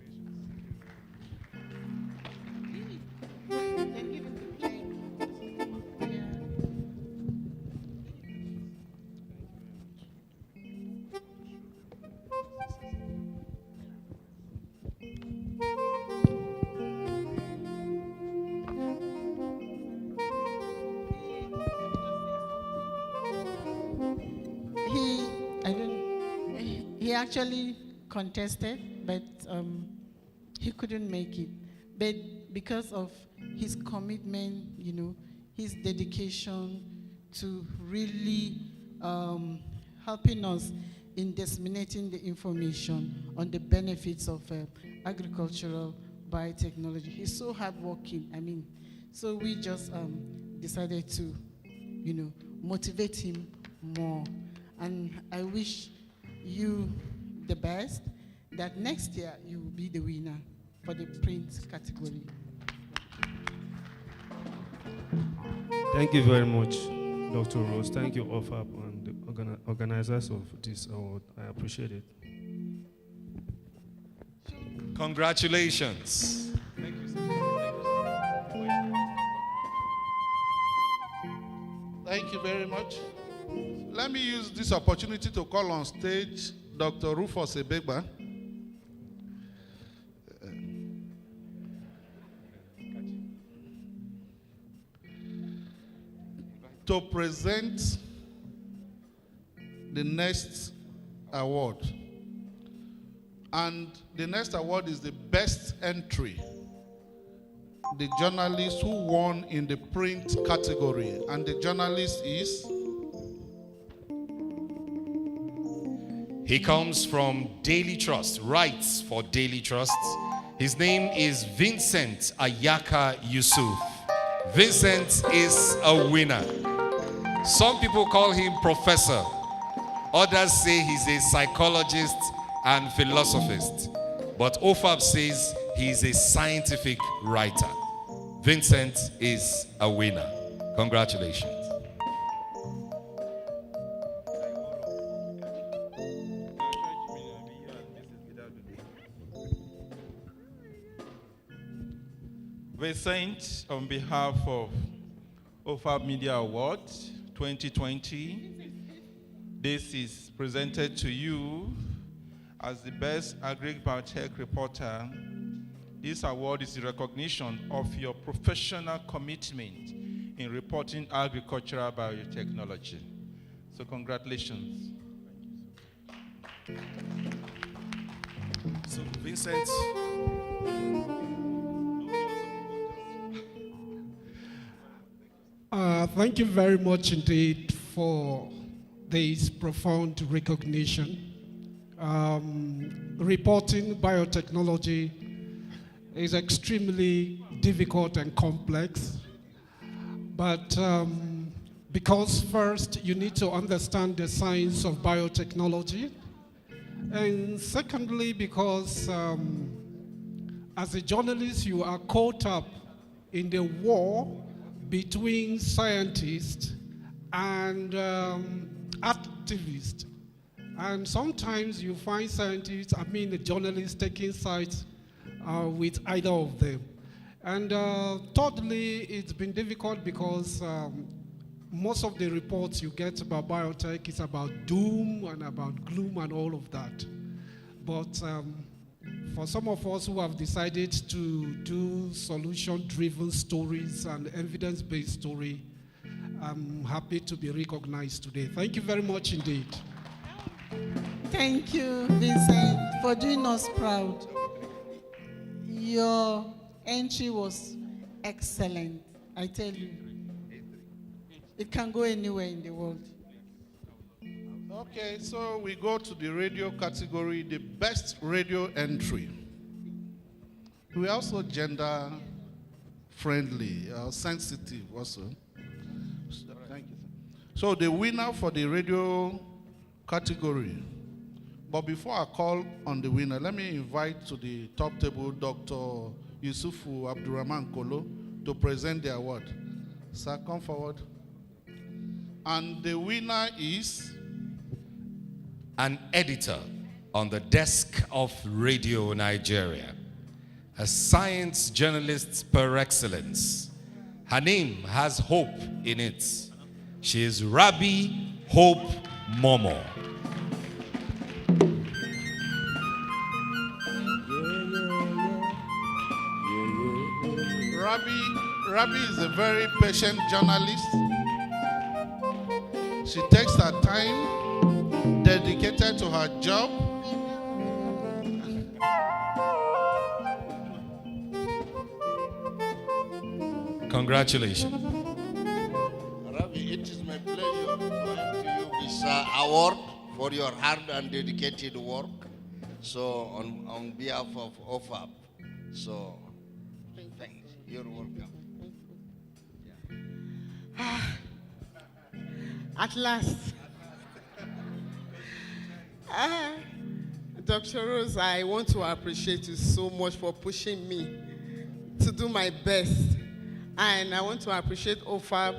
He actually contested, but he couldn't make it. But because of his commitment, you know, his dedication to really helping us in disseminating the information on the benefits of agricultural biotechnology. He's so hardworking. I mean, so we just decided to, you know, motivate him more. And I wish you the best, that next year you will be the winner for the print category. Thank you very much, Dr. Rose. Thank you, OFAB, and the organizers of this award. I appreciate it. Congratulations. Thank you, sir. Thank you very much. Let me use this opportunity to call on stage Dr. Rufus Ebegba. To present the next award. And the next award is the best entry. The journalist who won in the print category. And the journalist is He comes from Daily Trust, writes for Daily Trust. His name is Vincent Ayaka Yusuf. Vincent is a winner. Some people call him professor. Others say he's a psychologist and philosophist. But OFAB says he's a scientific writer. Vincent is a winner. Congratulations. Vincent, on behalf of OFAB Media Award 2020, this is presented to you as the best agri-biotech reporter. This award is a recognition of your professional commitment in reporting agricultural biotechnology. So congratulations. So Vincent, thank you very much indeed for this profound recognition. Reporting biotechnology is extremely difficult and complex, but because first you need to understand the science of biotechnology, and secondly because as a journalist you are caught up in the war between scientists and activists. And sometimes you find scientists, the journalists taking sides with either of them. And thirdly, it's been difficult because most of the reports you get about biotech is about doom and about gloom and all of that. But for some of us who have decided to do solution-driven stories and evidence-based story, I'm happy to be recognized today. Thank you very much indeed. Thank you, Vincent, for doing us proud. Your entry was excellent, I tell you. It can go anywhere in the world. okay, so we go to the radio category, the best radio entry. We are also gender friendly, sensitive also. Thank you. So the winner for the radio category. But before I call on the winner, let me invite to the top table Dr. Yusufu Abdurrahman Kolo to present the award. Sir, come forward. And the winner is an editor on the desk of Radio Nigeria, a science journalist per excellence. Her name has hope in it. She is Rabbi Hope Momo. Rabbi is a very patient journalist. She takes her time, dedicated to her job. Congratulations. Rabbi, it is my pleasure to hand to you this award for your hard and dedicated work. So on behalf of OFAB, so thanks. You're welcome. At last. Dr. Rose, I want to appreciate you so much for pushing me to do my best. And I want to appreciate OFAB,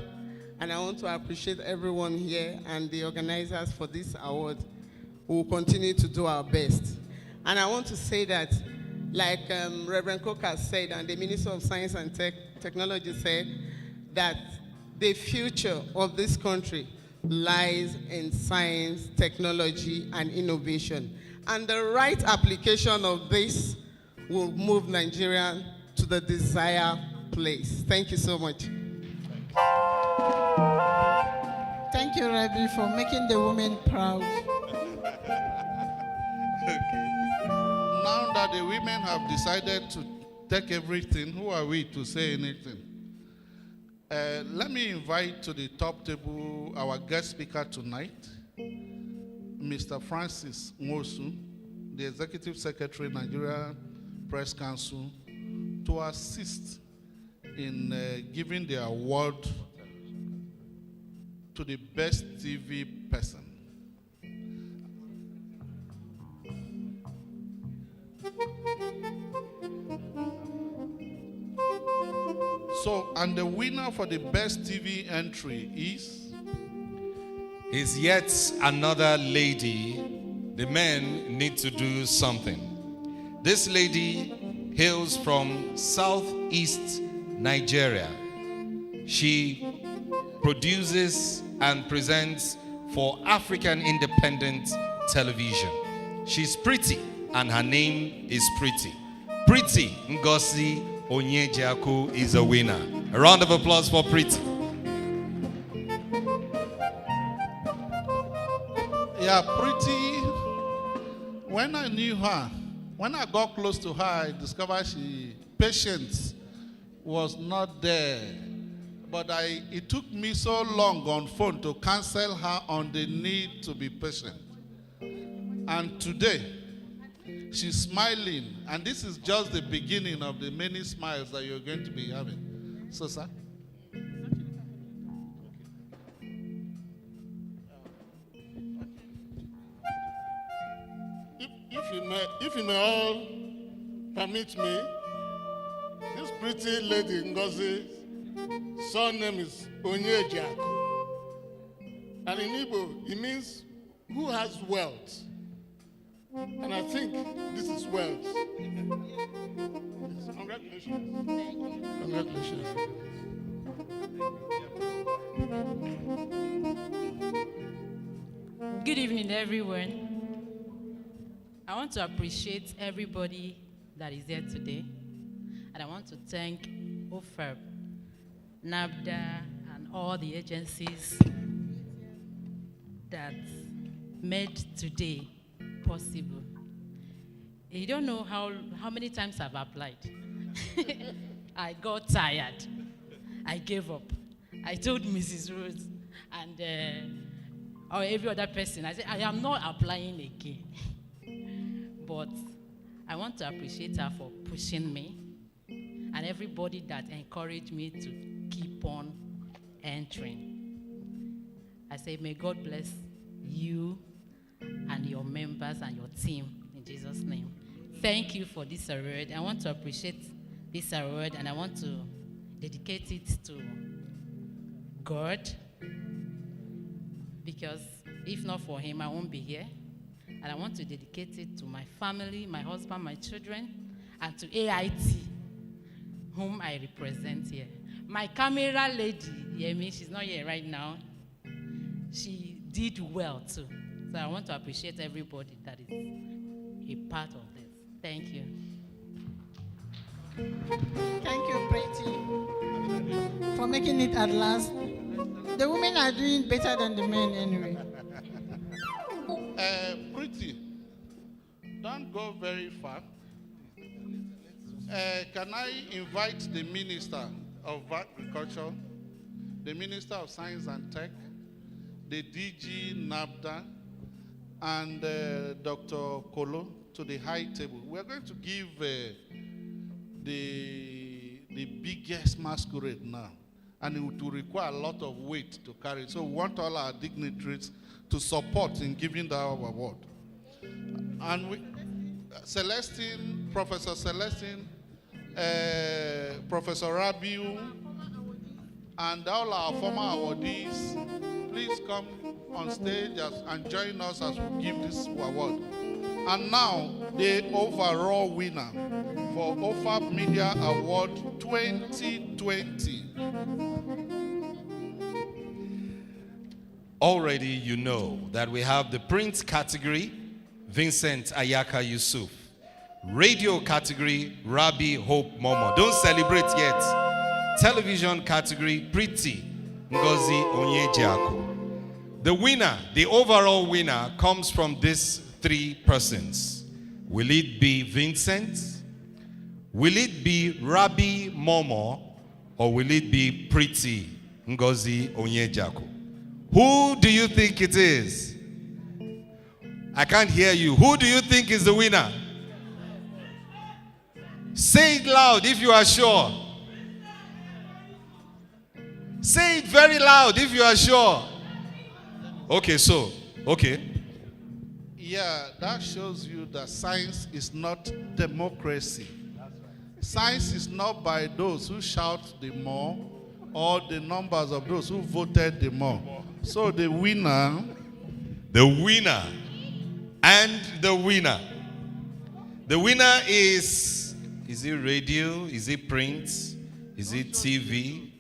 and I want to appreciate everyone here and the organizers for this award. We will continue to do our best. And I want to say that, like Reverend Cook has said, and the Minister of Science and Technology said, that the future of this country lies in science, technology, and innovation. And the right application of this will move Nigeria to the desired place. Thank you so much. Thank you, Rabbi, for making the women proud. Now that the women have decided to take everything, who are we to say anything? Let me invite to the top table our guest speaker tonight, Mr. Francis Nwosu, the Executive Secretary, Nigeria Press Council, to assist in giving the award to the best TV person. So, and the winner for the best TV entry is yet another lady. The men need to do something. This lady hails from Southeast Nigeria. She produces and presents for African Independent Television. She's pretty, and her name is Pretty. Pretty Ngozi Onyejiaku is a winner. A round of applause for Pretty. Yeah, Pretty. When I knew her, when I got close to her, I discovered patience was not there. But it took me so long on phone to cancel her on the need to be patient. And today, she's smiling. And this is just the beginning of the many smiles that you're going to be having. So, sir? If you may all permit me, this pretty lady Ngozi's surname is Onyejiaku. And in Igbo, it means who has wealth. And I think this is wealth. Congratulations. Thank you. Congratulations. Good evening, everyone. I want to appreciate everybody that is here today. And I want to thank OFAB, NABDA, and all the agencies that made today possible. You don't know how many times I've applied. I got tired. I gave up. I told Mrs. Rose and or every other person, I said, I am not applying again. But I want to appreciate her for pushing me and everybody that encouraged me to keep on entering. I say, may God bless you and your members and your team in Jesus' name. Thank you for this award. I want to appreciate this award and I want to dedicate it to God, because if not for him, I won't be here. And I want to dedicate it to my family, my husband, my children, and to AIT, whom I represent here. My camera lady, Yemi, she's not here right now. She did well too. So I want to appreciate everybody that is a part of this. Thank you. Thank you, Pretty, for making it at last. The women are doing better than the men anyway. Pretty, don't go very far. Can I invite the Minister of Agriculture, the Minister of Science and Tech, the DG NABDA, and Dr. Kolo to the high table. We're going to give the biggest masquerade now, and it will require a lot of weight to carry. So we want all our dignitaries to support in giving that award. And we, Celestine, Professor Celestine, Professor Rabiu, and all our former awardees, please come on stage and join us as we give this award. And now, the overall winner for OFAB Media Award 2020. Already you know that we have the print category, Vincent Ayaka Yusuf. Radio category, Rabi Hope Momo. Don't celebrate yet. Television category, Pretty Ngozi Onyejiaku. The winner, the overall winner, comes from these three persons. Will it be Vincent? Will it be Rabi Momo? Or will it be Pretty Ngozi Onyejiaku? Who do you think it is? I can't hear you. Who do you think is the winner? Say it loud if you are sure. Say it very loud if you are sure. Okay, Yeah, that shows you that science is not democracy. Science is not by those who shout the more or the numbers of those who voted the more. So the winner and the winner is it radio? Is it print? Is it TV?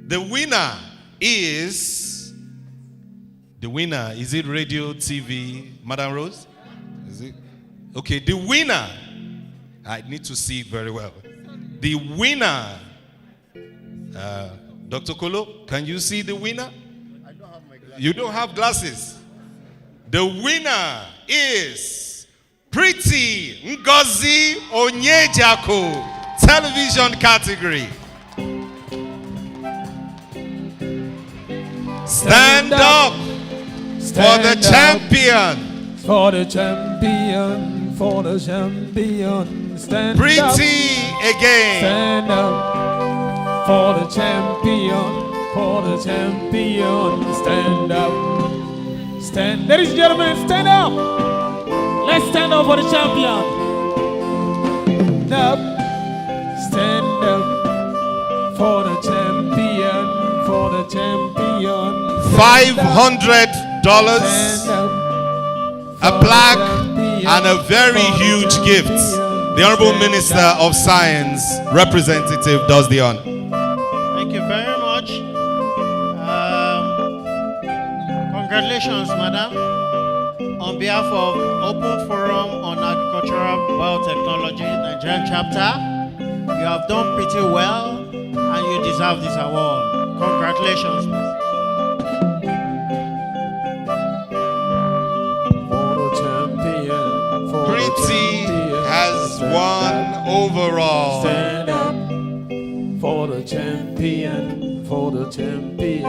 The winner is it radio, TV? Madam Rose? Is it? Okay, the winner, I need to see it very well. The winner, Dr. Kolo, can you see the winner? I don't have my glasses. You don't have glasses. The winner is Pretty Ngozi Onyejako, television category. Stand up for the champion. For the champion, for the champion. Stand Pretty up. again. Stand up for the champion, for the champion. Stand up. Stand, ladies and gentlemen, stand up. Let's stand up for the champion. Stand up for the champion, for the champion. $500, a plaque, and a very huge gift. The Honorable Minister of Science, Representative, does the honor. Thank you very much. Congratulations, Madam. On behalf of Open Forum on Agricultural Biotechnology, Nigerian chapter, you have done pretty well and you deserve this award. Congratulations. Pretty has won overall. Stand up for the champion, for the champion.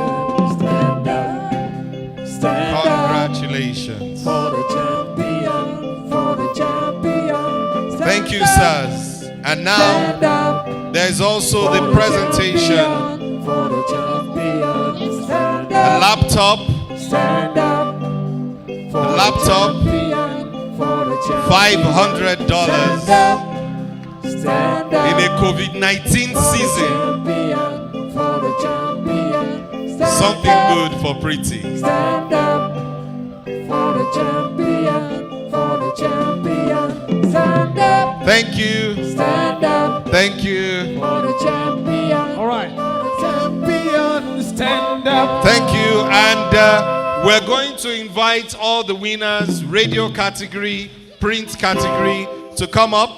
Stand up. Stand up. Congratulations. For the champion, for the champion. Stand Thank you, up. sirs. And now, there's also the presentation. For the champion. Stand A up. laptop. Stand up. A laptop. $500 in a COVID-19 season. Something good for Pretty. Stand up for the champion, for the champion. Stand up. Thank you. Stand up. Thank you. For the champion. All right. Champion, stand up. Thank you. And we're going to invite all the winners, radio category, print category, to come up.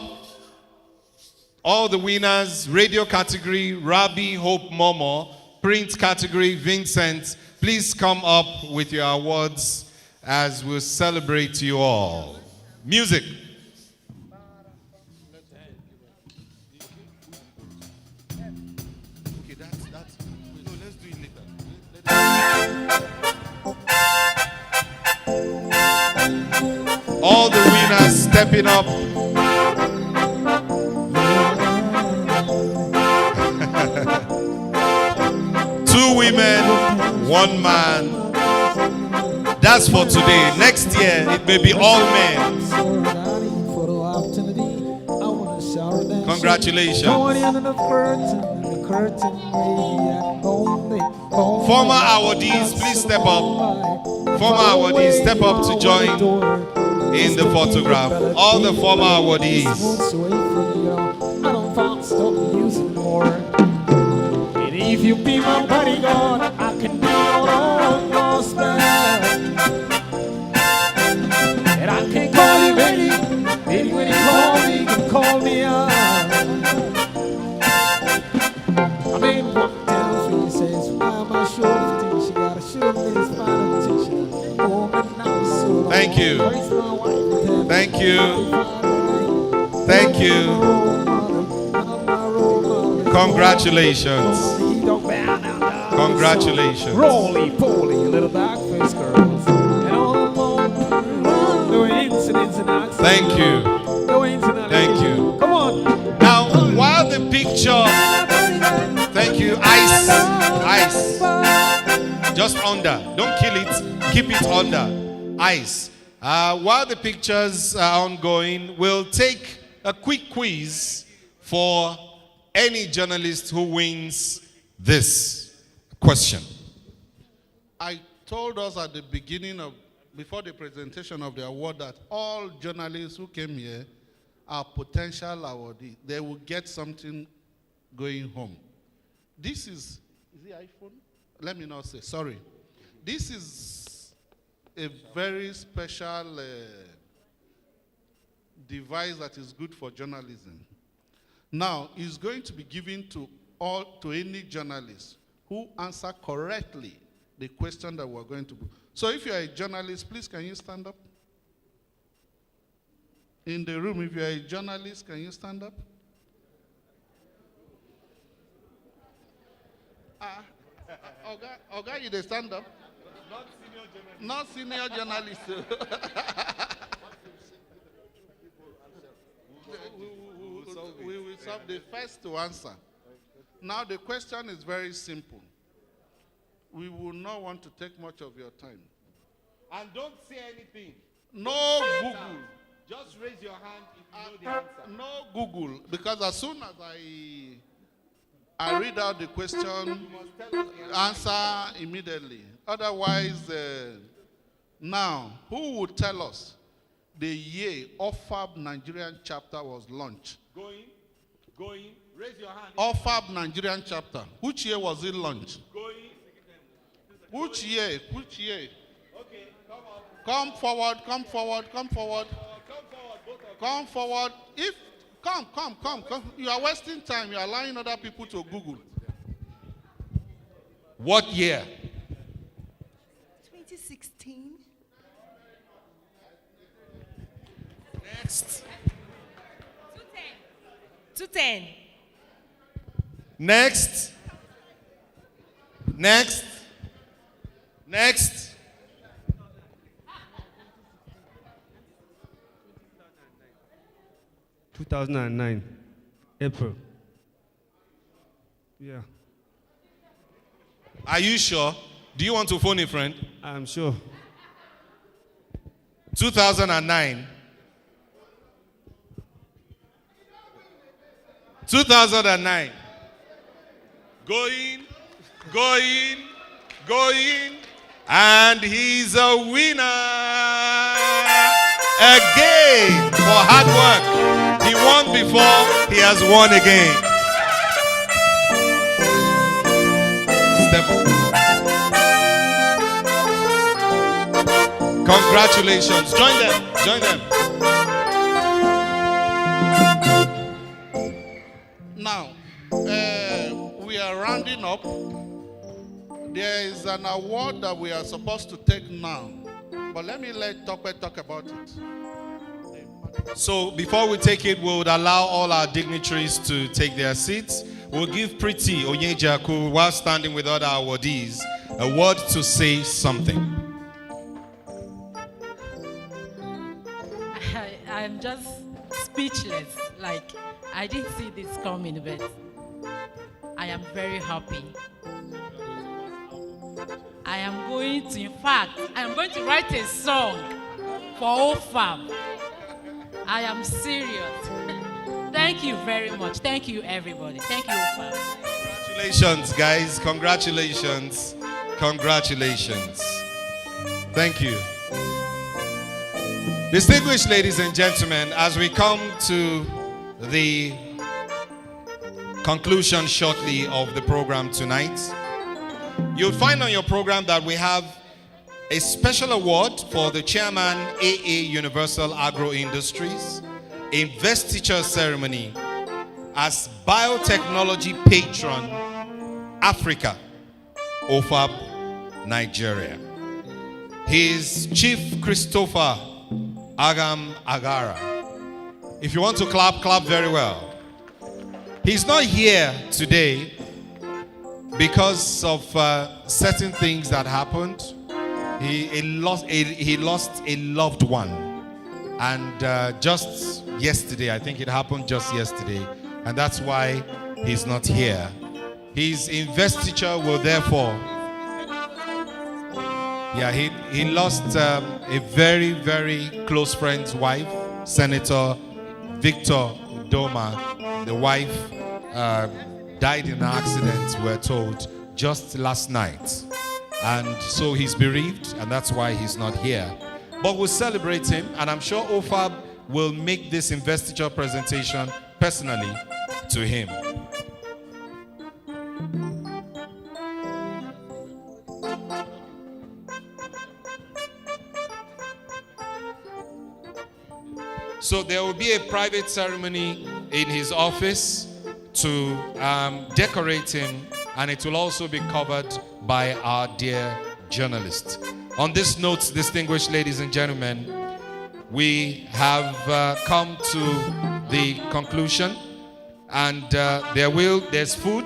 All the winners, radio category, Rabi, Hope, Momo, print category, Vincent, please come up with your awards as we celebrate you all. Music. All the winners stepping up. Two women, one man. That's for today. Next year, it may be all men. Congratulations. Former awardees, please step up. Former awardees, step up to join in the photograph. All the former awardees. I don't find stop using more. And if you be my bodyguard, I can be your own boss man. And I can call you baby. Baby, when you call me, you can call me up. I mean, 1, 2, 3 says, why am I sure 15? She got a sure this fine teacher. Thank you. Thank you. Thank you. Congratulations. Congratulations. Roly poly, little black face girls. And all alone, Thank you. Go internal. Thank you. Come on. Now, while the picture, thank you, ice, just under. Don't kill it. Keep it under. Ice. While the pictures are ongoing, we'll take a quick quiz for any journalist who wins this question. I told us at the beginning of, before the presentation of the award, that all journalists who came here are potential awardees. They will get something going home. This is it iPhone? Let me not say, sorry. This is a very special device that is good for journalism. Now, it's going to be given to any journalist who answer correctly the question that we're going to do. So if you're a journalist, please can you stand up? In the room, if you're a journalist, can you stand up? Oga, you they stand up? Not senior journalist. We will solve the first to answer. Now the question is very simple. We will not want to take much of your time. And don't say anything. No Google. Just raise your hand if you know the answer. No Google, because as soon as I read out the question, answer immediately. Otherwise, now, who would tell us the year OFAB Nigerian chapter was launched? Going. Raise your hand. OFAB Nigerian chapter. Which year was it launched? Going. Which year? Which year? Okay, come on. Come forward, come forward, come forward. Come forward. Come. You are wasting time. You are allowing other people to Google. What year? 2016. Next. 210. Next. 2009, April. Yeah. Are you sure? Do you want to phone a friend? I'm sure. 2009. 2009. Going. And he's a winner again for hard work. He won before, he has won again. Step up. Congratulations. Join them. Now, we are rounding up. There is an award that we are supposed to take now. But let me let Tope talk about it. So before we take it, we would allow all our dignitaries to take their seats. We'll give Pretty Onyejaku, while standing with other awardees, a word to say something. I'm just speechless. Like, I didn't see this coming, but I am very happy. I am going to write a song for OFAB. I am serious. Thank you very much. Thank you, everybody. Thank you, OFAB. Congratulations, guys. Congratulations. Thank you. Distinguished ladies and gentlemen, as we come to the conclusion shortly of the program tonight, you'll find on your program that we have a special award for the chairman, AA Universal Agro Industries, investiture ceremony as Biotechnology Patron, Africa, OFAB Nigeria. He is Chief Christopher Agam Agara. If you want to clap, clap very well. He's not here today because of certain things that happened. He lost a loved one. And just yesterday, I think it happened just yesterday, and that's why he's not here. His investiture will therefore, he lost a very, very close friend's wife, Senator Victor Doma. The wife died in an accident, we're told, just last night. And so he's bereaved, and that's why he's not here. But we'll celebrate him, and I'm sure OFAB will make this investiture presentation personally to him. So there will be a private ceremony in his office to decorate him, and it will also be covered by our dear journalist. On this note, distinguished ladies and gentlemen, we have come to the conclusion, and there's food,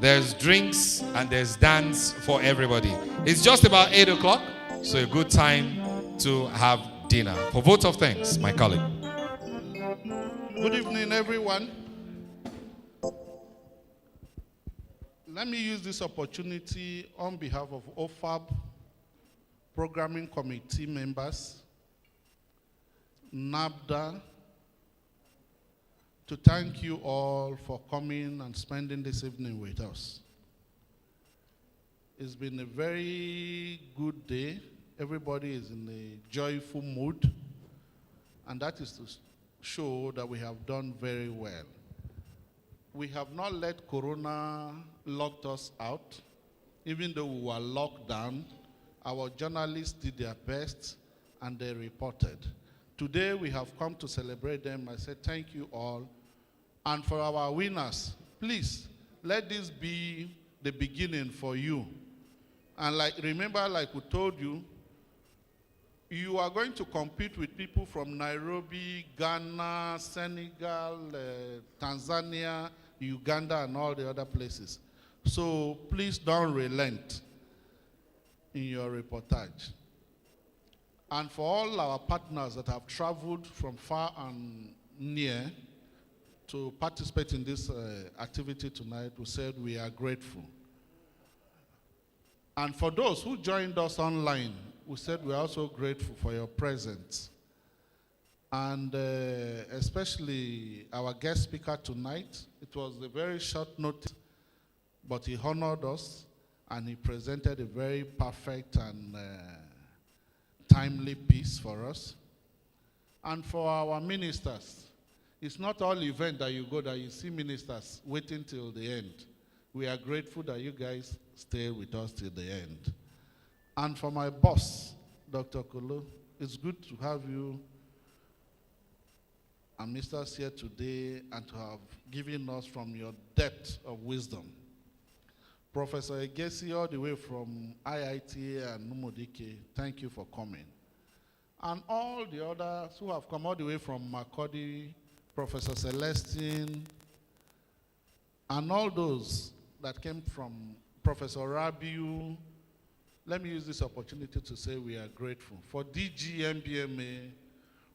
there's drinks, and there's dance for everybody. It's just about 8 o'clock, so a good time to have dinner. For vote of thanks, my colleague. Good evening, everyone. Let me use this opportunity on behalf of OFAB Programming Committee members, NABDA, to thank you all for coming and spending this evening with us. It's been a very good day. Everybody is in a joyful mood, and that is to show that we have done very well. We have not let Corona lock us out. Even though we were locked down, our journalists did their best and they reported. Today we have come to celebrate them. I say thank you all. And for our winners, please let this be the beginning for you. And remember, like we told you, you are going to compete with people from Nairobi, Ghana, Senegal, Tanzania, Uganda, and all the other places. So please don't relent in your reportage. And for all our partners that have traveled from far and near to participate in this activity tonight, we said we are grateful. And for those who joined us online, we said we're also grateful for your presence. And especially our guest speaker tonight. It was a very short notice, but he honored us and he presented a very perfect and timely piece for us. And for our ministers, it's not all event that you go that you see ministers waiting till the end. We are grateful that you guys stay with us till the end. And for my boss, Dr. Kolo, it's good to have you and Mr. here today and to have given us from your depth of wisdom. Professor Egesi, all the way from IIT and Numodike, thank you for coming. And all the others who have come all the way from Makurdi, Professor Celestine, and all those that came from Professor Rabiu. Let me use this opportunity to say we are grateful. For DG MBMA,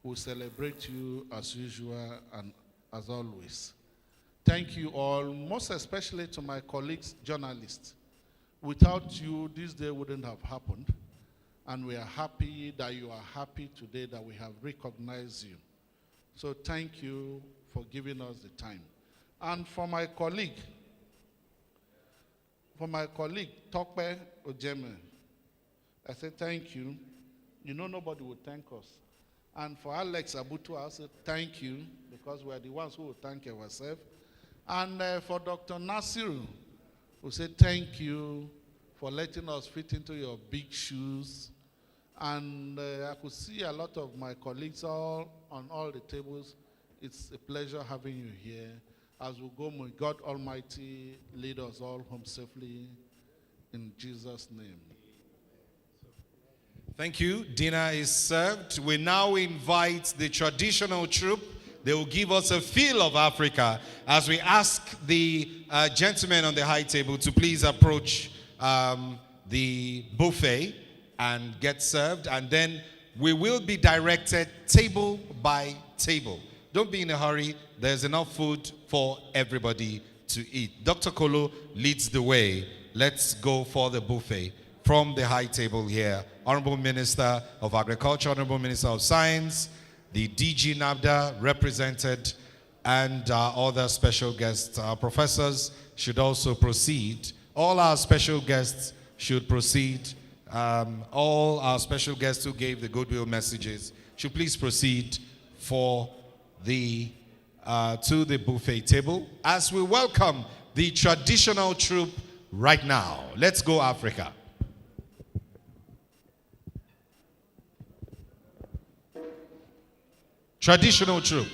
we'll celebrate you as usual and as always. Thank you all, most especially to my colleagues, journalists. Without you, this day wouldn't have happened. And we are happy that you are happy today that we have recognized you. So thank you for giving us the time. And for my colleague, Tokpe Ojeme, I say thank you. You know nobody would thank us. And for Alex Abutu, I say thank you, because we are the ones who will thank ourselves. And for Dr. Nasiru, we say thank you for letting us fit into your big shoes. And I could see a lot of my colleagues all on all the tables. It's a pleasure having you here. As we go, may God Almighty lead us all home safely in Jesus' name. Thank you. Dinner is served. We now invite the traditional troupe. They will give us a feel of Africa as we ask the gentlemen on the high table to please approach the buffet and get served. And then we will be directed table by table. Don't be in a hurry. There's enough food for everybody to eat. Dr. Kolo leads the way. Let's go for the buffet. From the high table here, Honorable Minister of Agriculture, Honorable Minister of Science, the DG NABDA represented, and other special guests. Our professors should also proceed. All our special guests should proceed. All our special guests who gave the goodwill messages should please proceed for the to the buffet table as we welcome the traditional troupe right now. Let's go, Africa. Traditional troupe.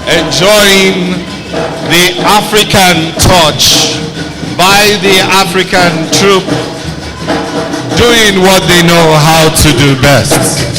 enjoying the African touch by the African troop, doing what they know how to do best.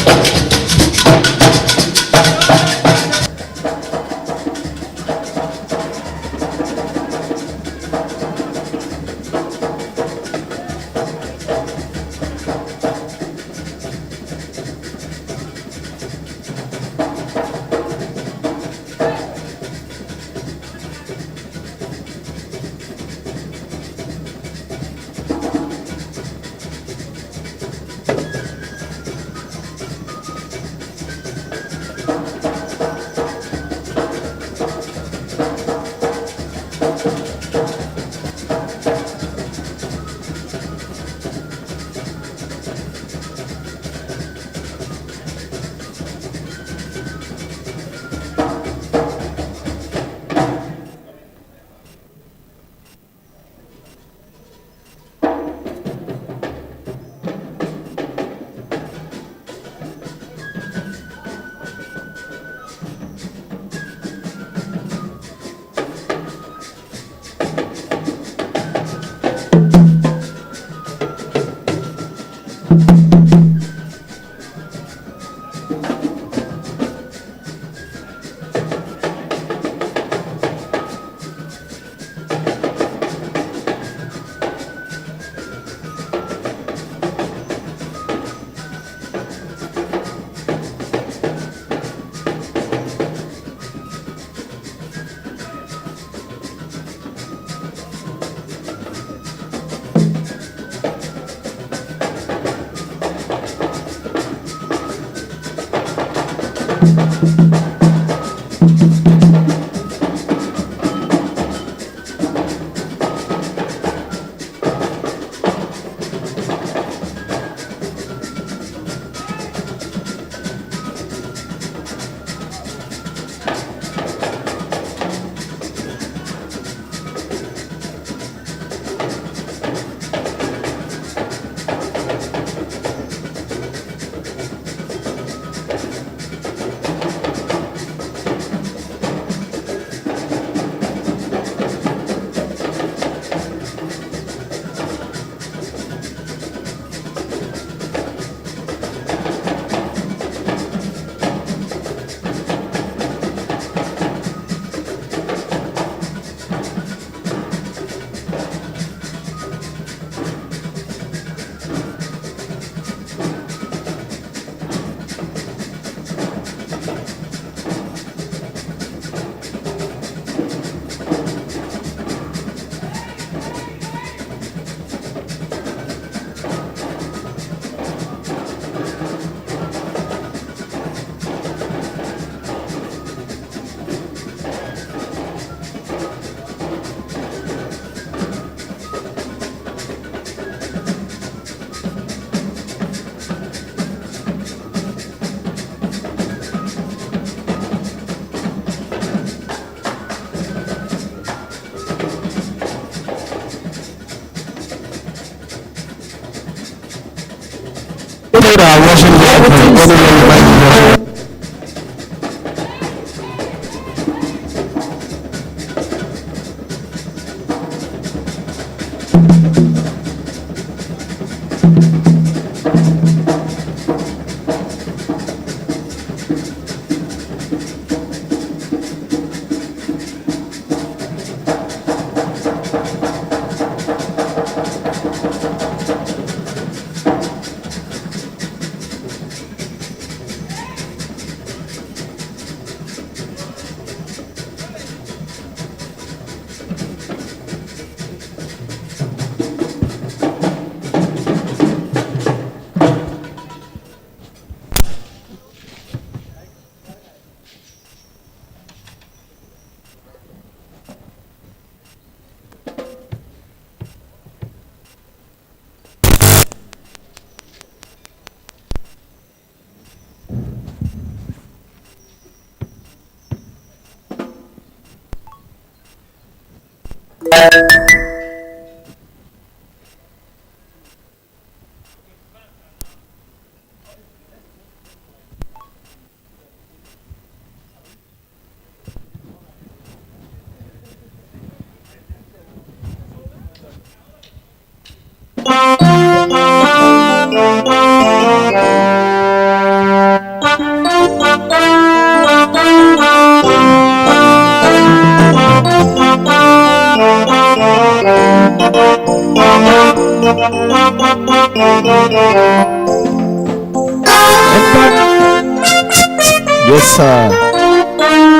sir.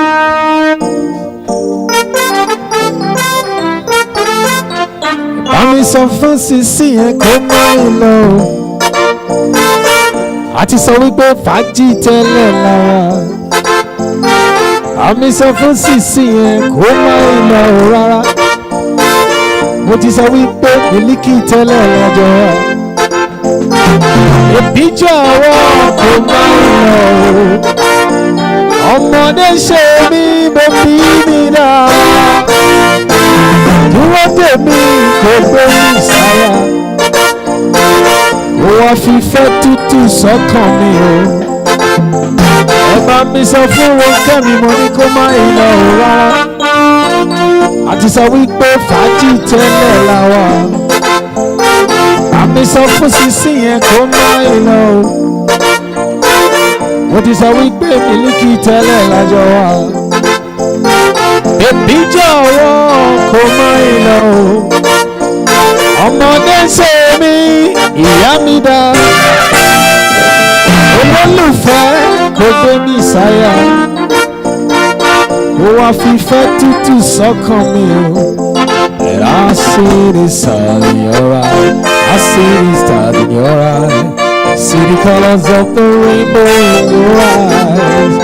Bami sọ fún Sisi yẹn kó má lọ. A ti sọ wípé fàájì tẹ́lẹ̀ lára. Bami sọ fún Sisi yẹn kó má lọ rárá. Mo ti sọ wípé mílíkì tẹ́lẹ̀ lọ́jọ́ wa. Èbí jọ̀wọ́ kó má lọ. Ọmọdé ṣe mí bẹ́bí mi dá. Dúró tèmi kò gbé ìsáyà. Kò wá fífẹ́ tútù sọ́kàn mi o. Ẹ bá mi sọ fún Rónkẹ́ mi mo ní kó má lọ rárá. A ti sọ wípé fàájì tẹ́lẹ̀ la wà. Àmì sọ fún Sisi yẹn kó má lọ. Mo ti sọ wípé mílíkì tẹ́lẹ̀ lájọ wà. Èbí jọ̀wọ́ kó má lọ. Ọmọdé ṣe mí, ìyá mi dá. Olólùfẹ́ kò gbé mi sáyà. Ó wá fífẹ́ tútù sọ́kàn mi o. And I see the sun in your eye. I see the stars in your eye. See the colors of the rainbow in your eyes.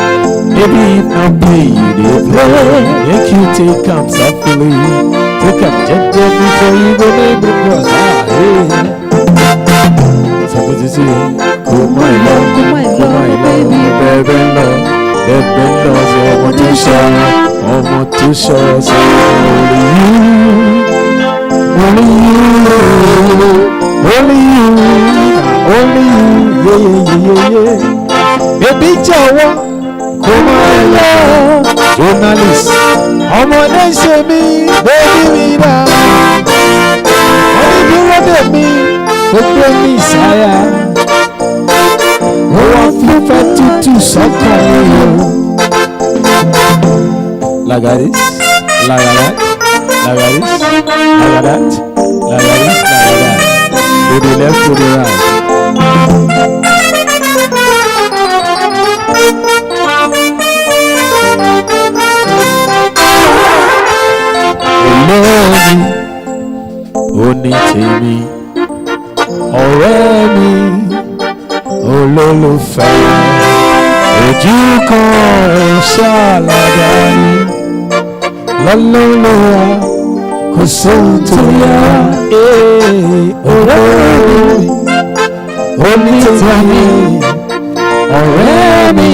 Maybe if not play, you dey play. Make you take am softly. Take am gentle before you go make the cross. Something to say, oh my love, baby, love. Baby love, ọmọ tó ṣọ́, so only you, yeah. Baby jọ̀wọ́ kó má lọ. Journalist, ọmọdé ṣe mí, baby mi dá. Wọ́n ní dúró dè mí, ó gbé mi sáyà. Ó wá fífẹ́ tútù sọ́kàn mi o. Like this, like that, like this, like that, like this, like that. To the left, to the right. Olómi, oní tèmi, ọ̀rẹ́ mi, olólùfẹ́, ojú kan ṣàlàyé lọ́lọ́lọ́wọ́ kò sóhun tó yá. Ọ̀rẹ́ mi, oní tèmi, ọ̀rẹ́ mi,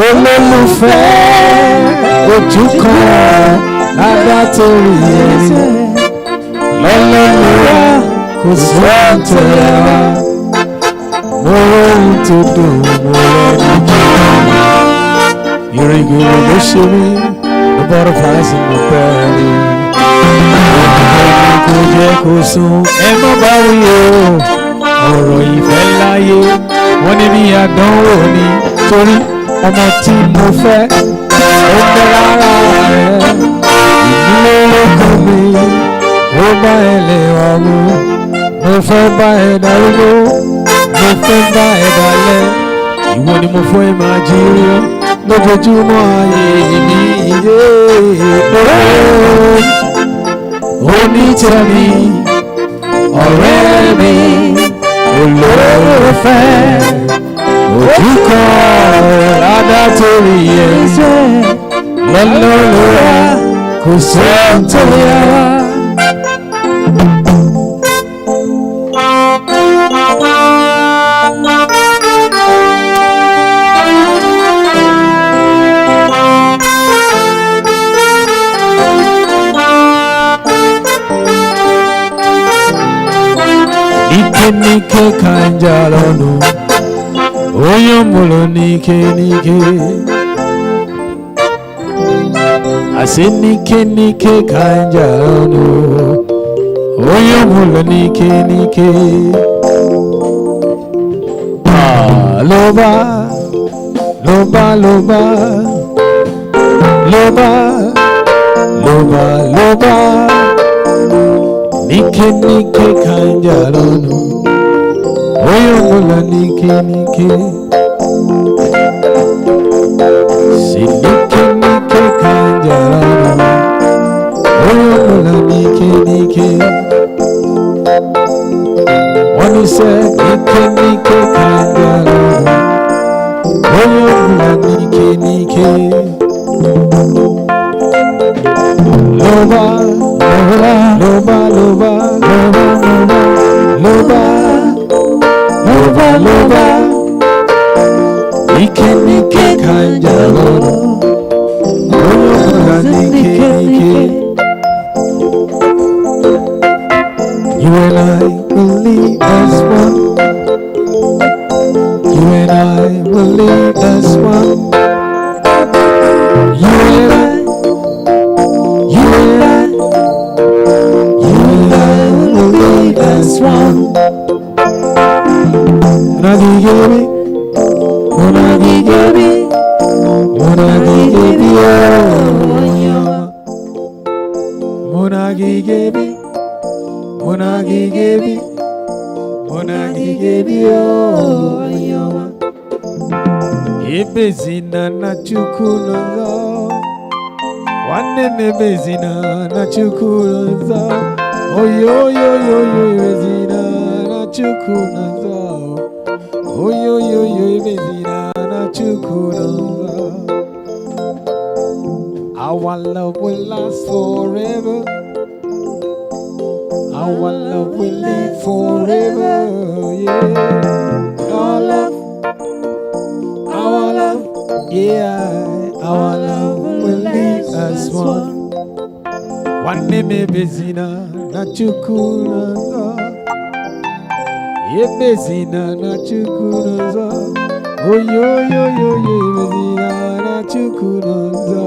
olólùfẹ́, ojú kan lágbá tó rí ẹni lọ́lọ́lọ́wọ́ kò sóhun tó yá. Mo rohun tó dùn mo lẹ́nu jù. Ìrìngìrì ló ṣe mí, the butterflies in my belly. Kò jẹ́ kó sùn, ẹ má bá wí o. Ọ̀rọ̀ ìfẹ́ láyé, wọ́n ní bí àdánwò ni. Torí ọmọ tí mo fẹ́, ó fẹ́ rárá rẹ̀. Ìdílé lókun mi, ó bá ẹ lè wà mú. Mo fẹ́ bá ẹ darúgbó. Mo fẹ́ bá ẹ dalẹ̀, ìwọ ni mo fẹ́ máa jí rí lójoojúmọ́ ayé mi. Onítẹ̀mí, ọ̀rẹ́ mi, olólùfẹ́, ojú kan ládá torí ẹ̀ lọ́lọ́lọ́wọ́ kò sóhun tó yá. Nike kanjalonu, oyomulo nike. Ase nike kanjalonu, oyomulo nike. Loba, nike kanjalonu. Oyomola nike. Nike nike kanjararo. Oyo mula nike nike. One said nike nike kanjararo. Oyo mula nike nike. Loba, loba, loba, loba, loba, loba, loba. Nike nike kanjararo. Oyo mula nike nike. You and I will lead as one. You and I will lead as one. You and I, you and I, you and I will lead as one. Monagigebe, monagigebe, monagigebe, monagigebe. Monagigebe, monagigebe, oh, ayoma. Ebezina na chukulozo, wane mebezina na chukulozo. Oh yo yo yo yo, ebezina na chukulozo. Oh yo yo yo, ebezina na chukulozo. Our love will last forever. Our love will live forever, yeah. Our love, yeah. Our love will live as one. One name bezina na chukunaza, ye bezina na chukunaza. Oh yo yo yo yo bezina na chukunaza.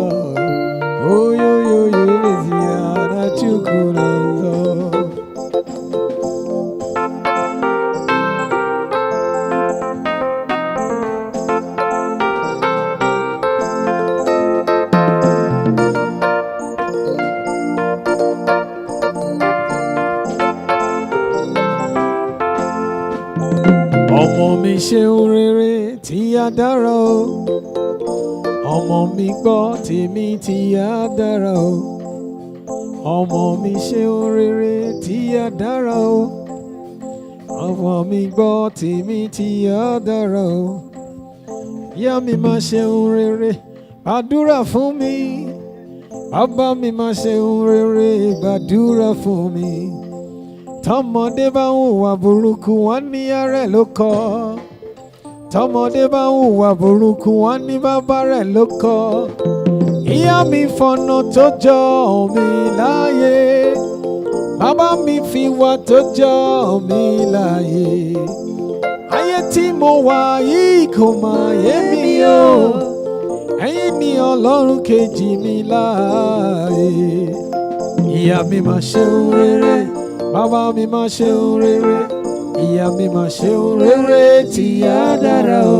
Oh yo yo yo bezina na chukunaza. Ọmọ mi ṣe rere tí a dára o. Ọmọ mi gbọ́ tèmi tí a dára o. Ọmọ mi ṣe rere tí a dára o. Ọmọ mi gbọ́ tèmi tí a dára o. Ìyá mi máa ṣe rere, gbàdúrà fún mi. Bàbá mi máa ṣe rere, gbàdúrà fún mi. Tọmọdé bá ń hùwà burúkú wọn ní arẹ ló kọ. Tọmọdé bá ń hùwà burúkú wọn ní bàbá rẹ̀ ló kọ. Ìyá mi fọ̀nà tó jọ mí láyé. Bàbá mi fi wà tó jọ mí láyé. Ayé tí mo wà yìí kò máa yé mi o. Ẹ̀yin ni Ọlọ́run kejì mi láyé. Ìyá mi máa ṣe rere. Bàbá mi máa ṣe rere, ìyá mi máa ṣe rere tí a dára o.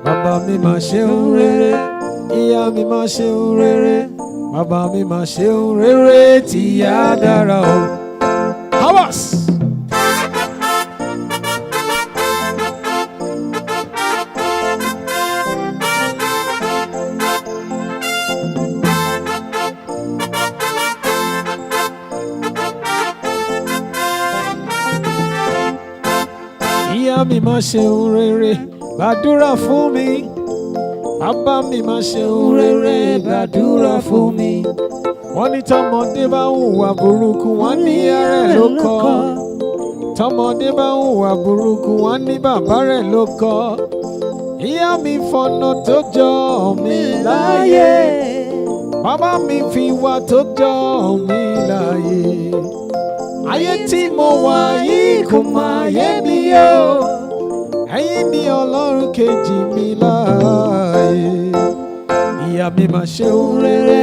Bàbá mi máa ṣe rere, ìyá mi máa ṣe rere, bàbá mi máa ṣe rere tí a dára o. Havas! Ìyá mi máa ṣe rere, gbàdúrà fún mi. Bàbá mi máa ṣe rere, gbàdúrà fún mi. Wọ́n ní tọmọdé bá ń hùwà burúkú, wọ́n ní arẹ ló kọ. Tọmọdé bá ń hùwà burúkú, wọ́n ní bàbá rẹ̀ ló kọ. Ìyá mi fọ̀nà tó jọ mí láyé. Bàbá mi fi wà tó jọ mí láyé. Ayé tí mo wà yìí kò máa yé mi o. Ẹ̀yin ni Ọlọ́run kejì mi láàyè. Ìyá mi máa ṣe rere,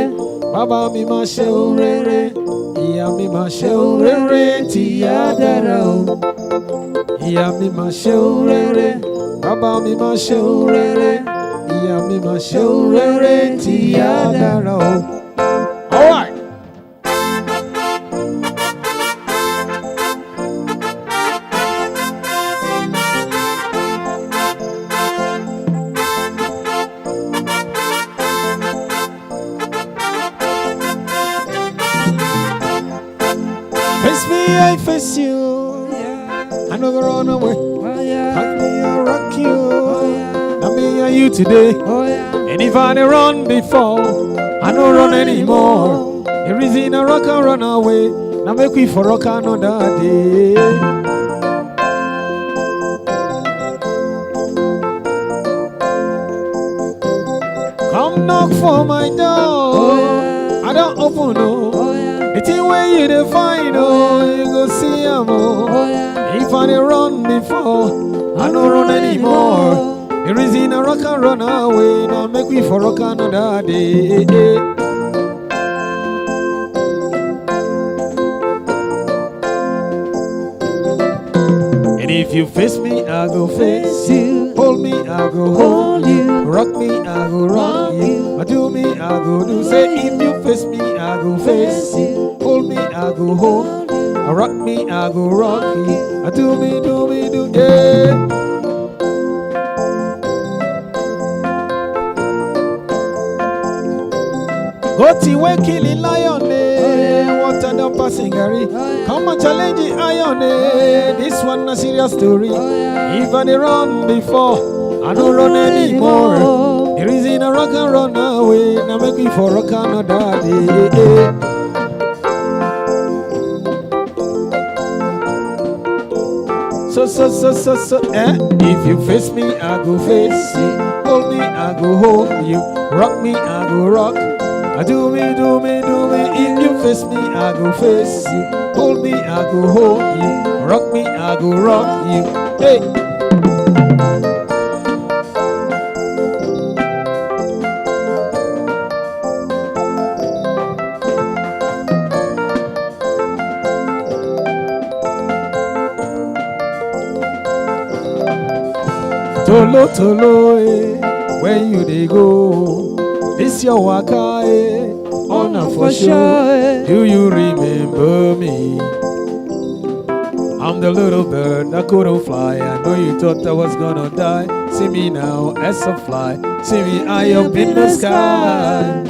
bàbá mi máa ṣe rere. Ìyá mi máa ṣe rere tí a dára o. Ìyá mi máa ṣe rere, bàbá mi máa ṣe rere. Ìyá mi máa ṣe rere tí a dára o. All right. I face you. I no go run away. Hug me, I rock you. Now me and you today. And if I done run before, I no run anymore. The reason I rock and run away. Now make we for rock another day. Come knock for my door. I don't open no. The thing where you define, you go see them. If I didn't run before, I don't run anymore. The reason I rock and run away, now make me for rock another day. And if you face me, I go face you. Hold me, I go hold you. Rock me, I go rock you. Do me, I go do. Say if you face me, I go face you. Hold me, I go hold you. Rock me, I go rock you. Do me, yeah. Go to where killing lion, what a passing Gary. Come and challenge the iron, this one a serious story. If I did run before, I don't run anymore. The reason I rock and run away, now make me for rock another day. So, if you face me, I go face you. Hold me, I go hold you. Rock me, I go rock. Do me. If you face me, I go face you. Hold me, I go hold you. Rock me, I go rock you. Hey. Tolo, where you they go? This your waka, oh no for sure. Do you remember me? I'm the little bird that couldn't fly. I know you thought I was gonna die. See me now as a fly. See me high up in the sky.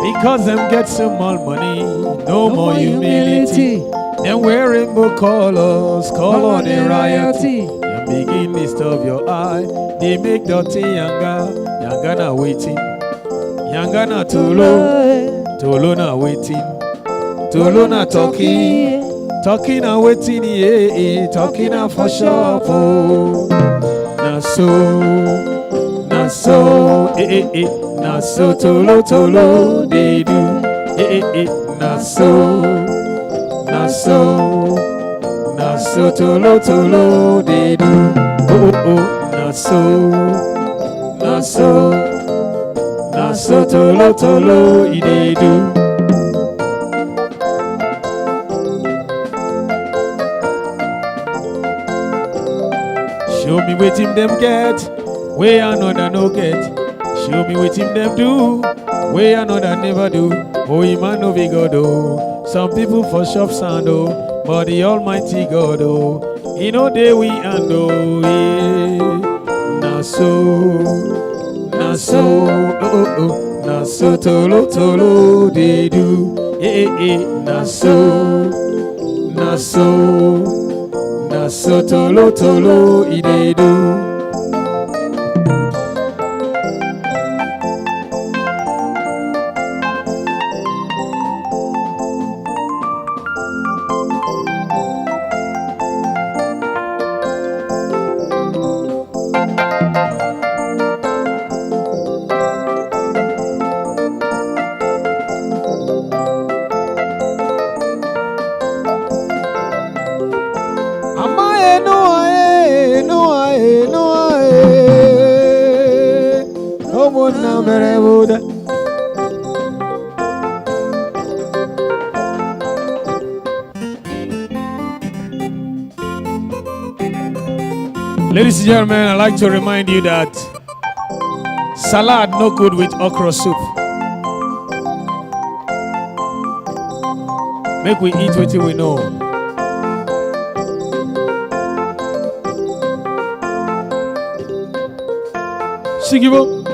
Because them get some more money, no more humility. Them wearing rainbow colors, color the riotty. Them begin disturb your eye. They make dirty younger na waiting. Younger na tolo na waiting. Tolo na talking na waiting, yeah, talking na for sure. Oh. Na so tolo they do. Na so tolo they do. Na so tolo they do. Show me what him them get, where another no get. Show me what him them do, where another never do. Oh, he man no big God, oh. Some people for shop sound, oh, but the Almighty God, oh, he know they we and oh, yeah. Na so tolo they do, na so tolo they do. Ladies and gentlemen, I'd like to remind you that salad no good with okra soup. Make we eat what we know. Sigibo,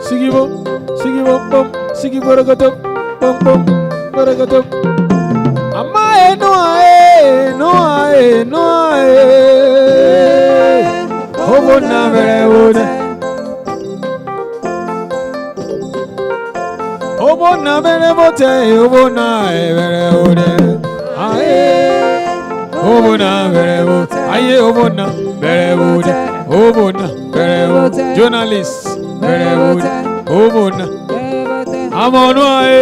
Sigi bum, bum, sigi borogotom, bum bum, borogotom. Amae no ae, no ae, no ae. Obo na bere ode. Obo na bere bote, obo na bere ode. Ae, obo na bere bote, aye obo na bere ode, obo na bere ode. Journalists bere ode, obo na. Amonu ae.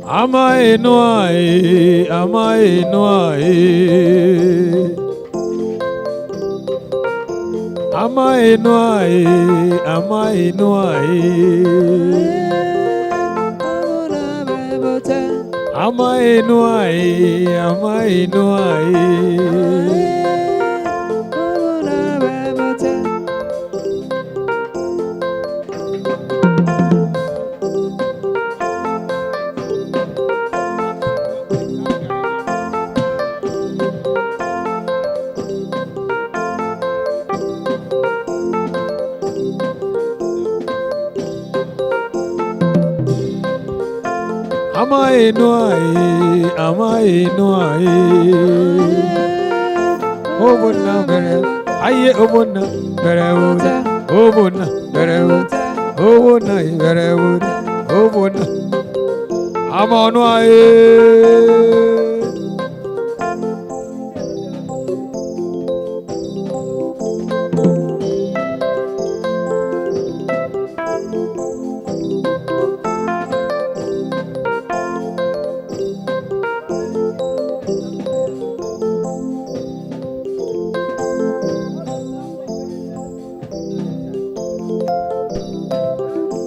Amae no ae, amae no ae. Amae no ae, amae no ae. Amae no ae, amae no ae. Amae no ae, amae no ae. Obona bere, aye obona bere ode, obona bere ode, obona bere ode, obona. Amonu ae.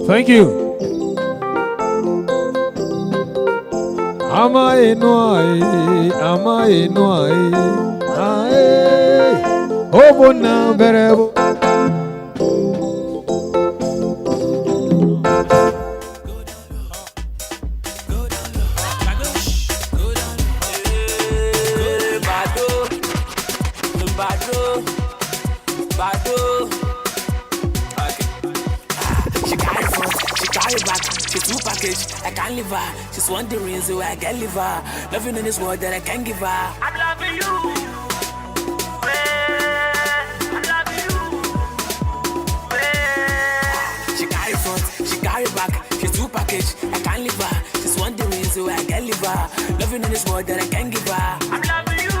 Thank you. Amae no ae, amae no ae, ae. Obona berebo. I can't leave her. She's wondering so I can leave her. Nothing in this world that I can give her. I'm loving you. I'm loving you. She carry front, she carry back. She's two package. I can't leave her. She's wondering so I can leave her. Nothing in this world that I can give her. I'm loving you.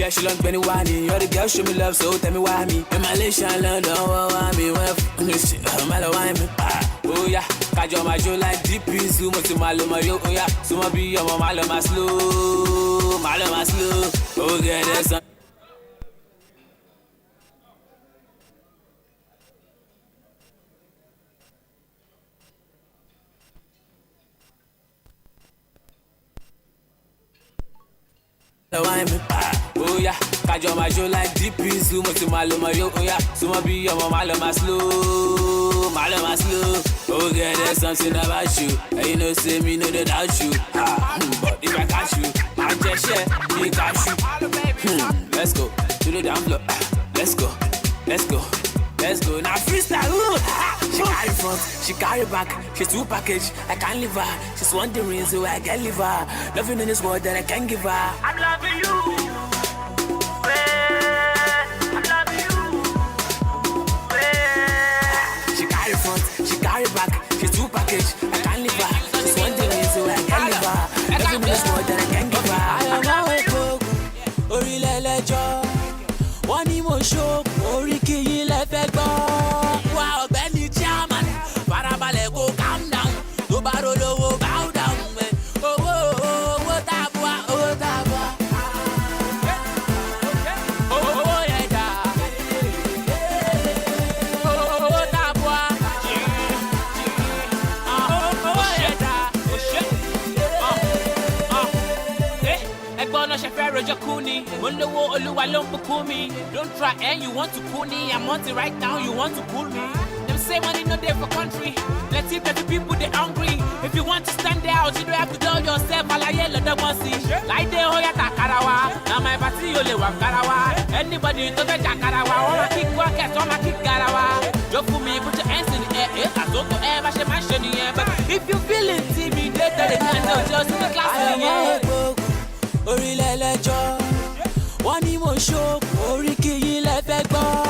She learned 21. You're the girl, show me love, so tell me why me. In Malaysia, London, why me? Oh yeah, Kajo Majo like DP, Sumo to Maloma, yo, oh yeah, Sumo be your Maloma slow, Maloma slow. Oh, get this. Oh yeah, Kajo Majo like DP, Sumo to Maloma, yo, oh yeah, Sumo be your Maloma slow, Maloma slow. Oh yeah, there's something about you, and you know, say me know that doubt you. But if I catch you, I just share, me catch you. Let's go to the down block. Let's go, let's go. Let's go now, freestyle. She carry front, she carry back. She's two package. I can't leave her. She's wondering so I can leave her. Nothing in this world that I can give her. I'm loving you. I'm loving you. She carry front, she carry back. She's two package. I can't leave her. She's wondering so I can leave her. Nothing in this world that I can give her. I am a Okogu, Orile Lejo. One emotion, Oriki left go. Wow, Benny Chairman, Parabalẹ̀ go calm down. No baro lowo bow down. Oh, tabua, oh tabua. Oh yeah, oh tabua. Oh yeah, ẹ̀gbọ́n wanna share Roger Cooney. Mundowo Oluwa Lompukumi. Don't try and you want to cool me. I'm on it right now, you want to cool me. Them say money no day for country. Let's see that the people they hungry. If you want to stand out, you don't have to tell yourself Alaye Lodamosi. Like the Hoya Takarawa. Now my party ole Wakarawa. Anybody to the Jakarawa, wanna kick workers, wanna kick Garawa. Just for me, put your hands in the air. I don't ever share my shiny air. But if you feel intimidated, then just in the class. Orí lẹ́lẹ́jọ́, wọ́n ní mo ṣó, orí kìí lẹ́fẹ̀ẹ́ gbọ́.